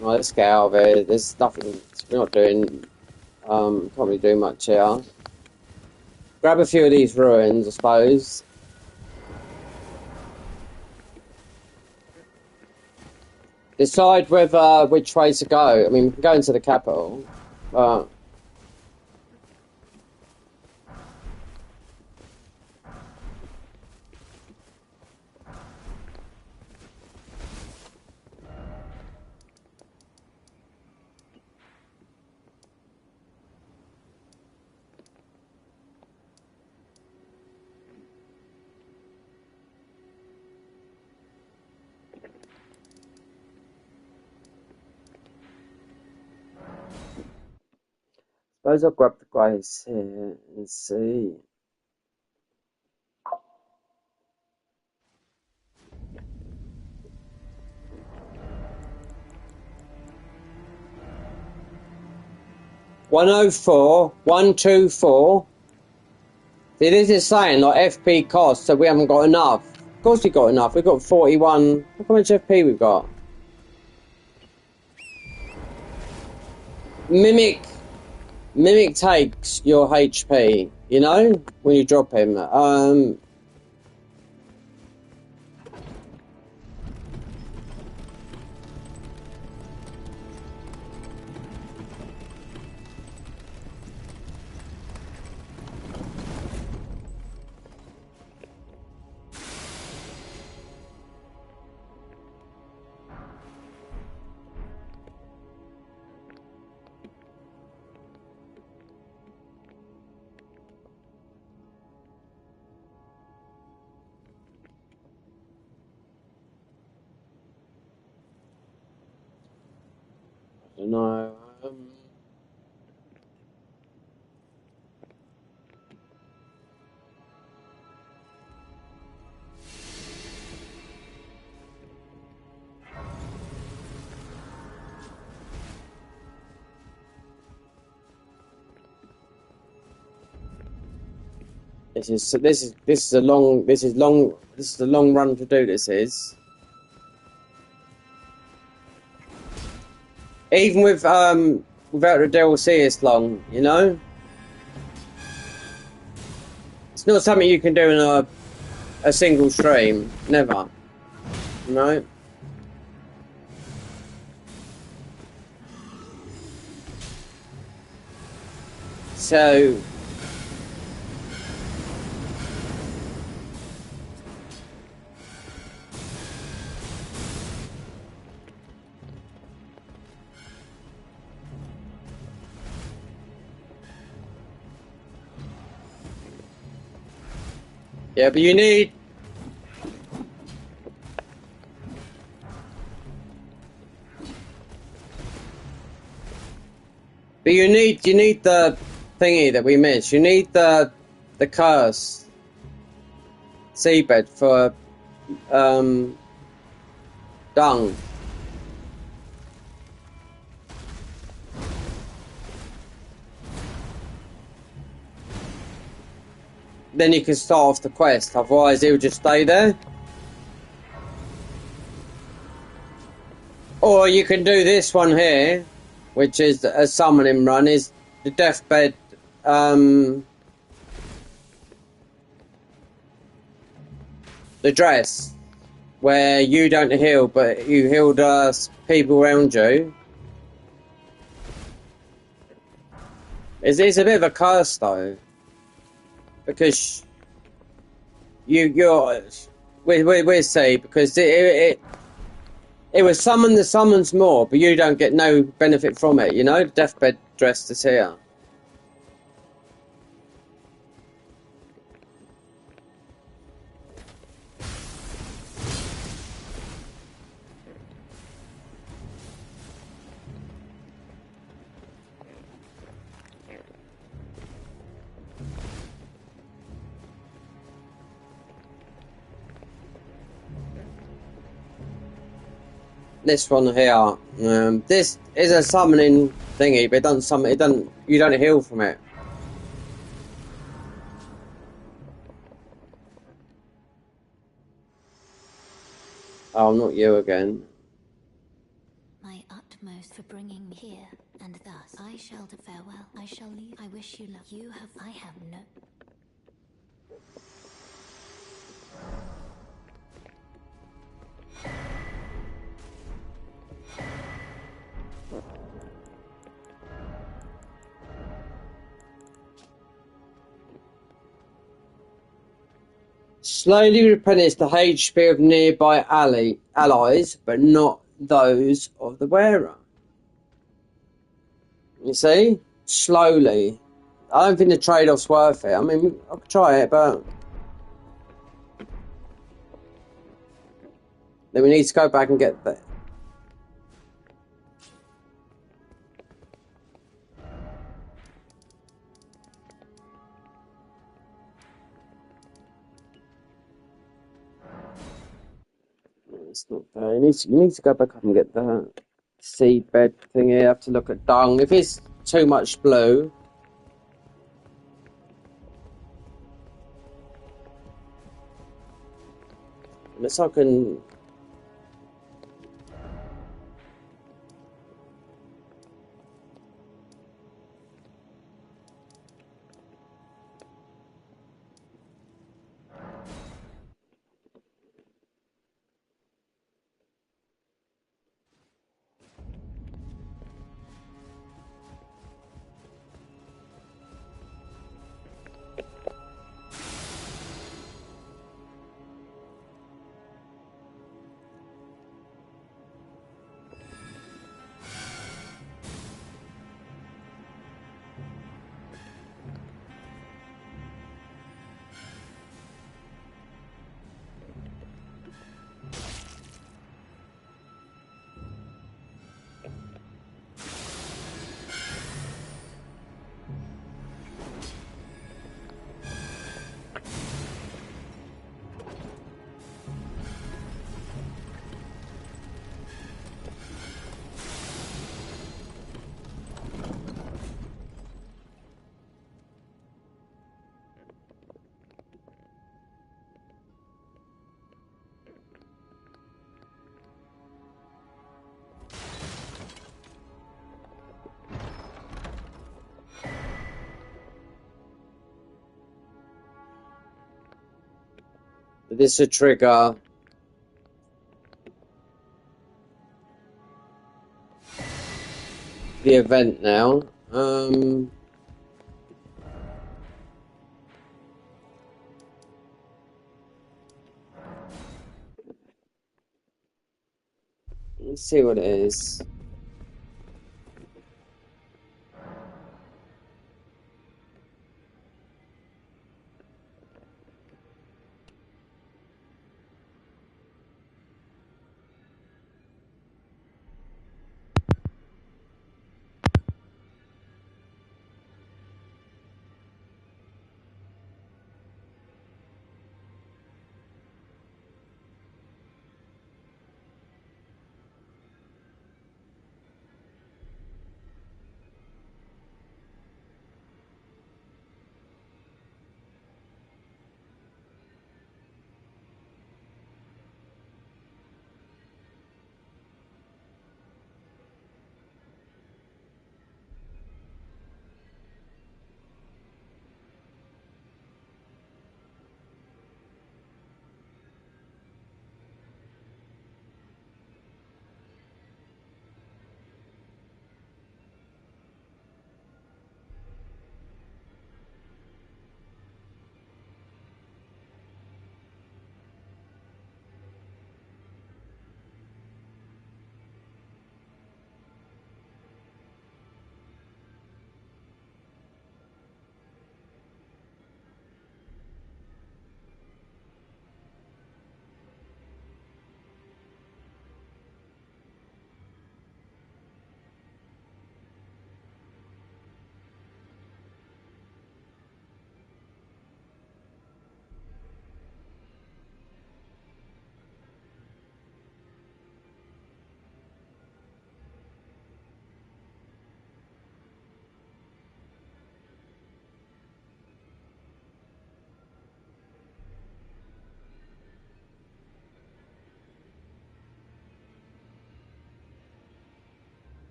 let's get out of here. There's nothing, we're not doing, can't really do much here. Grab a few of these ruins, I suppose. Decide whether which way to go. I mean, we can go into the capital, but suppose I'll grab the grace here and see. $104, 124. See, this is saying like FP cost, so we haven't got enough. Of course we got enough. We've got 41. Look how much FP we've got. Mimic takes your HP, you know, when you drop him. I don't know. This is a long run to do. This is even with without the DLC, it's long. You know, it's not something you can do in a single stream. Never. You know. So. Yeah, but you need. But you need the thingy that we missed. You need the curse seabed for dung. then you can start off the quest. Otherwise, he'll just stay there. Or you can do this one here, which is a summoning run, is the deathbed, the dress, where you don't heal, but you heal the people around you. It's a bit of a curse though, because we'll see, because it will summon the summons more, but you don't get no benefit from it, you know? The deathbed dress is here. This one here, this is a summoning thingy, but it doesn't summon. You don't heal from it. Oh, not you again. My utmost for bringing me here, and thus I shall do farewell. I shall leave. I wish you luck. You have. I have no. Slowly replenish the HP of nearby allies, but not those of the wearer. You see? Slowly. I don't think the trade-off's worth it. I mean, I could try it, but then we need to go back and get that. It's not fair. You need to go back up and get the seedbed thing here. You have to look at dung. If it's too much blue, unless I can. This will trigger the event now. Let's see what it is.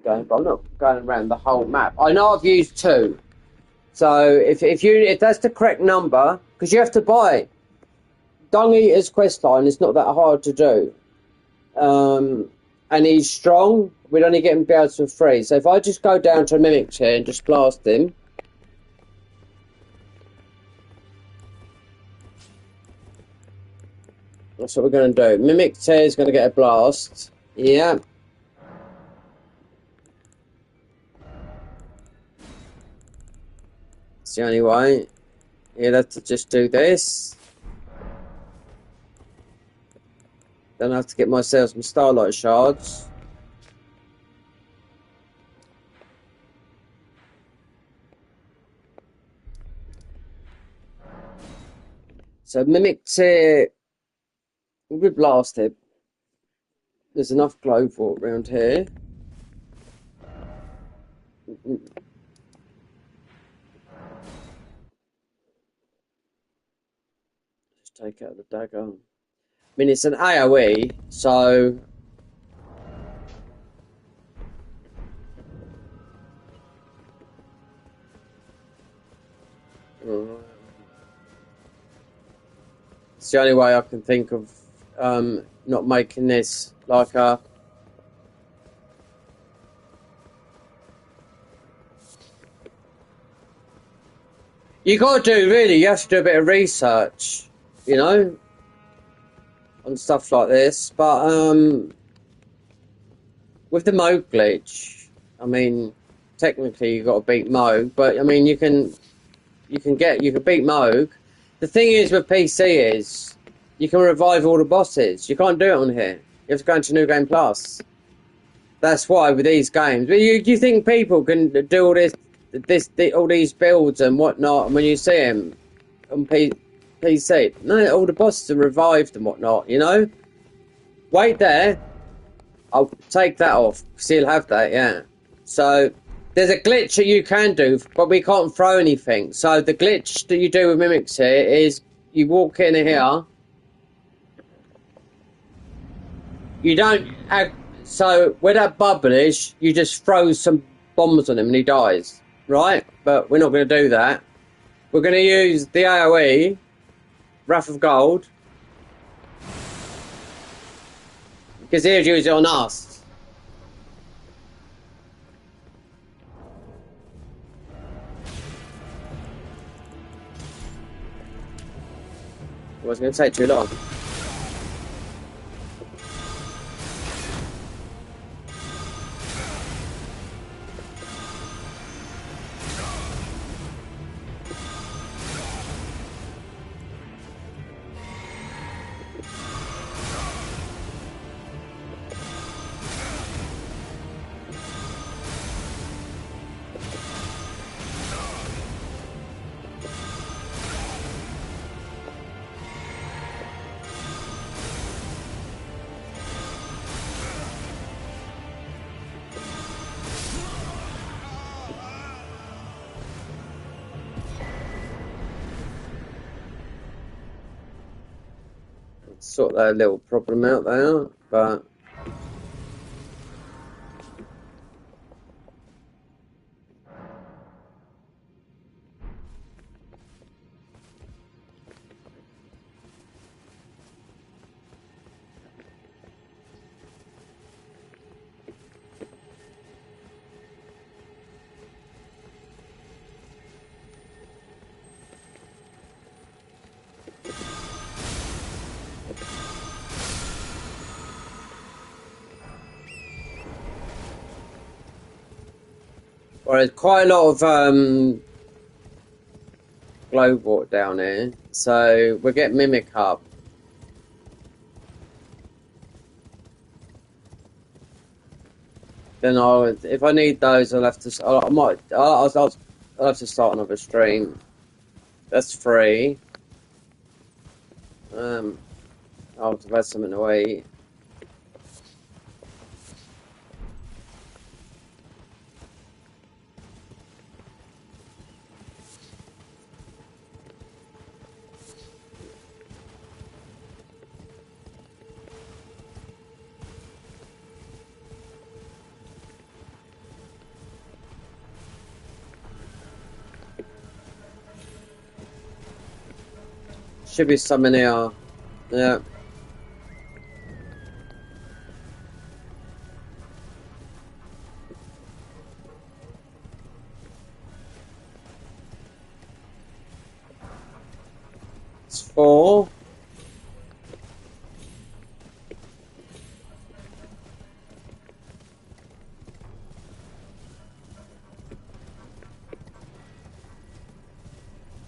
game, but I'm not going around the whole map. I know I've used 2. So if that's the correct number, because you have to buy Dung Eater's questline is not that hard to do. And he's strong. We'd only get him down for free. So if I just go down to Mimic here and just blast him. That's what we're going to do. Mimic Tear is going to get a blast. Yeah. It's the only way. You'll have to just do this. Then I have to get myself some Starlight Shards. So Mimic Tear will be blasted. There's enough glow for it around here. Just take out the dagger. I mean, it's an AoE, so... It's the only way I can think of not making this like a... You got to do, really, you have to do a bit of research, you know, on stuff like this, but with the Moog glitch, I mean, technically you got to beat Moog, but I mean, you can beat Moog. The thing is with PC is, you can revive all the bosses. You can't do it on here. You have to go into New Game Plus. That's why with these games. But you think people can do all all these builds and whatnot, and when you see them on PC, no, all the bosses are revived and whatnot, you know? Wait there. I'll take that off, because he'll have that, yeah. So, there's a glitch that you can do, but we can't throw anything. So, the glitch that you do with Mimics here is, you walk in here, you don't have... So, where that bubble is, you just throw some bombs on him and he dies, right? But we're not going to do that. We're going to use the AoE, Wrath of Gold, because he'll use it on us. Well, it's going to take too long. Sort that little problem out there, but well, there's quite a lot of glow water down here, so we'll get Mimic up. Then if I need those, I'll have to. I'll have to start another stream. That's free. I'll have to have something to eat. Should be some in here. Yeah. It's 4.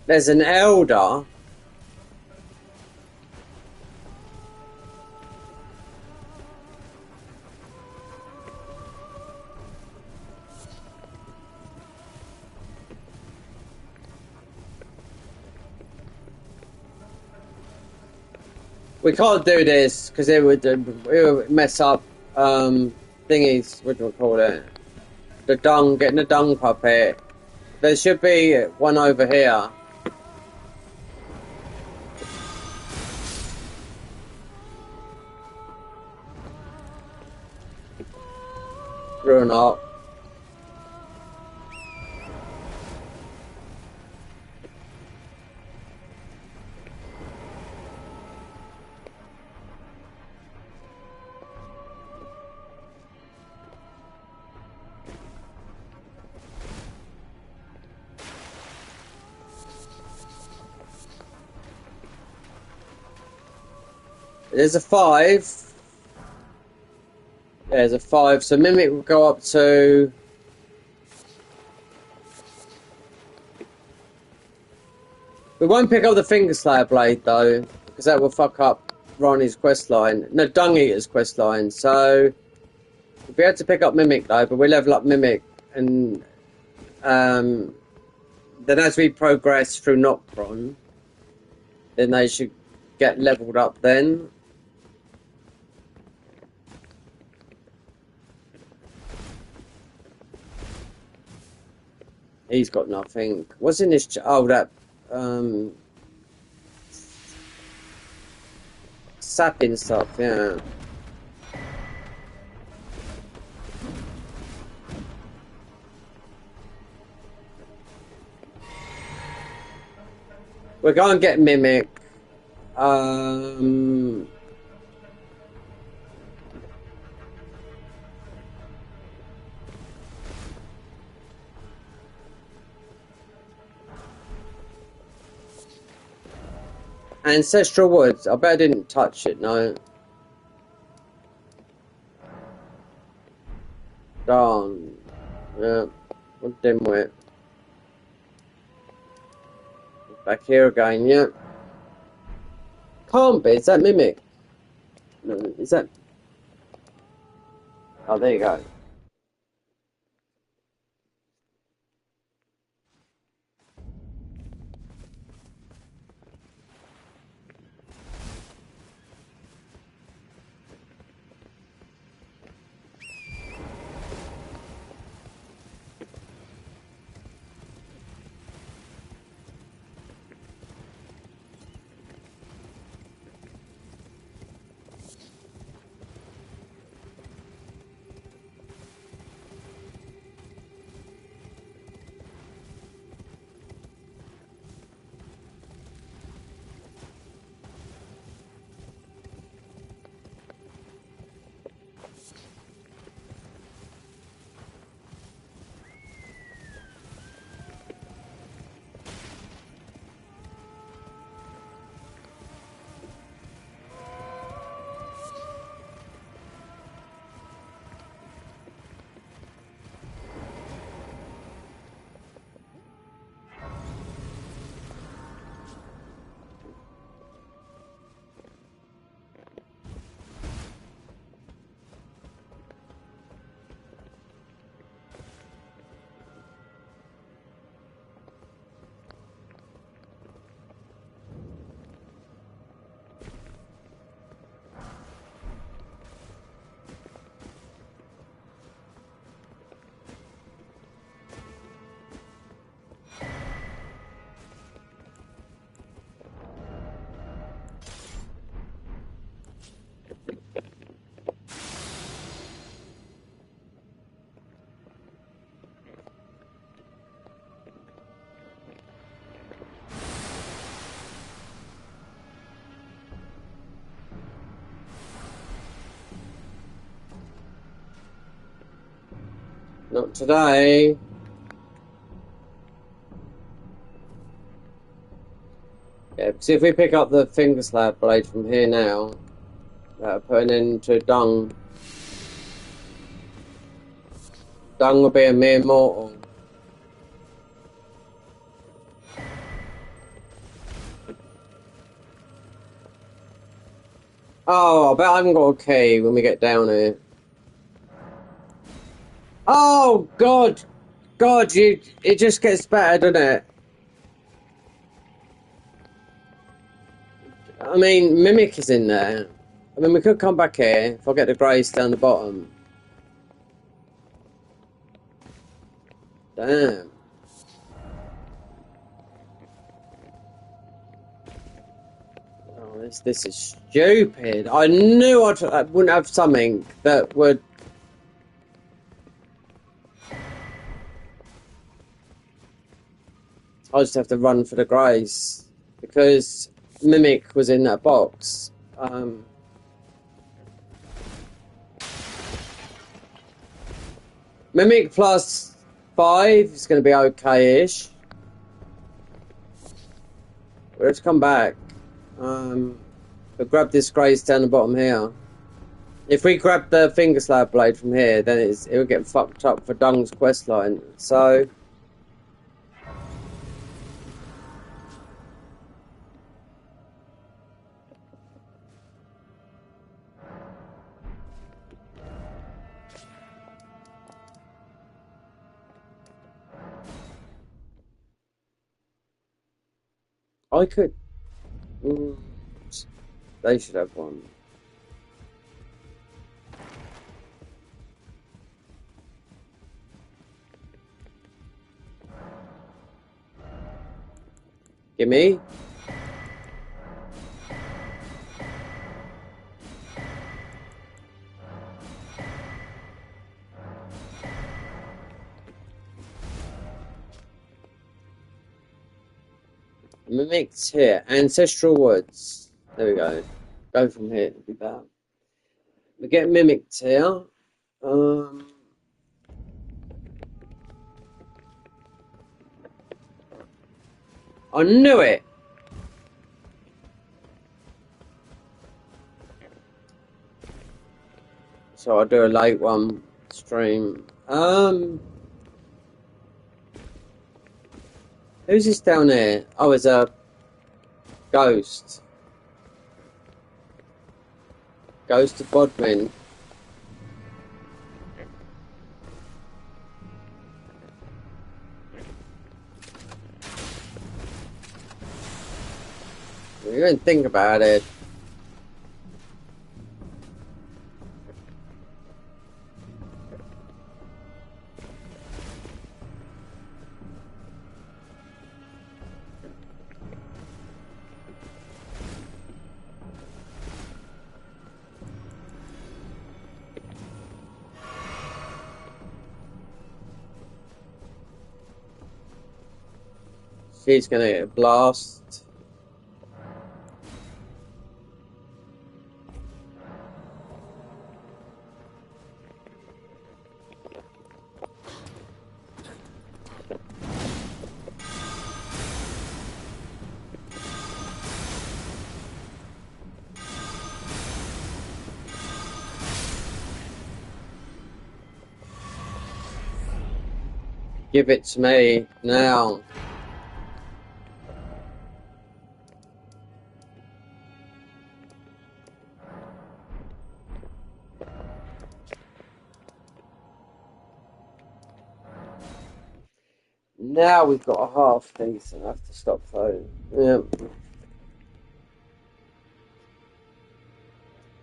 There's an elder. We can't do this because it would mess up thingies. What do we call it? The dung, getting the dung puppet. There should be one over here. Ruin up. There's a 5. There's a 5. So Mimic will go up to... We won't pick up the Finger Slayer Blade, though, because that will fuck up Ronnie's questline. No, Dung Eater's questline. So we'll be able to pick up Mimic, though, but we level up Mimic. And then as we progress through Noctron, then they should get leveled up then. He's got nothing. What's in this? Oh, that sapping stuff. Yeah. We're going to get Mimic. Ancestral Woods. I bet I didn't touch it, no. Darn. Yeah. What dimwit. Back here again, yeah. Can't be. Is that Mimic? No, is that... Oh, there you go. Not today. Yeah, because if we pick up the finger slab blade from here now, that'll put an end to Dung. Dung will be a mere mortal. Oh, I bet I haven't got a key when we get down here. Oh, God! God, it just gets better, doesn't it? I mean, Mimic is in there. I mean, we could come back here if I get the grace down the bottom. Damn. Oh, this is stupid. I knew I wouldn't have something that would... I just have to run for the grace because Mimic was in that box. Mimic plus 5 is going to be okay-ish. Let's come back. But grab this grace down the bottom here. If we grab the finger slab blade from here, then it'll get fucked up for Dung's questline. So... I could... they should have one. Gimme. Mimics here. Ancestral Woods. There we go. Go from here. It'll be better. We get mimicked here. I knew it! So I'll do a late one stream. Who's this down there? Oh, it's a ghost. Ghost of Bodmin. You don't think about it. She's gonna get a blast. Give it to me now. Now we've got a half decent. I have to stop though. Yeah.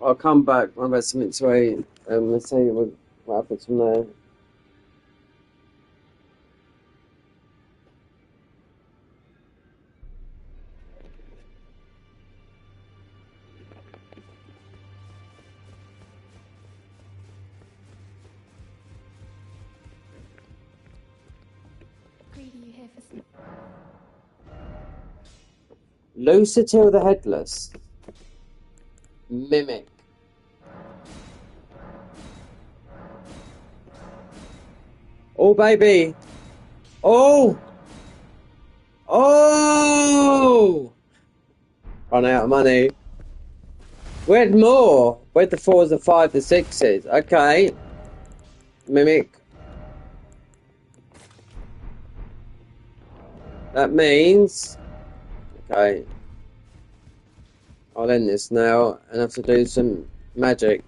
I'll come back when I've had something to eat and we'll see what happens from there. Greedy, you here for some... Lucitil the Headless. Mimic. Oh, baby. Oh! Oh! Run out of money. Where'd more? Where'd the 4s, the 5, the 6s? Okay. Mimic. That means... Okay. I'll end this now and have to do some magic.